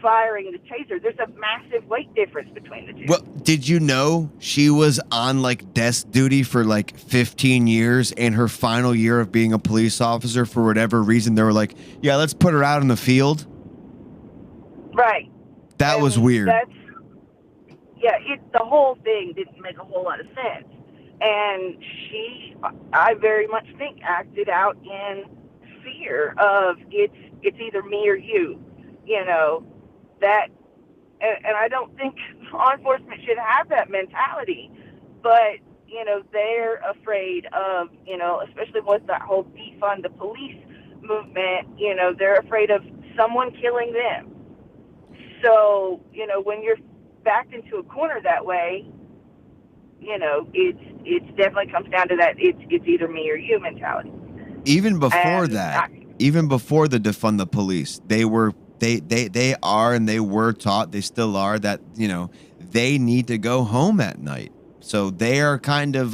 firing the taser. There's a massive weight difference between the two. Well, did you know she was on like desk duty for like 15 years, and her final year of being a police officer, for whatever reason, they were like, yeah, let's put her out in the field. Right. That was weird. The whole thing didn't make a whole lot of sense. And she, I very much think, acted out in fear of it's either me or you, that, and I don't think law enforcement should have that mentality, but, they're afraid of, especially with that whole defund the police movement, they're afraid of someone killing them. So, when you're backed into a corner that way, it definitely comes down to that it's either me or you mentality. Even before even before the defund the police, they are and they were taught, they still are, that they need to go home at night. So they are kind of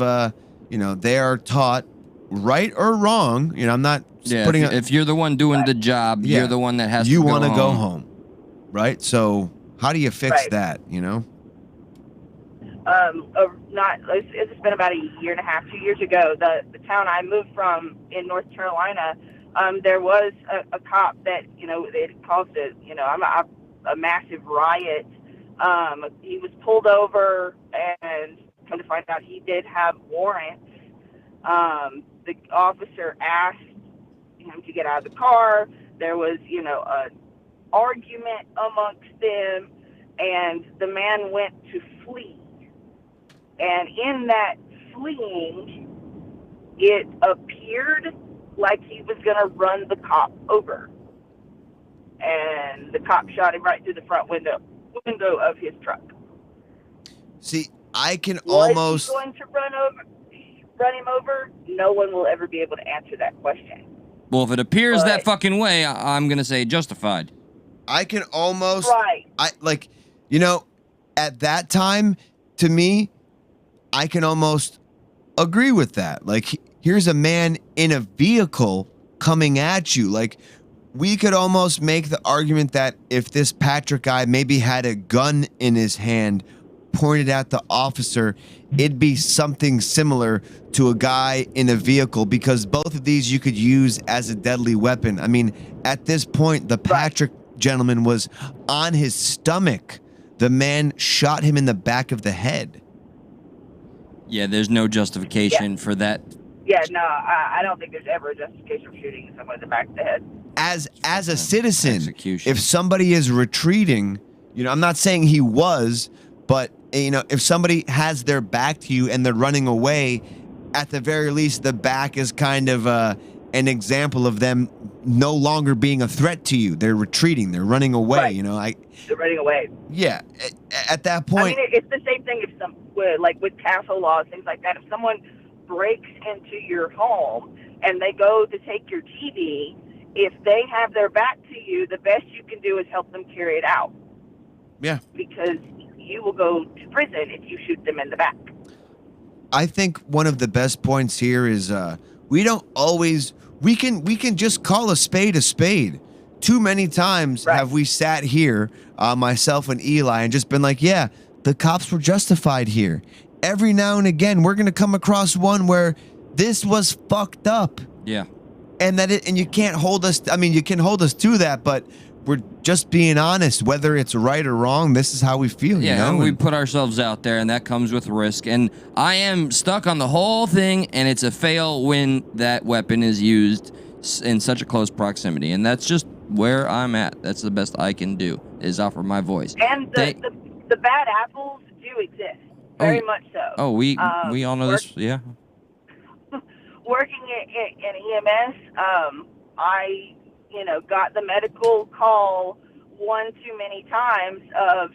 they are taught, right or wrong. I'm not putting if you're the one doing the job, you're the one that has to go home. You want to go home, right? So how do you fix that? It's been about a year and a half, 2 years ago. The town I moved from in North Carolina, there was a cop that it caused a massive riot. He was pulled over, and come to find out he did have warrants. The officer asked him to get out of the car. There was an argument amongst them, and the man went to flee. And in that fleeing, it appeared like he was going to run the cop over. And the cop shot him right through the front window of his truck. See, I can Was almost... he going to run him over? No one will ever be able to answer that question. Well, if it appears that fucking way, I'm going to say justified. I can almost... Right. At that time, to me, I can almost agree with that. Like, here's a man in a vehicle coming at you. Like, we could almost make the argument that if this Patrick guy maybe had a gun in his hand pointed at the officer, it'd be something similar to a guy in a vehicle, because both of these you could use as a deadly weapon. I mean, at this point, the Patrick gentleman was on his stomach. The man shot him in the back of the head. Yeah, there's no justification for that. Yeah, no, I don't think there's ever a justification for shooting someone in the back of the head. As a citizen, if somebody is retreating, I'm not saying he was, but if somebody has their back to you and they're running away, at the very least, the back is kind of an example of them no longer being a threat to you. They're retreating. They're running away. Right. They're running away. Yeah. At that point, I mean, it's the same thing with castle laws, things like that. If someone breaks into your home and they go to take your TV, if they have their back to you, the best you can do is help them carry it out. Yeah. Because you will go to prison if you shoot them in the back. I think one of the best points here is we can just call a spade a spade. Too many times have we sat here, myself and Eli, and just been like, yeah, the cops were justified here. Every now and again, we're going to come across one where this was fucked up. Yeah. And you can't hold us. I mean, you can hold us to that, but we're just being honest. Whether it's right or wrong, this is how we feel. Yeah, we put ourselves out there, and that comes with risk. And I am stuck on the whole thing, and it's a fail when that weapon is used in such a close proximity. And that's just where I'm at. That's the best I can do, is offer my voice. And the bad apples do exist, very much so. Oh, we all know this, yeah. Working in EMS, I got the medical call one too many times of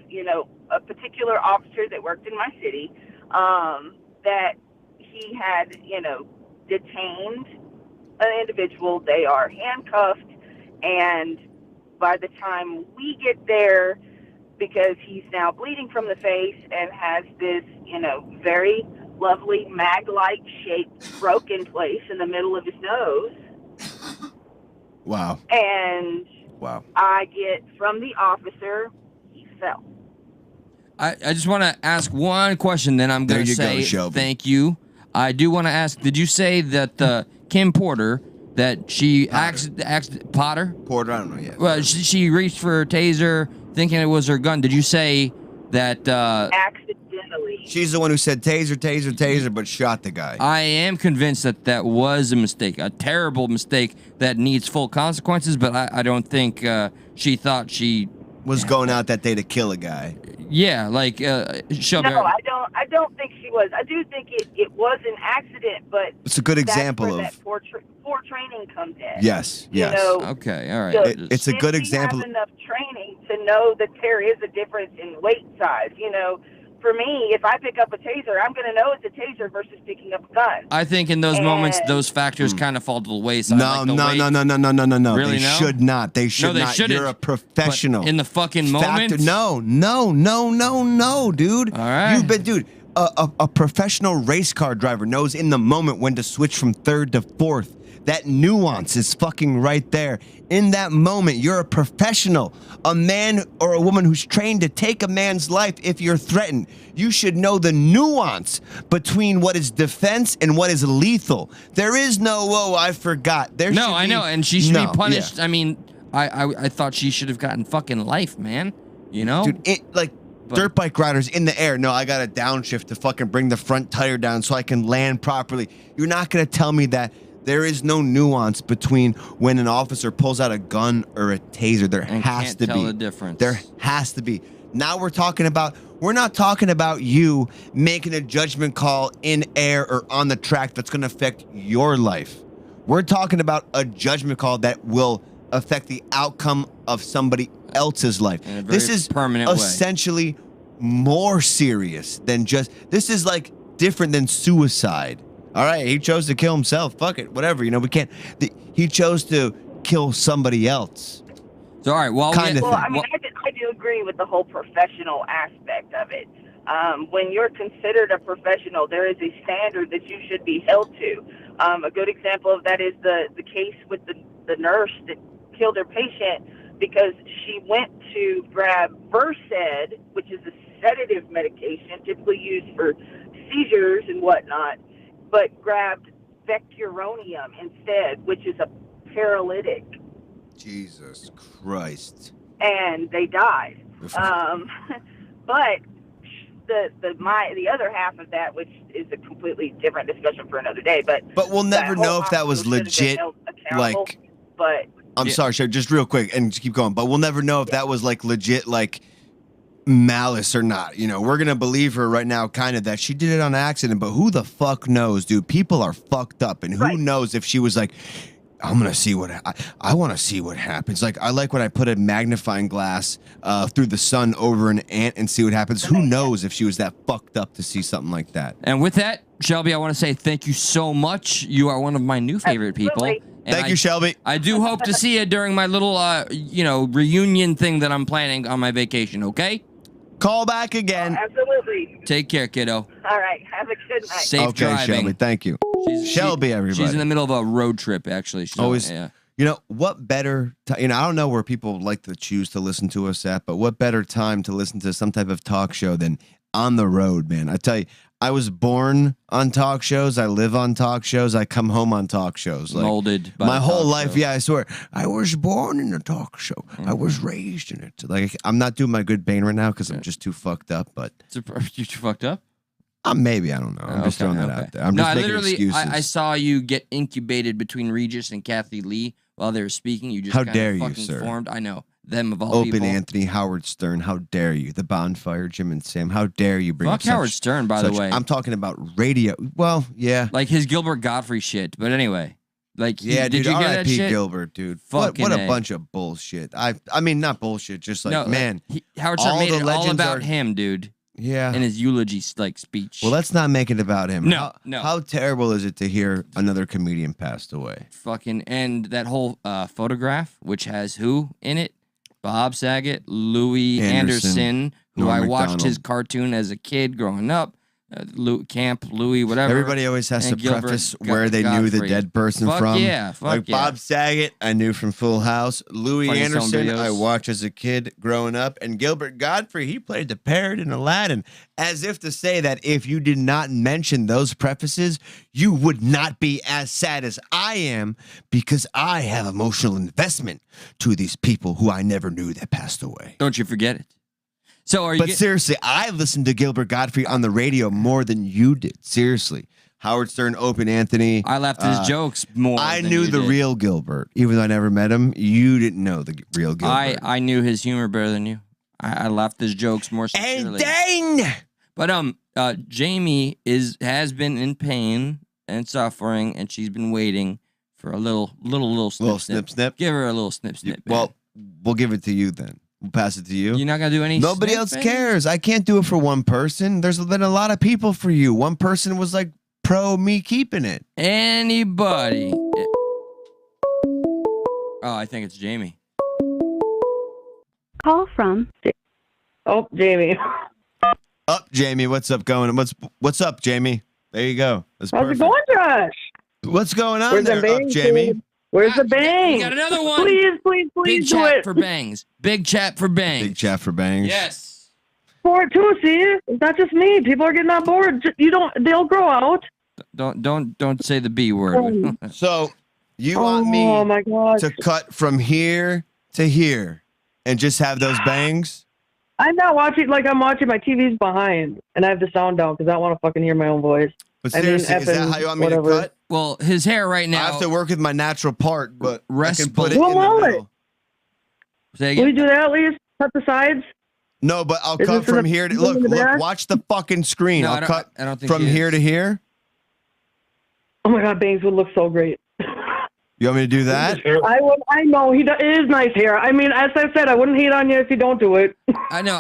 a particular officer that worked in my city, that he had detained an individual. They are handcuffed, and by the time we get there, because he's now bleeding from the face and has this very lovely mag-like shaped broken place in the middle of his nose. Wow. And Wow. I get from the officer, he fell. I just want to ask one question, then I'm going to say Shelby. thank you. I do want to ask, did you say that Kim Porter, that she Potter? Porter, I don't know yet. Well, she reached for her taser thinking it was her gun. Did you say that... Accidentally. She's the one who said taser, taser, taser, but shot the guy. I am convinced that was a mistake, a terrible mistake that needs full consequences, but I don't think she thought she... was going out that day to kill a guy. Yeah, like Shelby. No, I don't think she was. I do think it was an accident, but It's a good example that's where of that poor training comes in. yes. You know, Okay, all right. so It's a did good she example. Have enough training to know that there is a difference in weight size. You know, for me, if I pick up a taser, I'm going to know it's a taser versus picking up a gun. I think in those moments, those factors kind of fall to the wayside. No, like the no, weight. no, no, no, no, no, no, no. Really, They no? should not. They should No, they not. shouldn't. You're a professional. But in the fucking moment? No, dude. All right. You've been, dude. A professional race car driver knows in the moment when to switch from third to fourth. That nuance is fucking right there. In that moment, you're a professional. A man or a woman who's trained to take a man's life if you're threatened. You should know the nuance between what is defense and what is lethal. There is no, whoa, I forgot. There No, should I be- know, and she should No, be punished. yeah. I mean, I thought she should have gotten fucking life, man. You know? Dude, dirt bike riders in the air. No, I got to downshift to fucking bring the front tire down so I can land properly. You're not going to tell me that there is no nuance between when an officer pulls out a gun or a taser. There And has can't to tell be. the difference. There has to be. Now we're not talking about you making a judgment call in air or on the track that's going to affect your life. We're talking about a judgment call that will affect the outcome of somebody else's life. In a very This is permanent way. essentially more serious than this is like different than suicide. All right, he chose to kill himself. Fuck it, whatever. You know, we can't. He chose to kill somebody else. So, all right, well, Kind of Well, thing. I mean, I do agree with the whole professional aspect of it. When you're considered a professional, there is a standard that you should be held to. A good example of that is the case with the nurse that killed her patient because she went to grab Versed, which is a sedative medication typically used for seizures and whatnot, but grabbed Vecuronium instead, which is a paralytic. Jesus Christ. And they died. But the other half of that, which is a completely different discussion for another day, but we'll never that whole know if that was hospital should have been legit. held accountable, Like, but I'm sorry, Shay, just real quick and just keep going. But we'll never know if that was like legit, like malice or not. You know, we're gonna believe her right now, kind of that she did it on accident. But who the fuck knows, dude? People are fucked up, and who knows if she was like, I'm gonna see what I want to see what happens. Like I like when I put a magnifying glass through the sun over an ant and see what happens. Who knows if she was that fucked up to see something like that? And with that, Shelby, I want to say thank you so much. You are one of my new favorite people. Absolutely. And Thank you, Shelby. I do hope to see you during my little, reunion thing that I'm planning on my vacation. Okay? Call back again. absolutely. Take care, kiddo. All right. Have a good night. Safe Okay, driving. Shelby. Thank you. Shelby, everybody. She's in the middle of a road trip. Actually, she's Always. Yeah. You know, what better time? I don't know where people like to choose to listen to us at, but what better time to listen to some type of talk show than on the road, man? I tell you, I was born on talk shows. I live on talk shows. I come home on talk shows. Like, Molded by my the whole talk life. show. Yeah, I swear. I was born in a talk show. I was raised in it. Like, I'm not doing my good Bane right now because I'm just too fucked up, but You fucked up? maybe. I don't know. I'm just throwing that out there. I'm just making excuses. I saw you get incubated between Regis and Kathy Lee while they were speaking. You just How kinda dare you, fucking sir. formed. I know. Them of all Open people. Anthony, Howard Stern. How dare you? The Bonfire, Jim and Sam. How dare you bring Fuck up Howard Stern, by the way. I'm talking about radio. Well, yeah. Like his Gilbert Godfrey shit. But anyway. Like, Yeah, did dude. you get that R.I.P. shit? Gilbert, dude. What Fucking a A. bunch of bullshit. I mean, not bullshit. Just like, No, man. Howard all Stern made the it all legends about are- him, dude. Yeah. In his eulogy speech. Well, let's not make it about him. No, no. How terrible is it to hear another comedian passed away? Fucking, and that whole photograph, which has who in it? Bob Saget, Louis Anderson, Anderson, who Norm I watched Macdonald. his cartoon as a kid growing up. Camp Louis, whatever. Everybody always has to and Gilbert preface where they knew the Godfrey. dead person Fuck from. yeah, fuck like yeah. Bob Saget, I knew from Full House. Louis Funny Stone Anderson, Videos. I watched as a kid growing up. And Gilbert Godfrey, he played the parrot in Aladdin. As if to say that if you did not mention those prefaces, you would not be as sad as I am, because I have emotional investment to these people who I never knew that passed away. Don't you forget it. So are you? But seriously, I listened to Gilbert Godfrey on the radio more than you did. Seriously. Howard Stern, Opie Anthony. I left his jokes more. I than knew you the did. real Gilbert. Even though I never met him, you didn't know the real Gilbert. I knew his humor better than you. I left his jokes more sincerely. And then But Jamie has been in pain and suffering, and she's been waiting for a little snip. Give her a little snip. well, we'll give it to you then. We'll pass it to you. You're not gonna do any. Nobody else cares. I can't do it for one person. There's been a lot of people for you. One person was like pro me keeping it. Anybody? Oh, I think it's Jamie. Call from. Oh, Jamie. Up, Jamie. What's up going? What's up, Jamie? There you go. That's How's perfect. it going, Josh? What's going on Where's there, the up, bangs, Jamie? dude? Where's the bang? We got another one. Please Big do chat it. for bangs. Big chat for bangs. Big chat for bangs. Yes. For it too, see? It's not just me. People are getting on board. They'll grow out. Don't say the B word. So you want me my gosh. to cut from here to here and just have those bangs? I'm not watching, I'm watching my TV's behind, and I have the sound down because I don't want to fucking hear my own voice. But seriously, is that how you want me to cut? Well, his hair right now. I have to work with my natural part, but I can put it Well, in the will middle. Say Will again? you do that at least? Cut the sides? No, but I'll Is cut this in from the- here to is this in look. the back? Watch the fucking screen. No, I'll cut I don't think from he here is. to here. Oh my God, bangs would look so great. You want me to do that? I would. I know it is nice hair. I mean, as I said, I wouldn't hate on you if you don't do it. I know.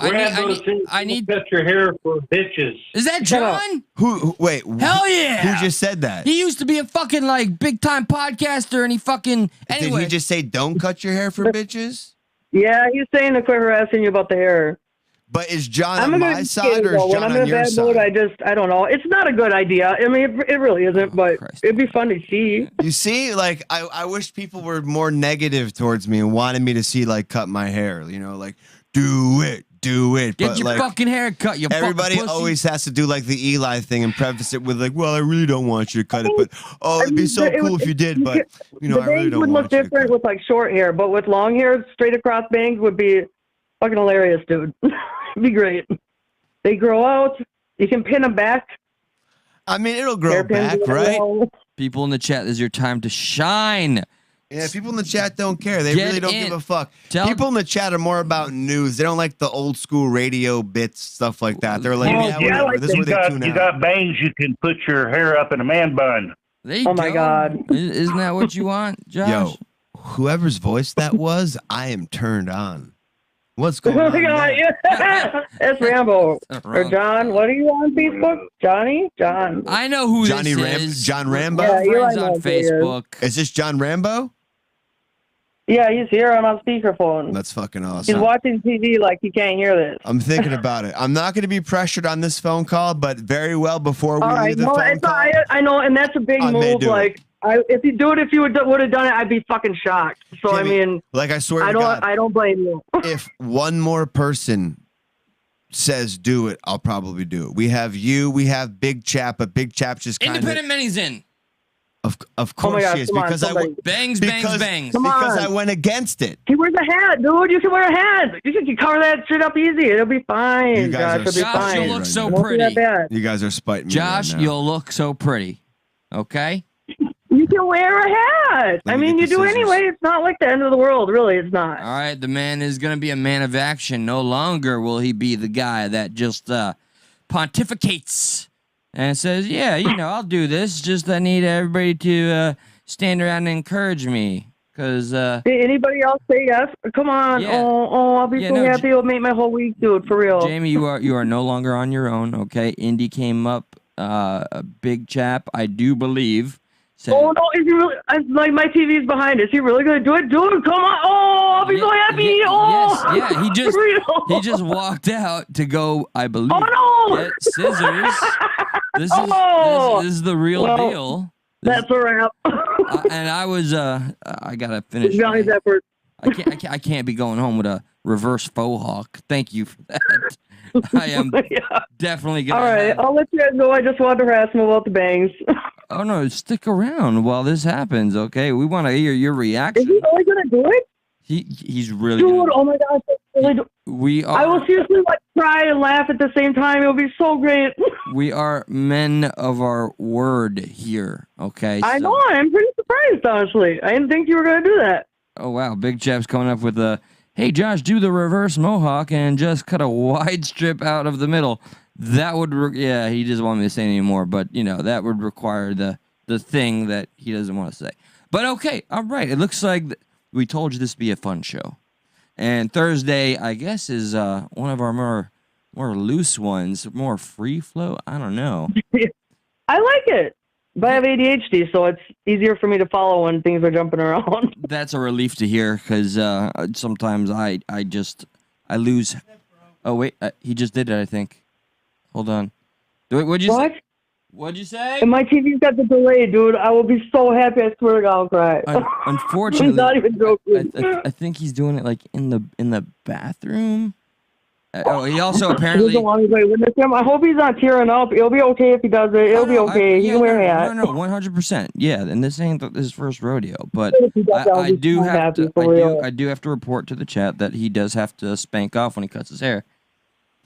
I need. Cut your hair for bitches. Is that Shut up. John? Who? Wait. Hell yeah! Who just said that? He used to be a fucking big time podcaster, and he fucking anyway. Did he just say don't cut your hair for bitches? Yeah, he's saying to quit harassing you about the hair. But is John I'm on a my good side kid, or though. is When John I'm in on a your bad mood, side? I don't know. It's not a good idea. I mean, it really isn't, but it'd be fun to see. You see, I wish people were more negative towards me and wanted me to see cut my hair. You know, do it. Get But, your fucking hair cut. You everybody fucking pussy. always has to do the Eli thing and preface it with well, I really don't want you to cut it, but it'd be so cool if you did. But I really bangs don't would want look you to different with short hair, but with long hair, straight across bangs would be fucking hilarious, dude. It'd be great. They grow out. You can pin them back. I mean, it'll grow Hairpins back, will right? grow. People in the chat, this is your time to shine. Yeah, people in the chat don't care. They Get really don't in. give a fuck. Tell- People in the chat are more about news. They don't like the old school radio bits, stuff like that. They're like, yeah, whatever. This is where they tune You out. got bangs, you can put your hair up in a man bun. There you Oh my go. God. Isn't that what you want, Josh? Yo, whoever's voice that was, I am turned on. What's going Oh on? my God, there? yeah. That's Rambo. That's Or wrong. John, what are you on Facebook? Johnny? John. I know who Johnny this is. John Rambo? Yeah, We're friends Eli on knows who he is. Facebook. Is this John Rambo? Yeah, he's here. I'm on speakerphone. That's fucking He's awesome. watching TV like he can't hear this. I'm thinking about it. I'm not going to be pressured on this phone call, but very well before we All leave right, the no, phone it's call. I know, and that's a big I may move. do it. If you would have done it, I'd be fucking shocked. So Jimmy, I mean, I swear I to God, don't blame you. if one more person says do it, I'll probably do it. We have you, we have Big Chap, but Big Chap just kind Independent Minnie's in. of course God, she is come on, because somebody. Bangs, because, bangs. Come because on. I went against it. He wears a hat, dude. You can wear a hat. You can cover that shit up easy. It'll be fine. You guys are Josh, it'll be Josh, fine. you'll look so It won't be that pretty. bad. You guys are spiting me. Josh, right now. you'll look so pretty. Okay? You can wear a hat. Let I me mean, get you the do scissors. anyway. It's not like the end of the world, really. It's not. All right, the man is going to be a man of action. No longer will he be the guy that just pontificates and says, yeah, I'll do this. Just I need everybody to stand around and encourage me. Because, Did anybody else say yes? Come on. Yeah. Oh, I'll be Yeah, so no, happy. It'll make my whole week, dude, for real. Jamie, you are no longer on your own, okay? Indy came up, a big chap, I do believe. Said, Oh, no, is he really? My TV's behind. Is he really going to do it? Dude, come on. Oh, I'll be so happy. Yes, Oh, yeah, he for real. just walked out to go, I believe. Oh, no. get scissors. This is the real deal. That's a wrap. And I was I gotta finish. Johnny's effort. I can't be going home with a reverse faux hawk. Thank you for that. I am definitely gonna. All right, I'll let you guys know. I just wanted to harass him about the bangs. Oh no, stick around while this happens, okay? We want to hear your reaction. Is he really gonna do it? He's really. Dude, oh my gosh, we are. I will seriously like cry and laugh at the same time. It'll be so great. We are men of our word here, okay? I know. I'm pretty surprised, honestly. I didn't think you were gonna do that. Oh wow, Big Chap's coming up with a. Hey Josh, do the reverse mohawk and just cut a wide strip out of the middle. That would, he doesn't want me to say anymore, but that would require the thing that he doesn't want to say. But okay, all right. It looks like we told you this would be a fun show, and Thursday, I guess, is one of our more loose ones, more free flow. I don't know. I like it, but I have ADHD, so it's easier for me to follow when things are jumping around. That's a relief to hear because sometimes I lose. Oh wait, he just did it. I think. Hold on. What'd you say? What'd you say? And my TV's got the delay, dude. I will be so happy. I swear to God, I'll cry. Unfortunately, I'm not even joking. I think he's doing it like in the bathroom. He also apparently. I hope he's not tearing up. It'll be okay if he does it. It'll be okay. He can wear a hat. No, 100%. Yeah, and this ain't his first rodeo, but I do have to report to the chat that he does have to spank off when he cuts his hair.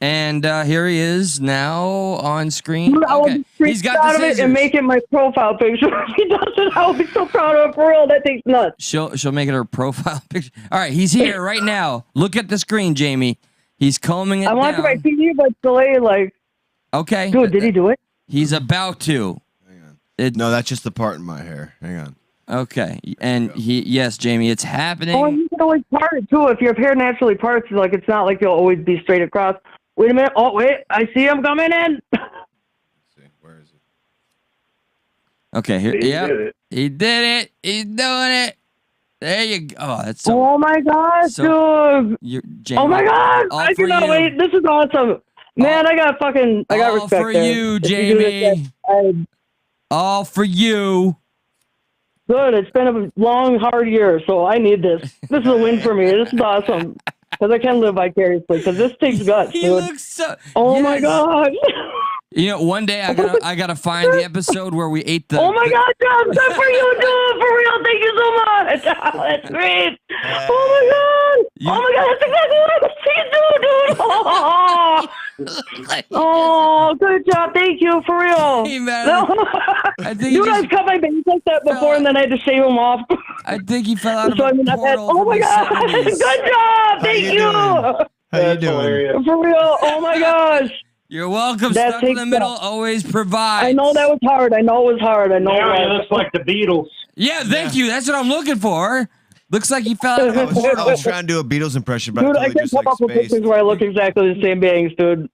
And here he is now on screen. Dude, okay. He's got the scissors. And make it my profile picture. If he does it, I'll be so proud of him for real. That thing's nuts. She'll make it her profile picture. All right, he's here right now. Look at the screen, Jamie. He's combing it down. I want to my TV, but delay like. Okay. Dude, did he do it? He's about to. Hang on. No, that's just the part in my hair. Hang on. Okay, and yes, Jamie, it's happening. Oh, and you can always part it too. If your hair naturally parts, like it's not like you'll always be straight across. Wait a minute. Oh, wait. I see him coming in. Let's see. Where is it? Okay, here. Yep. He did it. He's doing it. There you go. Oh, that's so. Oh, my gosh, dude. Jamie, oh, my God. I cannot wait. This is awesome. Man, I got respect there. All for you, Jamie. All for you. Good. It's been a long, hard year, so I need this. This is a win for me. This is awesome. Because I can live vicariously. Because this takes guts, dude. He looks so. Oh my God! One day I gotta find the episode where we ate the. Oh my God, John! Good for you, dude. For real, thank you so much. Oh, that's great. Oh my God! Oh my God, that's exactly what I was thinking, dude. Oh, good job. Thank you, for real. Hey, man. I think you guys cut my bangs like that before, and then I had to shave them off. I think he fell out of a portal. Oh my God! Good job. Thank you. How you doing? For real. Oh my gosh. You're welcome. Stuck in the middle always provides. I know that was hard. I know it was hard. I know. Now he looks like the Beatles. Yeah, thank you. That's what I'm looking for. Looks like he fell out of a portal. I was trying to do a Beatles impression, but dude, I can come up with pictures where I look exactly the same bangs, dude.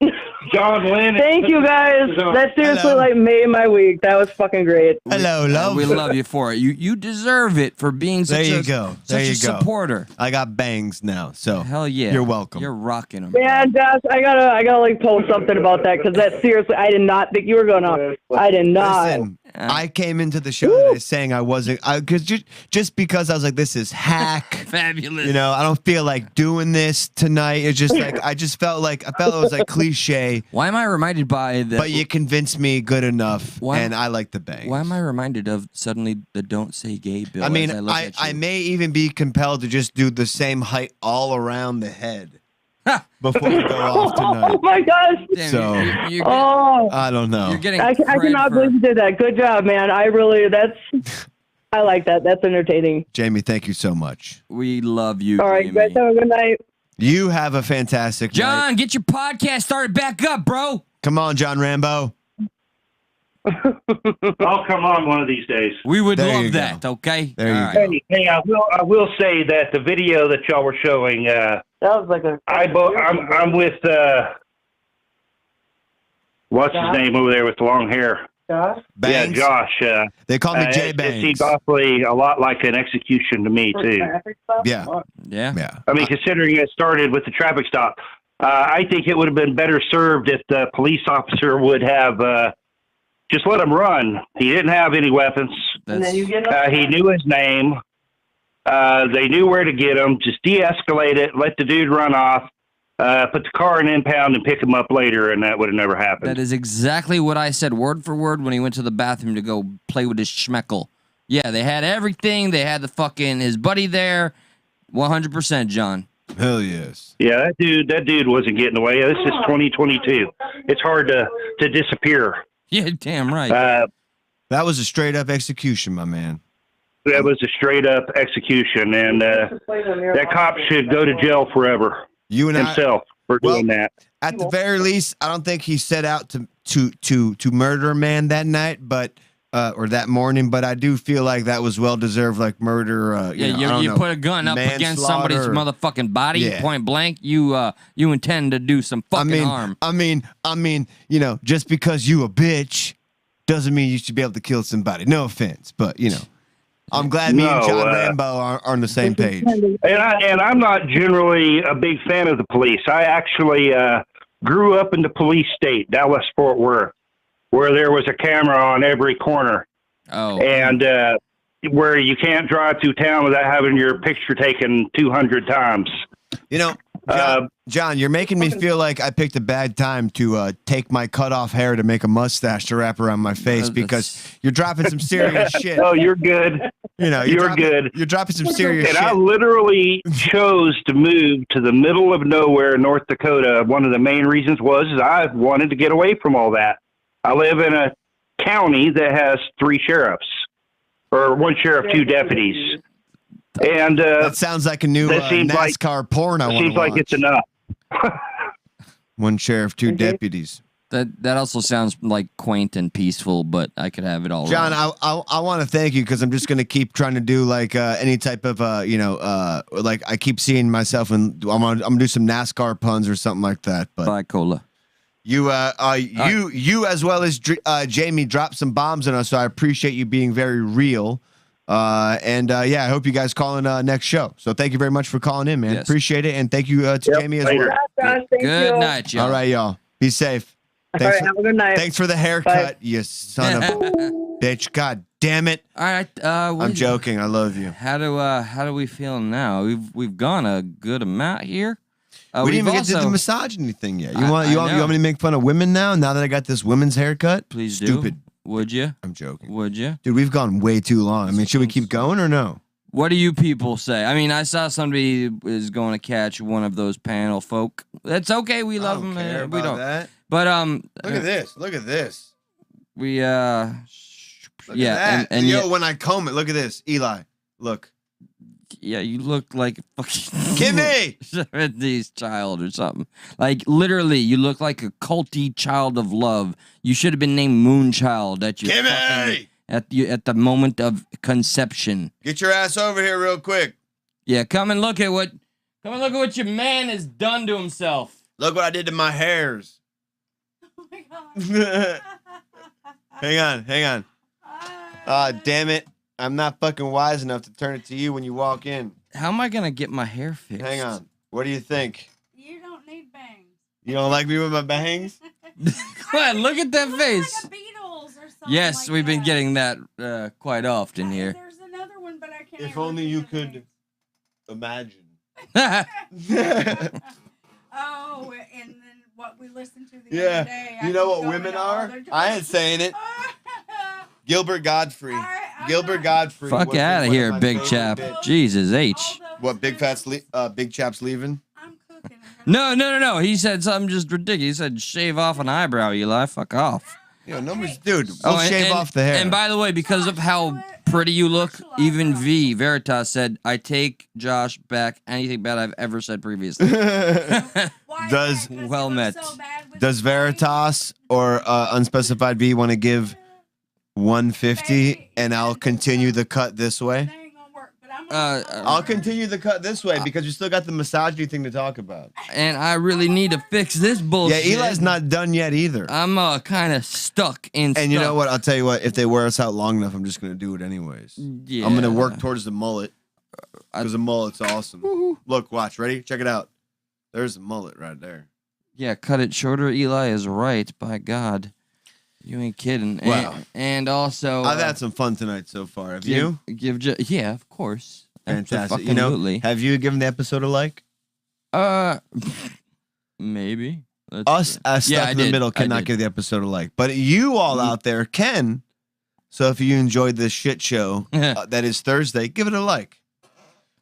John Lennon. Thank you, guys. That seriously made my week. That was fucking great. Hello, love. We love you for it. You deserve it for being such a supporter. I got bangs now, so hell yeah. You're welcome. You're rocking them. Man, Josh, I gotta like post something about that because that seriously, I did not think you were gonna. I did not. Listen, I came into the show today saying I wasn't, because just because I was like, this is hack. Fabulous. I don't feel like doing this tonight. It's just like I felt it was like cliche. Why am I reminded by the? But you convinced me good enough, and I like the bangs. Why am I reminded of suddenly the "Don't Say Gay" bill? I mean, I may even be compelled to just do the same height all around the head before we go off tonight. Oh my gosh! Damn, so I don't know. You're getting. I cannot believe you did that. Good job, man. I like that. That's entertaining. Jamie, thank you so much. We love you. All right, Jamie. guys, have a good night. You have a fantastic night. John, get your podcast started back up, bro. Come on, John Rambo. I'll come on one of these days. We would love that. Go. Okay. There you go. Hey, I will say that the video that y'all were showing. That was like a. I'm with what's his name over there with the long hair? Josh? Bangs? Yeah, Josh. They call me J Bangs. It seems awfully a lot like an execution to me too. Yeah. Yeah. I mean, considering it started with the traffic stop. I think it would have been better served if the police officer would have just let him run. He didn't have any weapons. And then you get He knew his name. They knew where to get him. Just de-escalate it. Let the dude run off. Put the car in impound and pick him up later, and that would have never happened. That is exactly what I said, word for word, when he went to the bathroom to go play with his schmeckle. Yeah, they had everything. They had the fucking his buddy there. 100%, John. Hell yes. Yeah, that dude wasn't getting away. This is 2022. It's hard to disappear. Yeah, damn right. That was a straight up execution, my man. That was a straight up execution, and that cop should go to jail forever. You and himself for doing that. At the very least, I don't think he set out to murder a man that night, but or that morning. But I do feel like that was well deserved, like murder. You put a gun up against somebody's motherfucking body, point blank. You intend to do some fucking harm. I mean, just because you a bitch doesn't mean you should be able to kill somebody. No offense, but I'm glad me and John Rambo are on the same page. And I'm not generally a big fan of the police. I actually grew up in the police state, Dallas-Fort Worth, where there was a camera on every corner. Oh. And where you can't drive through town without having your picture taken 200 times. John, you're making me feel like I picked a bad time to take my cut off hair to make a mustache to wrap around my face because you're dropping some serious shit. Oh, you're good. You're good. You're dropping some serious shit. And I literally chose to move to the middle of nowhere, North Dakota. One of the main reasons was I wanted to get away from all that. I live in a county that has 3 sheriffs, or 1 sheriff, 2 deputies. And that sounds like a new NASCAR porn I want to watch. Seems like it's enough. 1 sheriff, 2 deputies. That also sounds like quaint and peaceful, but I could have it all. John, I want to thank you because I'm just going to keep trying to do like any type of like I keep seeing myself and I'm gonna do some NASCAR puns or something like that. But Bicola. You as well as Jamie dropped some bombs on us, so I appreciate you being very real. I hope you guys call in next show. So thank you very much for calling in, man. Yes. Appreciate it, and thank you to Jamie as well. Good night, y'all. All right, y'all. Be safe. All right, have a good night. Thanks for the haircut, you son of a bitch. God damn it. All right, I'm joking. I love you. How do we feel now? We've gone a good amount here. We didn't even get to the misogyny thing yet. You want me to make fun of women now that I got this women's haircut? Please do. Stupid. Would you? I'm joking. Would you? Dude, we've gone way too long. I mean, should we keep going or no? What do you people say? I mean, I saw somebody is going to catch one of those panel folk. That's okay. We love them. We don't. That. But look at this. Look at this. We Look at that. And when I comb it, look at this, Eli. Look. Yeah, you look like a fucking Kimmy! 70s child or something. Like, literally, you look like a culty child of love. You should have been named Moonchild at your Kimmy! At the moment of conception. Get your ass over here real quick. Yeah, come and look at what your man has done to himself. Look what I did to my hairs. Oh my god. Hang on. Ah, damn it. I'm not fucking wise enough to turn it to you when you walk in. How am I going to get my hair fixed? Hang on. What do you think? You don't need bangs. You don't like me with my bangs? Come on, look at that face. Like a Beatles or something. Yes, like we've been that. getting that quite often here. There's another one, but I can't. If only you could imagine. Oh, and then what we listened to the Yeah. other day. You know what women are? I ain't saying it. Gilbert Godfrey. Gilbert Godfrey. Fuck was out of one here, my big favorite chap. bits. Jesus H. What, big chap's leaving? I'm cooking. No. He said something just ridiculous. He said shave off an eyebrow, Eli. Fuck off. Yo, numbers, dude. We'll shave off the hair. And by the way, because of how pretty you look, even V Veritas said, "I take Josh back anything bad I've ever said previously." Well met. Does Veritas or Unspecified V want to give 150 and I'll continue the cut this way? I'll continue the cut this way because we still got the misogyny thing to talk about. And I really need to fix this bullshit. Yeah, Eli's not done yet either. I'm kind of stuck in. And you know what? I'll tell you what. If they wear us out long enough, I'm just gonna do it anyways. Yeah. I'm gonna work towards the mullet because the mullet's awesome. Look, watch. Ready? Check it out. There's a mullet right there. Yeah, cut it shorter. Eli is right. By God, you ain't kidding. Wow. And also, I've had some fun tonight so far. Have you? Yeah, of course. Fantastic. You know, have you given the episode a like? Maybe. Us stuck in the middle cannot give the episode a like, but you all out there can. So if you enjoyed this shit show that is Thursday, give it a like.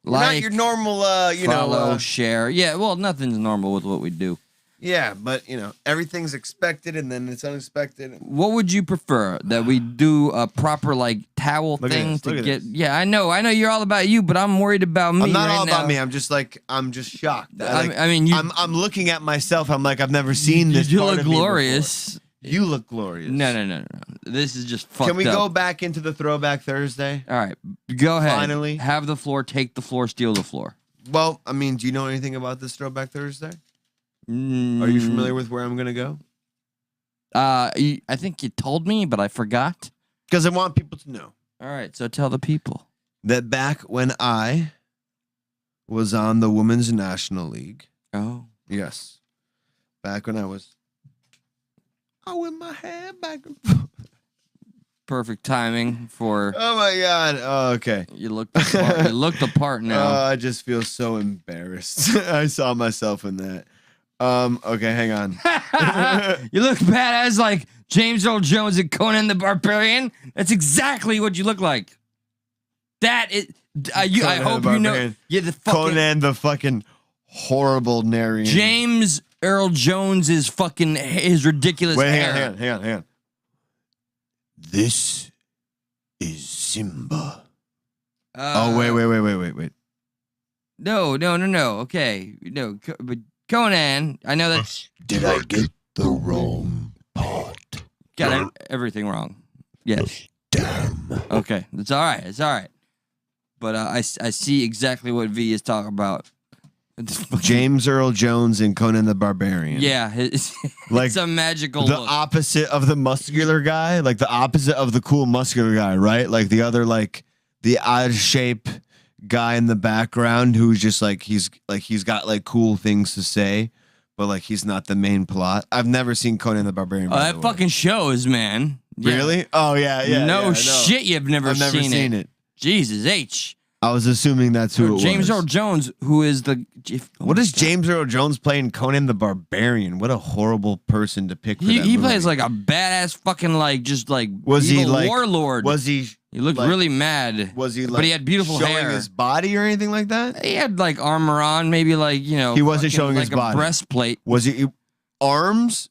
Not your normal, follow, share. Yeah, well, nothing's normal with what we do. Yeah, but everything's expected and then it's unexpected. What would you prefer? That we do a proper towel thing to get? Yeah, I know you're all about you, but I'm worried about me. I'm not right all now. about me. I'm just shocked. I'm looking at myself. I'm like, I've never seen this. You part look of me glorious. before. You look glorious. No. This is just fucked up. Can we go back into the Throwback Thursday? All right, go ahead. Finally, have the floor. Take the floor. Steal the floor. Well, I mean, do you know anything about this Throwback Thursday? Are you familiar with where I'm going to go? I think you told me, but I forgot. Because I want people to know. All right, so tell the people. That back when I was on the Women's National League. Oh. Yes. Back when I was... with my hair back and forth. Perfect timing for... Oh, my God. Oh, okay. You look the part, you look the part now. I just feel so embarrassed. I saw myself in that. Okay, hang on. You look badass like James Earl Jones and Conan the Barbarian. That's exactly what you look like. That is... I hope you know... Yeah, the fucking... Conan the fucking horrible narrator. James Earl Jones is fucking... His ridiculous hair. Hang on. This is Simba. Wait. No. Okay. No, but Conan, I know that's... Did I get the wrong part? Got everything wrong. Yes. Damn. Okay, it's all right. But I see exactly what V is talking about. James Earl Jones and Conan the Barbarian. Yeah, it's a magical the look. opposite of the muscular guy, like the opposite of the cool muscular guy, right? Like the other, the odd shape guy in the background who's just he's got cool things to say, but he's not the main plot. I've never seen Conan the Barbarian. Oh, that fucking shows, man. Yeah. Really? Oh yeah. No shit, you've never seen it. Jesus H. I was assuming that's who it was. James Earl Jones, who is the... What does James Earl Jones play in Conan the Barbarian? What a horrible person to pick for that He movie. plays like a badass fucking was he warlord. Was he... He looked really mad. Was he but he had beautiful showing hair. his body or anything like that? He had armor on, maybe He wasn't showing his body. A breastplate. Was he... Arms?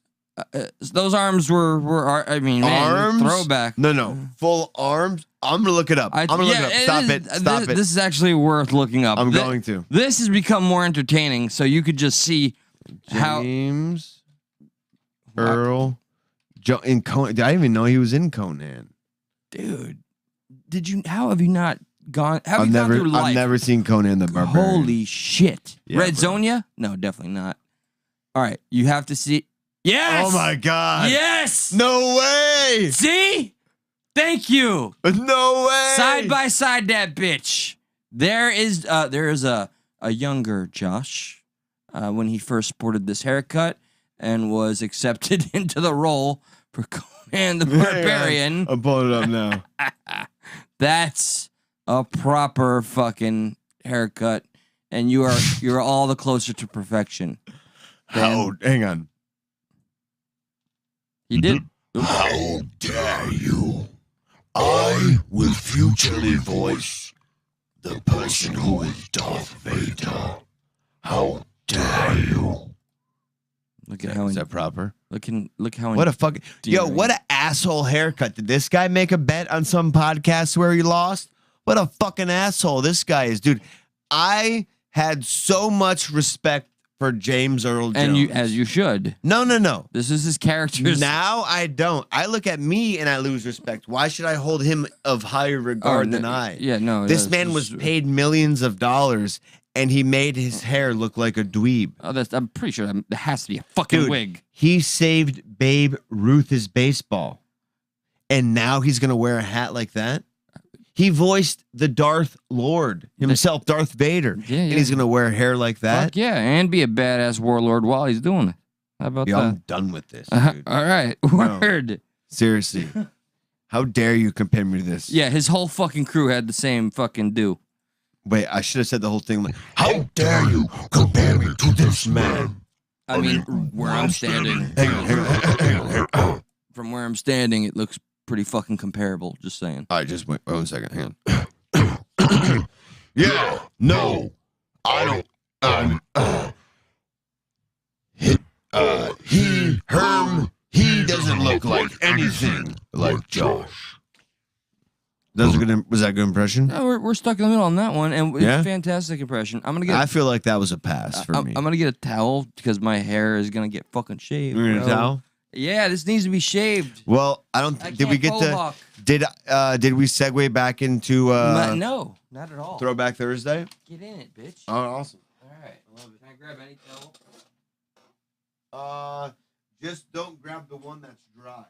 Those arms were arms? Throwback. No. Full arms? I'm going to look it up. I'm going to look it up. Stop it. This is actually worth looking up. I'm going to. This has become more entertaining, so you could just see James Earl in Conan. I didn't even know he was in Conan. Dude, how have you not gone? I've never seen Conan the Barbarian. Holy shit. Yeah, Red Sonja? No, definitely not. All right, you have to see. Yes! Oh my God. Yes! No way! See? Thank you. No way! Side by side that bitch. There is a younger Josh when he first sported this haircut and was accepted into the role for Conan the Barbarian. I'm pulling it up now. That's a proper fucking haircut, and you're all the closer to perfection. Hang on. He did. How dare you? I will futurely voice the person who is Darth Vader. How dare you? Look at how is that proper? Look how what a fucking what an asshole haircut. Did this guy make a bet on some podcast where he lost? What a fucking asshole this guy is, dude. I had so much respect for James Earl Jones. And as you should. No. This is his character. Now I don't. I look at me and I lose respect. Why should I hold him of higher regard than I? Yeah, no. This man was paid millions of dollars and he made his hair look like a dweeb. Oh, I'm pretty sure that has to be a fucking wig. He saved Babe Ruth's baseball. And now he's going to wear a hat like that? He voiced the Darth Lord himself, Darth Vader. Yeah, And he's going to wear hair like that? Fuck yeah, and be a badass warlord while he's doing it. How about Yo, that? I'm done with this, dude. All right, No. word. Seriously. How dare you compare me to this? Yeah, his whole fucking crew had the same fucking do. Wait, I should have said the whole thing like, How dare you compare me to this man? I mean, where I'm standing. From where I'm standing, it looks pretty fucking comparable. Just saying. All right, just wait 1 second. Hang on. Yeah, no, I don't. He doesn't look like anything like Josh. Was that a good impression? No, we're stuck in the middle on that one, and it's Yeah? a fantastic impression. I'm gonna get. I feel like that was a pass for me. I'm gonna get a towel because my hair is gonna get fucking shaved. You're gonna bro. towel? Yeah, this needs to be shaved. Well, I don't. Did we get to? Did we segue back into no, not at all. Throwback Thursday? Get in it, bitch. Oh, awesome. All right, I love it. Can I grab any towel? Just don't grab the one that's dry.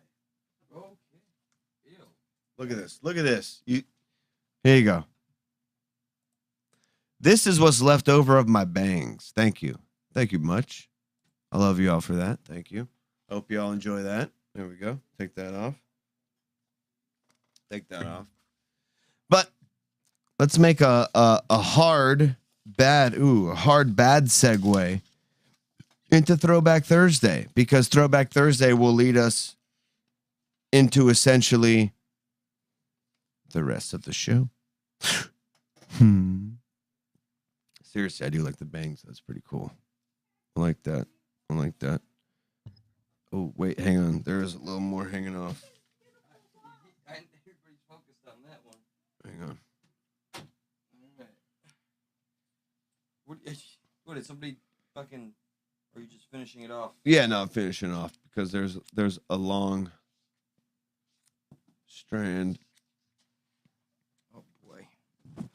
Okay. Ew. Look at this. Look at this. Here you go. This is what's left over of my bangs. Thank you. Thank you much. I love you all for that. Thank you. Hope you all enjoy that. There we go. Take that off. Take that off. But let's make a hard bad segue into Throwback Thursday, because Throwback Thursday will lead us into essentially the rest of the show. Seriously, I do like the bangs. That's pretty cool. I like that. I like that. Oh, wait, hang on. There is a little more hanging off. Everybody's focused on that one. Hang on. What did somebody fucking? Or are you just finishing it off? Yeah, no, I'm finishing off because there's a long strand. Oh boy, I'm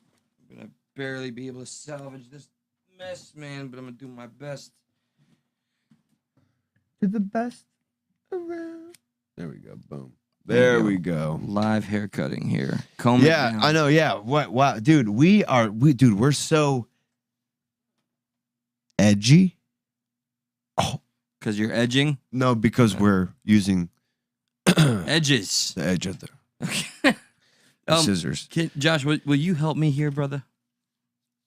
gonna barely be able to salvage this mess, man. But I'm gonna do my best. To the best around. There we go. Boom. There we go. Live hair cutting here. Comb it down. I know. Yeah. What? Wow, dude. We're so edgy. Oh, because you're edging. No, because we're using edges. The edge of the scissors. Josh, will you help me here, brother?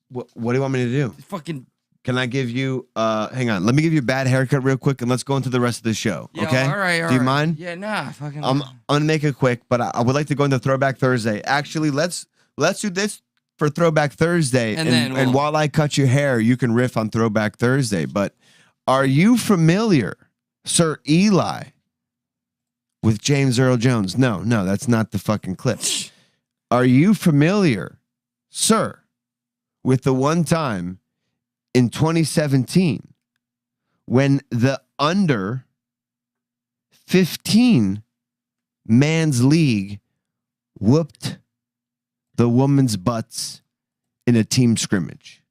What do you want me to do? Fucking. Can I give you? Hang on. Let me give you a bad haircut real quick, and let's go into the rest of the show. Yeah, okay? All right. Do you mind? Yeah. Nah. Fucking. I'm gonna make it quick, but I would like to go into Throwback Thursday. Actually, let's do this for Throwback Thursday, and while I cut your hair, you can riff on Throwback Thursday. But are you familiar, Sir Eli, with James Earl Jones? No, that's not the fucking clip. Are you familiar, sir, with the one time in 2017 when the under 15 man's league whooped the women's butts in a team scrimmage?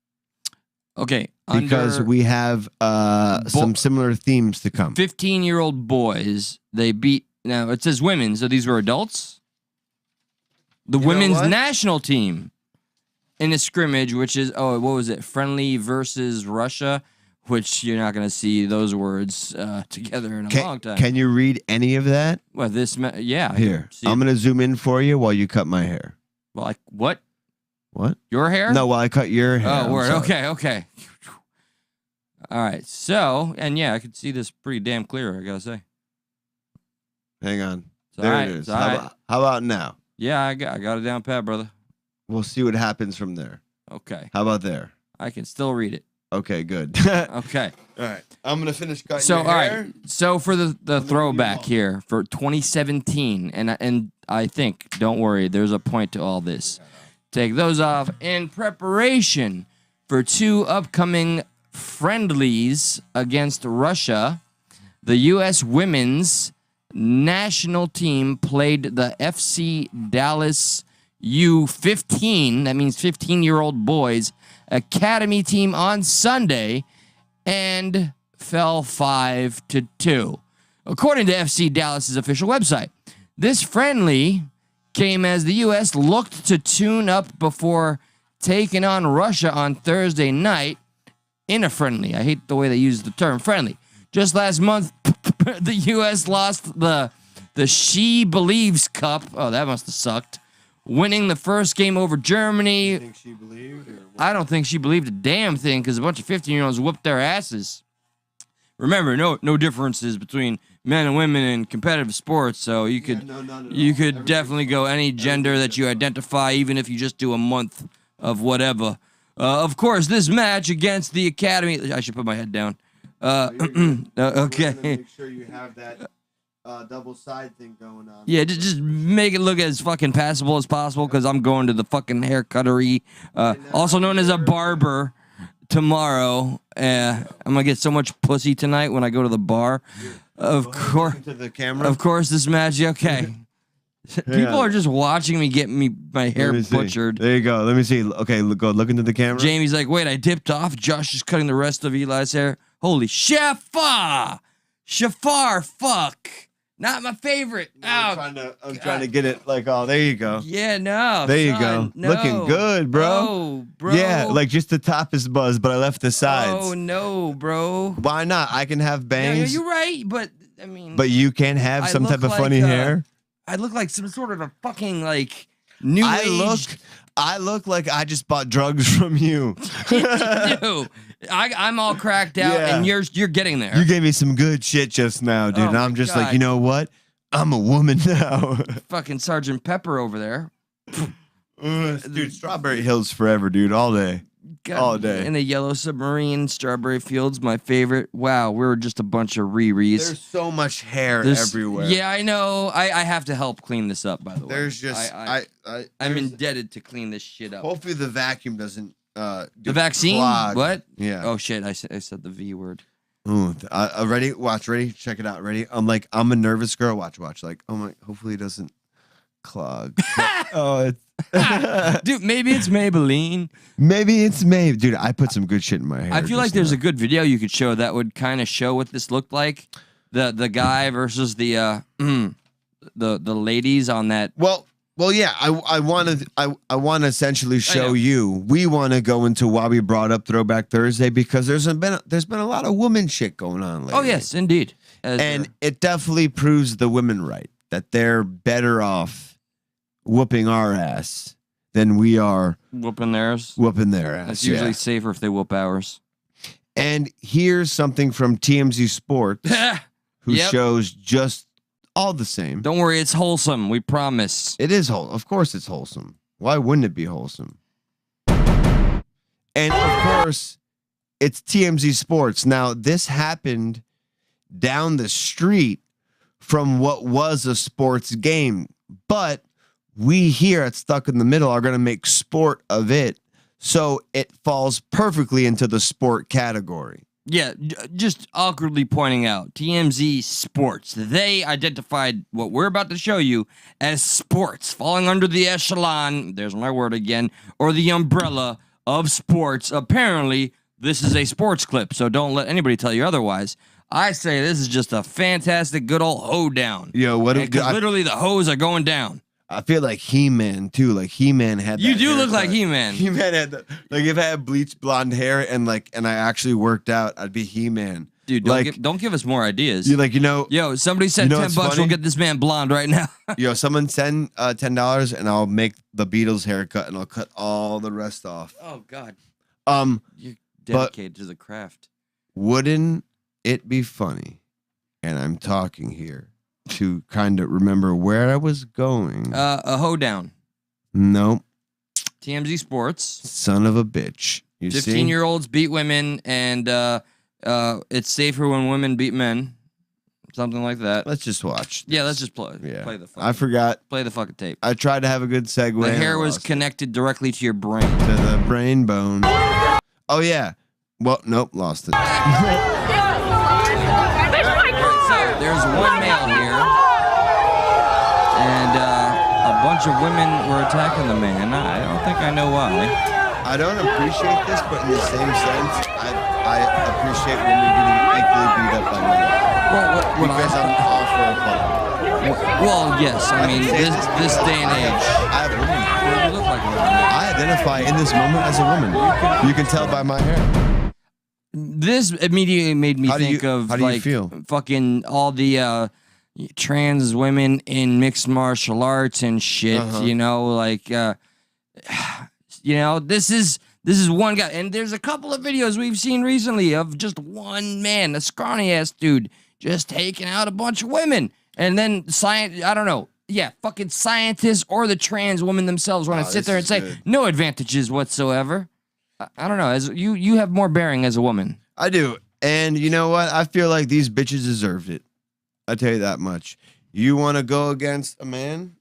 Okay. Because we have some similar themes to come. 15-year-old boys, they beat. Now it says women, so these were adults. The women's national team in a scrimmage, which is what was it? Friendly versus Russia, which you're not going to see those words together in a long time. Can you read any of that? Well, yeah. Here, I'm going to zoom in for you while you cut my hair. Well, like what? What? Your hair? No, while I cut your hair. Oh, word. Okay. All right. So, and yeah, I could see this pretty damn clear, I gotta say. Hang on. It's there all right. it is. It's all right. How about now? Yeah, I got it down pat, brother. We'll see what happens from there. Okay. How about there? I can still read it. Okay, good. Okay. All right. I'm gonna finish cutting your hair. All right. So for the throwback here for 2017, and I think, don't worry, there's a point to all this. Take those off in preparation for 2 upcoming friendlies against Russia. The U.S. women's national team played the FC Dallas U15, that means 15-year-old boys, academy team on Sunday and fell 5-2. According to FC Dallas's official website, this friendly came as the U.S. looked to tune up before taking on Russia on Thursday night in a friendly. I hate the way they use the term friendly. Just last month, the U.S. lost the She Believes Cup. Oh, that must have sucked. Winning the first game over Germany. You think she believed? Or what? I don't think she believed a damn thing because a bunch of 15-year-olds whooped their asses. Remember, no differences between men and women in competitive sports, so you could definitely go any gender that you identify, even if you just do a month of whatever. Of course, this match against the Academy. I should put my head down. Okay. Make sure you have that double side thing going on. Yeah, just make it look as fucking passable as possible because I'm going to the fucking hair cuttery, also known as a barber, tomorrow. I'm gonna get so much pussy tonight when I go to the bar. Of course, to the camera. of course, this match. Okay, people are just watching me get my hair butchered. There you go. Let me see. Okay, look into the camera. Jamie's like, wait, I dipped off. Josh is cutting the rest of Eli's hair. Holy Shafar, fuck. Not my favorite. I'm trying to get it like, oh, there you go. Yeah, no. There you son, go. no. Looking good, bro. Oh, bro. Yeah, like just the top is buzzed, but I left the sides. Oh, no, bro. Why not? I can have Yeah, bangs. you're right, but, I mean. But you can have some type of funny hair. I look like some sort of a fucking, like, new age. I look like I just bought drugs from you. You do. I'm all cracked out, and you're getting there. You gave me some good shit just now, dude. Oh And I'm my just God. like, you know what? I'm a woman now. Fucking Sergeant Pepper over there. Dude, Strawberry Hills forever, dude. All day. God, All day. In the Yellow Submarine, Strawberry Fields, my favorite. Wow, we're just a bunch of Riris. There's so much hair There's- everywhere. Yeah, I know. I have to help clean this up, by the way. There's just I'm there's- indebted to clean this shit up. Hopefully the vacuum doesn't The vaccine? clog. What? Yeah. Oh shit! I said the V word. Ooh, ready? Watch, ready? Check it out. Ready? I'm a nervous girl. Watch. Like, oh my, hopefully it doesn't clog. Oh, it's Dude, maybe it's Maybelline. Maybe it's May. Dude, I put some good shit in my hair. I feel like there's a good video you could show that would kind of show what this looked like. The guy versus the ladies on that. Well, yeah. I want to essentially show you. We want to go into why we brought up Throwback Thursday because there's been a lot of woman shit going on lately. Oh yes, indeed. And it definitely proves the women right that they're better off whooping our ass than we are whooping theirs. Whooping their ass. It's usually safer if they whoop ours. And here's something from TMZ Sports, who shows just all the same. Don't worry, it's wholesome. We promise. It is wholesome. Of course, it's wholesome. Why wouldn't it be wholesome? And of course, it's TMZ Sports. Now, this happened down the street from what was a sports game, but we here at Stuck in the Middle are going to make sport of it, so it falls perfectly into the sport category. Yeah, just awkwardly pointing out, TMZ Sports, they identified what we're about to show you as sports, falling under the echelon, there's my word again, or the umbrella of sports. Apparently, this is a sports clip, so don't let anybody tell you otherwise. I say this is just a fantastic good old hoedown. Yo, literally the hoes are going down. I feel like He-Man too. Like He-Man had. You that do look haircut. like He-Man. He-Man had like if I had bleached blonde hair and I actually worked out, I'd be He-Man. Dude, don't give us more ideas. You like Yo, somebody send $10. We'll get this man blonde right now. Yo, someone send $10 and I'll make the Beatles haircut and I'll cut all the rest off. Oh God. You're but dedicated to the craft. Wouldn't it be funny? And I'm talking here to kind of remember where I was going. A hoedown. Nope. TMZ Sports. Son of a bitch. You 15-year-olds beat women, and it's safer when women beat men. Something like that. Let's just watch. Yeah, let's just play. Yeah. Play the fucking, I forgot. Play the fucking tape. I tried to have a good segue. The hair and I was lost connected directly to your brain. it. To the brain bone. Oh, yeah. Well, nope, lost it. There's one male here, and a bunch of women were attacking the man. I don't think I know why. I don't appreciate this, but in the same sense, I appreciate women getting equally beat up by men. Because I'm all for equality. Well, yes. I mean, this day and age. I have women. You look like a woman. I identify in this moment as a woman. You can tell by my hair. This immediately made me think of how do you like feel? fucking all the trans women in mixed martial arts and shit. You know, like you know, this is one guy, and there's a couple of videos we've seen recently of just one man, a scrawny ass dude, just taking out a bunch of women, and then I don't know. Yeah, fucking scientists or the trans women themselves want to sit there and say no advantages whatsoever. I don't know. As you have more bearing as a woman. I do. And you know what? I feel like these bitches deserved it. I tell you that much. You want to go against a man?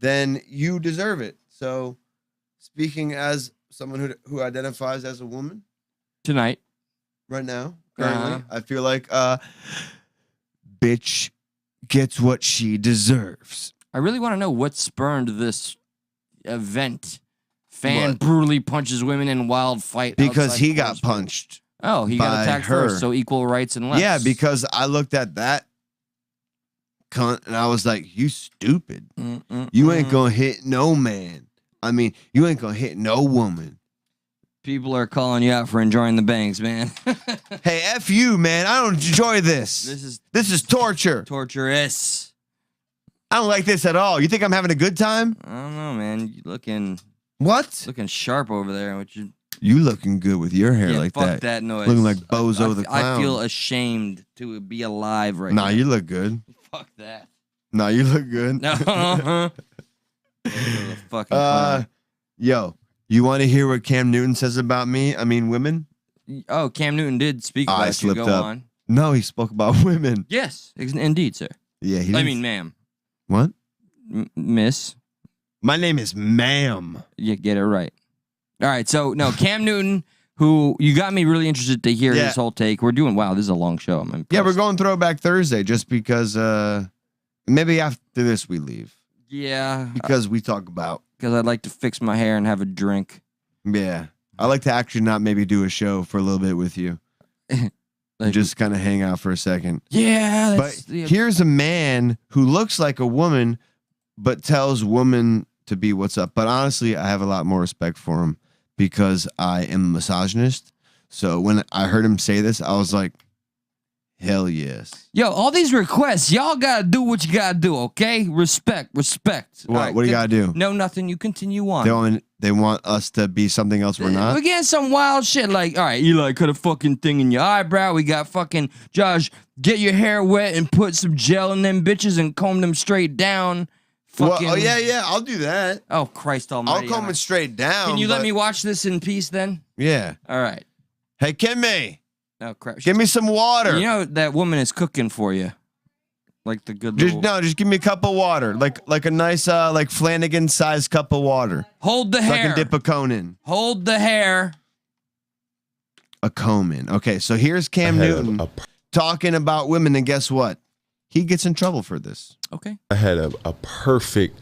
Then you deserve it. So, speaking as someone who identifies as a woman tonight, right now, currently, I feel like bitch gets what she deserves. I really want to know what spurned this event. Fan What? brutally punches women in wild fight Because outside he got Coors. punched. Oh, he got by attacked her. first, so equal rights and less. Yeah, because I looked at that cunt and I was like, you stupid. You ain't gonna hit no man. I mean, you ain't gonna hit no woman. People are calling you out for enjoying the bangs, man. Hey, F you, man. I don't enjoy this. This is torture. Torturous. I don't like this at all. You think I'm having a good time? I don't know, man. You looking sharp over there. You looking good with your hair Yeah, like fuck that. that noise. Looking like Bozo the Clown. I feel ashamed to be alive right now. Nah, you look good. Fuck that. Nah, you look good. No. Fucking clown. Yo, you want to hear what Cam Newton says about me? I mean, women? Oh, Cam Newton did speak about I you. slipped Go up. on. No, he spoke about women. Yes, indeed, sir. Yeah, he I didn't- mean, ma'am. What? Miss. My name is Ma'am. You get it right. All right, so no, Cam Newton, who you got me really interested to hear Yeah. his whole take. We're doing wow. This is a long show. I'm impressed. Yeah, we're going Throwback Thursday just because maybe after this we leave. Yeah, Because we talk about. because I'd like to fix my hair and have a drink. Yeah. I like to actually not maybe do a show for a little bit with you. Just kind of hang out for a second. Yeah, But here's a man who looks like a woman, but tells women to be what's up. But honestly, I have a lot more respect for him because I am a misogynist. So when I heard him say this, I was like, hell yes. Yo, all these requests, y'all gotta do what you gotta do, okay? Respect. What? What do you gotta do? No, nothing. You continue on. They want us to be something else we're not. We getting some wild shit like, all right, Eli, cut a fucking thing in your eyebrow. We got fucking Josh, get your hair wet and put some gel in them bitches and comb them straight down. Fucking, Well, yeah, I'll do that. Oh, Christ almighty. I'll comb it straight down. Can you let but- me watch this in peace then? Yeah. All right. Hey, Kimmy, Oh, crap. give me some water. You know that woman is cooking for you. Like the good little... Just give me a cup of water, like a nice like Flanagan sized cup of water. Hold the So I hair. can dip a cone in. Hold the hair. A comb in. Okay, so here's Cam Newton talking about women, and guess what? He gets in trouble for this. Okay. I had a perfect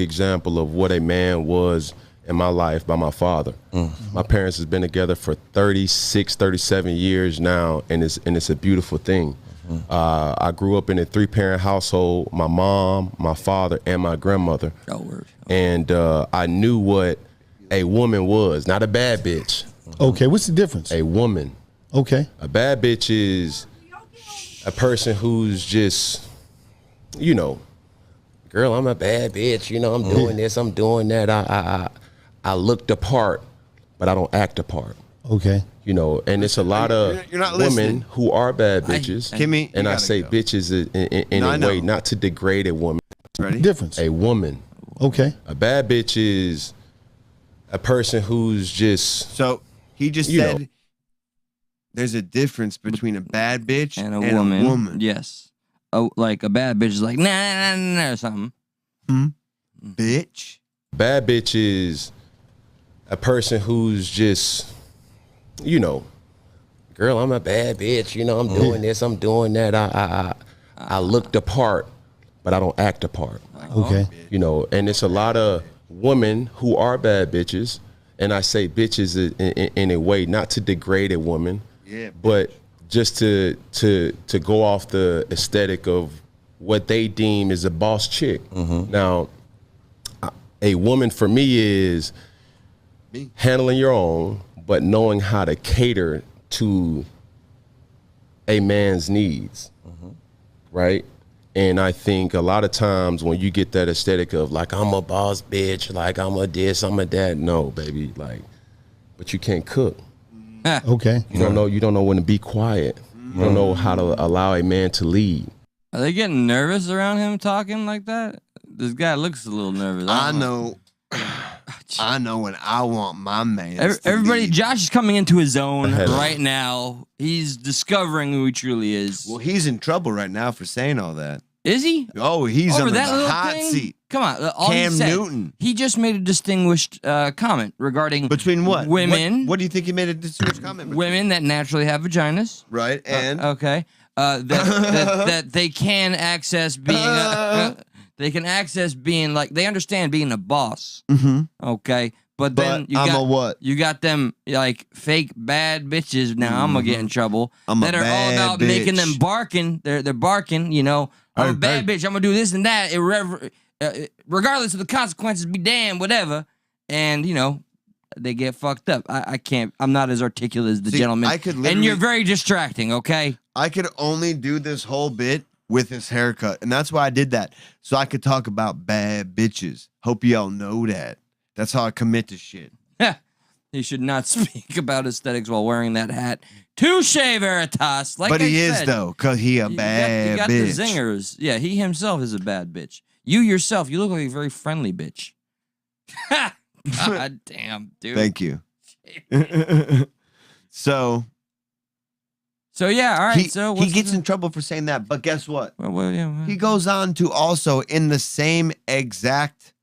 example of what a man was in my life by my father. My parents has been together for 36, 37 years now, and it's a beautiful thing. I grew up in a 3-parent household, my mom, my father, and my grandmother. Oh, word. And I knew what a woman was, not a bad bitch. Okay, what's the difference? A woman. Okay. A bad bitch is a person who's just, you know, girl, I'm a bad bitch. You know, I'm doing this, I'm doing that. I look the part, but I don't act the part. Okay. You know, and it's a lot of You're not women listening. who are bad bitches. Kimmy, and you I gotta say go. bitches in No, I a know. way not to degrade a woman. Ready? Difference. A woman. Okay. A bad bitch is a person who's just. So he just You said know. there's a difference between a bad bitch And a woman. A woman. Yes. Oh, like a bad bitch is like, nah, or something. Bitch. Bad bitch is a person who's just, you know, girl, I'm a bad bitch. You know, I'm doing this, I'm doing that. I look the part, but I don't act the part. Okay. You know, and it's a lot of women who are bad bitches, And I say bitches in a way not to degrade a woman, Yeah, but just to go off the aesthetic of what they deem is a boss chick. Now, a woman for me is handling your own, but knowing how to cater to a man's needs, right? And I think a lot of times when you get that aesthetic of like, I'm a boss bitch, like I'm a this, I'm a that. No, baby, like, but you can't cook. Okay. You don't know when to be quiet. You don't know how to allow a man to lead. Are they getting nervous around him talking like that? This guy looks a little nervous. I know. I know when I want my man. Everybody, Josh is coming into his own right now. He's discovering who he truly is. Well, he's in trouble right now for saying all that. Is he? Oh, he's Over under that the little hot thing? seat. Come on, all Cam he said, Newton. He just made a distinguished comment regarding Between what? Women. What do you think he made a distinguished comment? Women that naturally have vaginas. Right, and okay, that they can access being. They can access being like they understand being a boss. Okay. But then you I'm got a what? You got them like fake bad bitches. Now I'm gonna get in trouble. I'm a that are all bad about making them bitch. barking. They're barking. You know, I'm a bad bitch. I'm gonna do this and that. Regardless of the consequences, be damned, whatever. And you know, they get fucked up. I can't. I'm not as articulate as the gentleman. I could and literally- you're very distracting. Okay. I could only do this whole bit with his haircut, and that's why I did that, so I could talk about bad bitches. Hope y'all know that. That's how I commit to shit. He should not speak about aesthetics while wearing that hat. Touche, Veritas. Like But I he said, is though, cause he a bad you got bitch. the zingers. Yeah, he himself is a bad bitch. You yourself, you look like a very friendly bitch. God damn, dude. Thank you. So yeah, all right. He gets in trouble for saying that, but guess what? Well, He goes on to also, in the same exact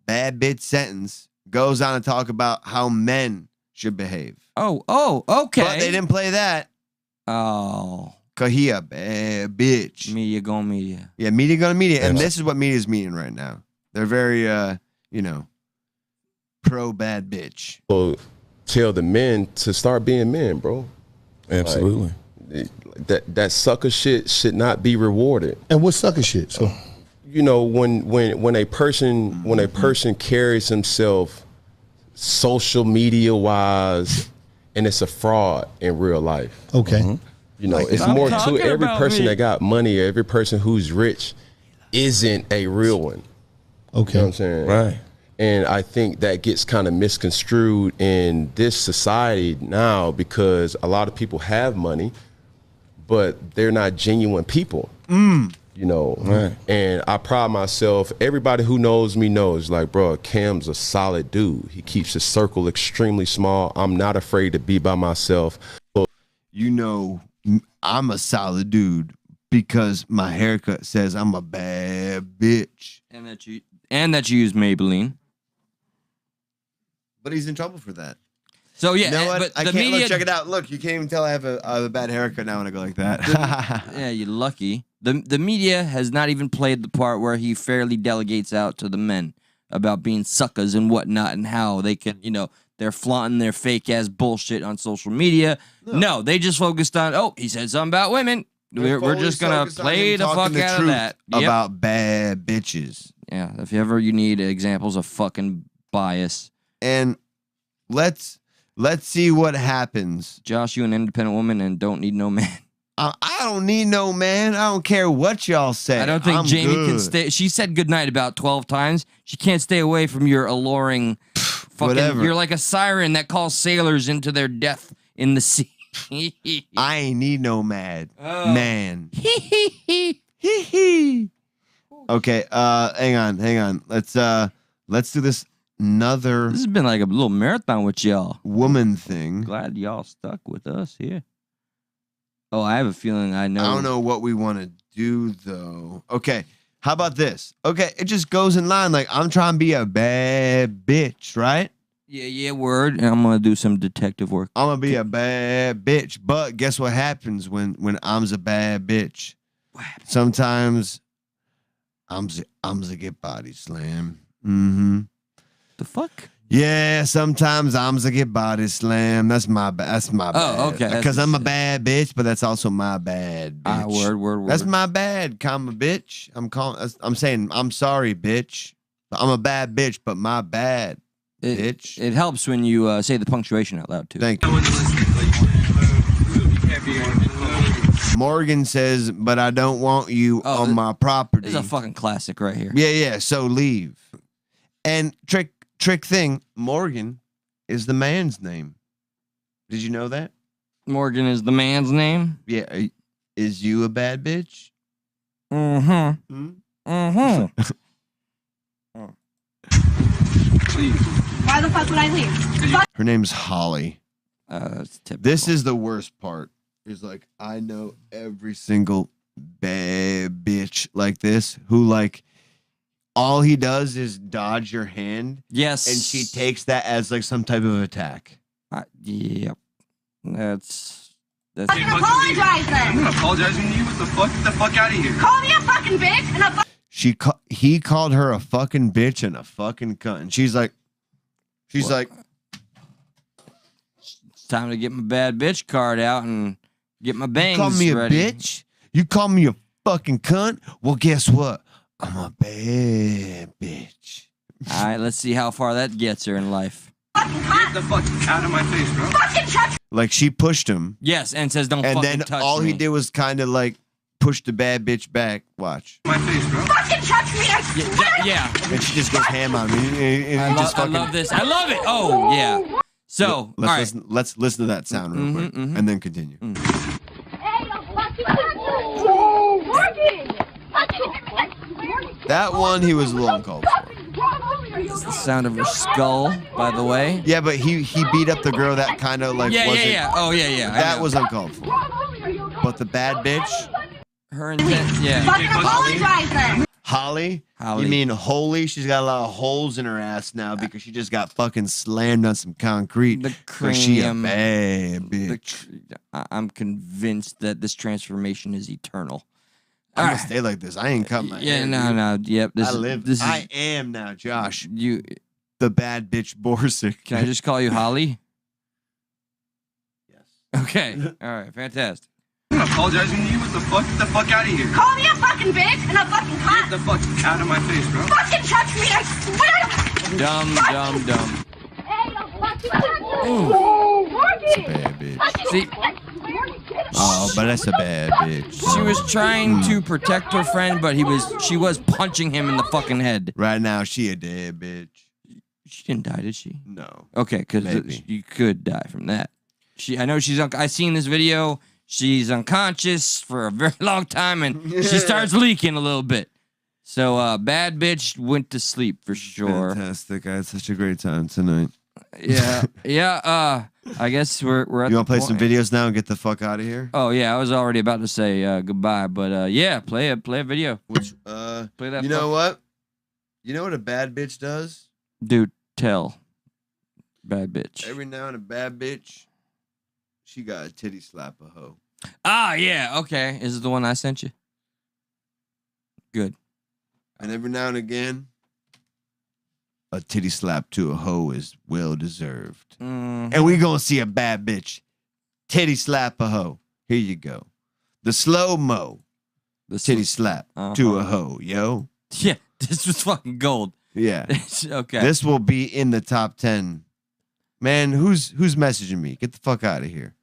bad bitch sentence, goes on to talk about how men should behave. Oh, okay. But they didn't play that. Oh. Cause he a bad bitch. Media going media. Yeah, media going media. And this is what media is meaning right now. They're very, pro bad bitch. So tell the men to start being men, bro. Absolutely. Like, that sucker shit should not be rewarded. And what sucker shit? So you know, when a person carries himself social media wise and it's a fraud in real life. Okay. You know, Like it's I'm more to talking every about person me. that got money, every person who's rich isn't a real one. Okay. You know what I'm saying? Right. And I think that gets kind of misconstrued in this society now because a lot of people have money, but they're not genuine people. You know, Right. and I pride myself. Everybody who knows me knows, like, bro, Cam's a solid dude. He keeps his circle extremely small. I'm not afraid to be by myself. You know, I'm a solid dude because my haircut says I'm a bad bitch. And that you use Maybelline. But he's in trouble for that. So yeah, You know what? but I the can't media. look, check it out. Look, you can't even tell I have a bad haircut now when I go like that. Yeah, you're lucky. The media has not even played the part where he fairly delegates out to the men about being suckers and whatnot and how they can, you know, they're flaunting their fake ass bullshit on social media. No, they just focused on, oh, he said something about women. We're just gonna play the fuck out of that. Yep. About bad bitches. Yeah, if ever you need examples of fucking bias. And let's see what happens. Josh, you an independent woman and don't need no man. I don't need no man. I don't care what y'all say. I don't think I'm Jamie good. can stay. She said goodnight about 12 times. She can't stay away from your alluring fucking. Whatever. You're like a siren that calls sailors into their death in the sea. I ain't need no man. Oh. Man. Okay, hang on. Let's do this another This has been like a little marathon with y'all. woman thing. Glad y'all stuck with us here. Oh, I have a feeling I know. I don't know what we want to do though. Okay, how about this? Okay, it just goes in line. Like, I'm trying to be a bad bitch, right? Yeah, word. And I'm gonna do some detective work. I'm gonna be a bad bitch. But guess what happens when I'm a bad bitch? Sometimes I'm get body slam. The fuck? Yeah, sometimes I'm a get body slam. That's my bad. Oh, okay. Because I'm a bad bitch, but that's also my bad. Bitch. Word. That's my bad, comma bitch. I'm saying I'm sorry, bitch. I'm a bad bitch, but my bad, bitch. It helps when you say the punctuation out loud too. Thank you. Morgan says, but I don't want you on my property. This is a fucking classic right here. Yeah. So leave. And trick thing, Morgan is the man's name. Did you know that? Morgan is the man's name? Yeah. Is you a bad bitch? Mm-hmm. Why the fuck would I leave? Her name's Holly. This is the worst part. Is like, I know every single bad bitch like this who like all he does is dodge your hand. Yes. And she takes that as like some type of attack. Yep. That's Fucking apologize then. I'm not apologizing to you. What the fuck? Get the fuck out of here. Call me a fucking bitch and a He called her a fucking bitch and a fucking cunt. And she's like, it's time to get my bad bitch card out and get my bangs you call me ready. a bitch? You call me a fucking cunt? Well, guess what? I'm a bad bitch. All right, let's see how far that gets her in life. Get the fuck out of my face, bro. fucking touch. Like she pushed him. Yes, and says don't and fucking then touch all me. he did was kind of like push the bad bitch back. Watch. My face, bro. Fucking touch me. I swear. Yeah. And she just goes ham on me. I love this. I love it. Oh, yeah. So, let's listen to that sound real quick, and then continue. That one he was a little uncalled for. It's the sound of her skull, by the way. Yeah, but he beat up the girl that kind of like wasn't. Yeah. Oh, yeah. That was uncalled for. But the bad bitch, her intent. Yeah. Fucking apologize then. Holly. You mean holy? She's got a lot of holes in her ass now because she just got fucking slammed on some concrete. The But she a cranium. bad bitch. I'm convinced that this transformation is eternal. I'm gonna stay like this. I ain't cut my hair. No. Yep. I am now, Josh. You, the bad bitch Borsic. Can I just call you Holly? Yes. Okay. All right. Fantastic. I'm not apologizing to you. What the fuck? Get the fuck out of here. Call me a fucking bitch and a fucking cunt. Get the fuck out of my face, bro. Fucking touch me. I swear. Dumb. Bad bitch. See, Oh, but that's a bad bitch. she was trying to protect her friend, but she was punching him in the fucking head. Right now, she a dead bitch. She didn't die, did she? No. Okay, because you could die from that. I know she's. I've seen this video. She's unconscious for a very long time, and she starts leaking a little bit. So, bad bitch went to sleep for sure. Fantastic. I had such a great time tonight. Yeah. I guess we're at You the want to play point. some videos now and get the fuck out of here? Oh yeah, I was already about to say goodbye, but yeah, play a video. Which play that. You know what? You know what a bad bitch does? Dude, tell. Bad bitch. Every now and a bad bitch, she got a titty slap a hoe. Ah, yeah. Okay, is it the one I sent you? Good. And every now and again, a titty slap to a hoe is well deserved. And we gonna see a bad bitch titty slap a hoe. Here you go. The slow-mo titty slap to a hoe, yo. Yeah, this was fucking gold. Yeah. Okay. This will be in the top 10. Man, who's messaging me? Get the fuck out of here.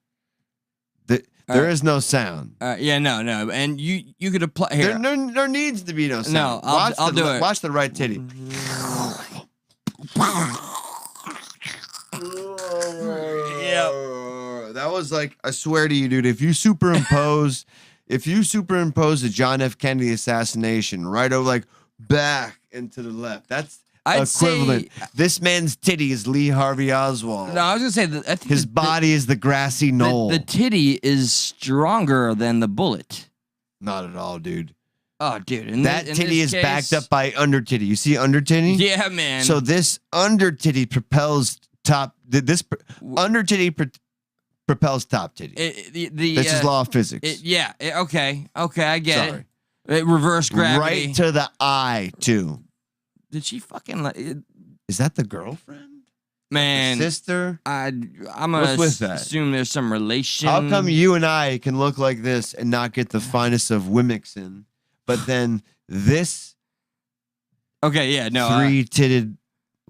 There is no sound. Yeah, no. And you could apply here. There needs to be no sound. No, I'll do it. Watch the right titty. That was like, I swear to you, dude, if you superimpose a John F. Kennedy assassination right over like back and to the left, that's equivalent. This man's titty is Lee Harvey Oswald. No, I was gonna say that I think his body is the grassy knoll. The titty is stronger than the bullet. Not at all, dude. Oh, dude. That titty is backed up by under titty. You see under titty? Yeah, man. So this under titty propels top. This under titty propels top titty. This is law of physics. Okay, I get it. Reverse gravity. Right to the eye, too. Did she fucking like? Is that the girlfriend? Man, sister. I'm What's gonna with that? assume there's some relation. How come you and I can look like this and not get the finest of Wimixon, but then this Okay, yeah, no. three-titted,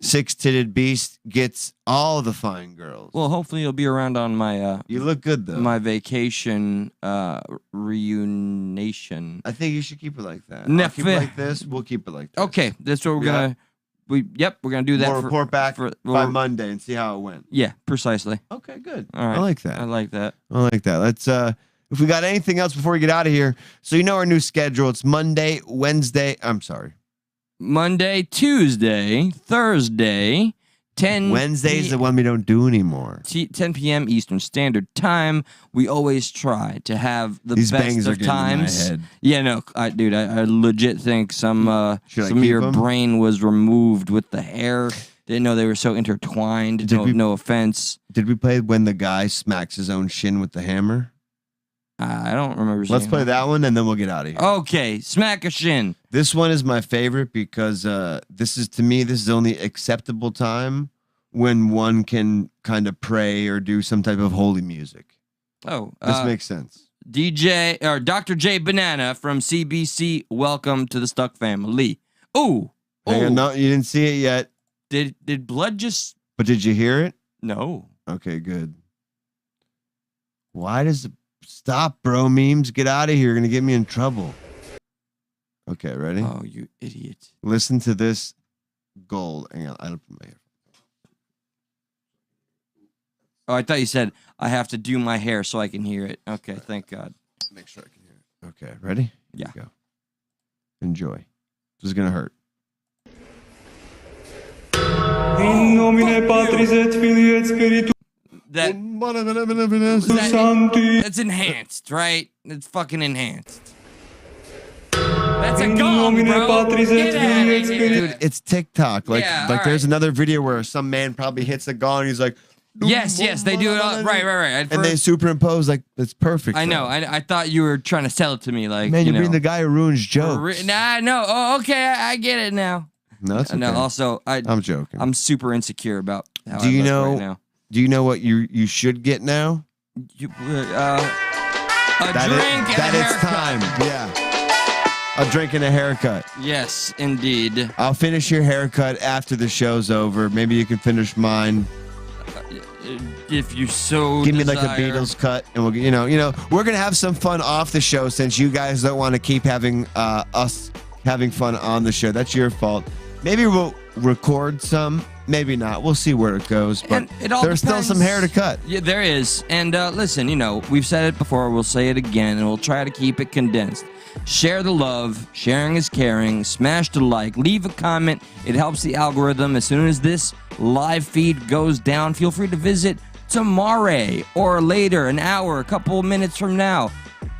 six-titted beast gets all the fine girls? Well, hopefully you'll be around on my. You look good though. My vacation reunion. I think you should keep it like that. Neff- I'll keep it like this. We'll keep it like this. Okay, that's what we're Yeah. gonna. We're gonna do that. We'll report back by well, Monday and see how it went. Yeah, precisely. Okay, good. All right. I like that. I like that. I like that. Let's if we got anything else before we get out of here. So you know our new schedule. It's Monday, Wednesday. I'm sorry. Monday, Tuesday, Thursday, 10. Wednesday's the one we don't do anymore. 10 p.m. Eastern Standard Time. We always try to have the These best bangs are of getting in my times. head. Yeah, no, dude, I legit think some Should I of keep your 'em? brain was removed with the hair. Didn't know they were so intertwined. No offense. Did we play when the guy smacks his own shin with the hammer? I don't remember. Let's seeing play that one and then we'll get out of here. Okay, smack a shin. This one is my favorite because this is the only acceptable time when one can kind of pray or do some type of holy music. Oh, This makes sense. DJ or Dr. J Banana from CBC. Welcome to the Stuck family. Ooh, Hang on, no, you didn't see it yet. Did blood just? But did you hear it? No. Okay, good. Why does it stop, bro? Memes, get out of here. You're gonna get me in trouble. Okay, ready? Oh, you idiot! Listen to this gold. Hang on, I don't put my hair. Oh, I thought you said I have to do my hair so I can hear it. Okay, thank God. Make sure I can hear it. Okay, ready? Yeah. Here we go. Enjoy. This is gonna hurt. In nomine Patris et Filii et Spiritus That's enhanced, right? It's fucking enhanced. That's a gong, bro. Get out of here. Dude, it's TikTok. Like, Yeah, like all there's right. another video where some man probably hits a gong and he's like, Yes, they do it all. Right. and they superimpose like it's perfect. I know. I thought you were trying to sell it to me, like Man, you you're know. being the guy who ruins jokes. Nah, no. Oh, okay. I get it now. No, that's okay. No. Also, I'm joking. I'm super insecure about how Do I you look know? right now. Do you know what you should get now? A drink that and a it's haircut. time. Yeah. A drink and a haircut. Yes, indeed. I'll finish your haircut after the show's over. Maybe you can finish mine. If you so Give me like a desire. Beatles cut, and we'll, you know, we're gonna have some fun off the show since you guys don't want to keep having us having fun on the show. That's your fault. Maybe we'll record some, maybe not. We'll see where it goes. But And it all there's still some hair to cut. Yeah, there is. And listen, we've said it before. We'll say it again, and we'll try to keep it condensed. Share the love. Sharing is caring. Smash the like. Leave a comment. It helps the algorithm. As soon as this live feed goes down, feel free to visit tomorrow or later, an hour, a couple of minutes from now.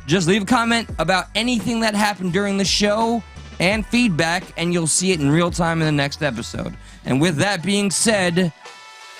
Just leave a comment about anything that happened during the show and feedback, and you'll see it in real time in the next episode. And with that being said,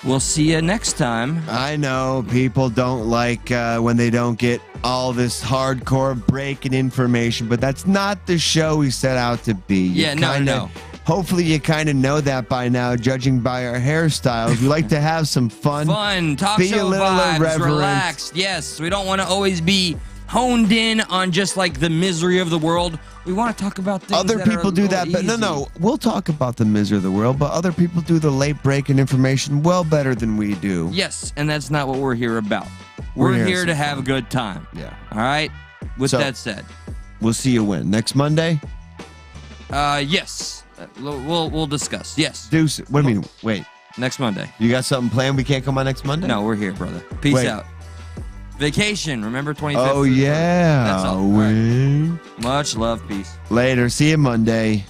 we'll see you next time. I know people don't like when they don't get all this hardcore breaking information, but that's not the show we set out to be. Yeah, no, I know. Hopefully you kind of know that by now, judging by our hairstyles. We like to have some fun. Talk be show a little vibes, irreverent. relaxed. Yes, we don't want to always be honed in on just like the misery of the world. We want to talk about things Other that are people a do little that, but easy. no, we'll talk about the misery of the world, but other people do the late breaking information well better than we do. Yes, and that's not what we're here about. We're here to have a good time. Yeah. All right. With So- that said, We'll see you when? Next Monday? yes, we'll discuss. Yes, Deuce. What do you mean? Wait. next Monday. You got something planned? We can't come on next Monday? No, we're here, brother. Peace Wait. out. Vacation. Remember 25th? Oh, yeah. That's all. All right. Much love. Peace. Later. See you Monday.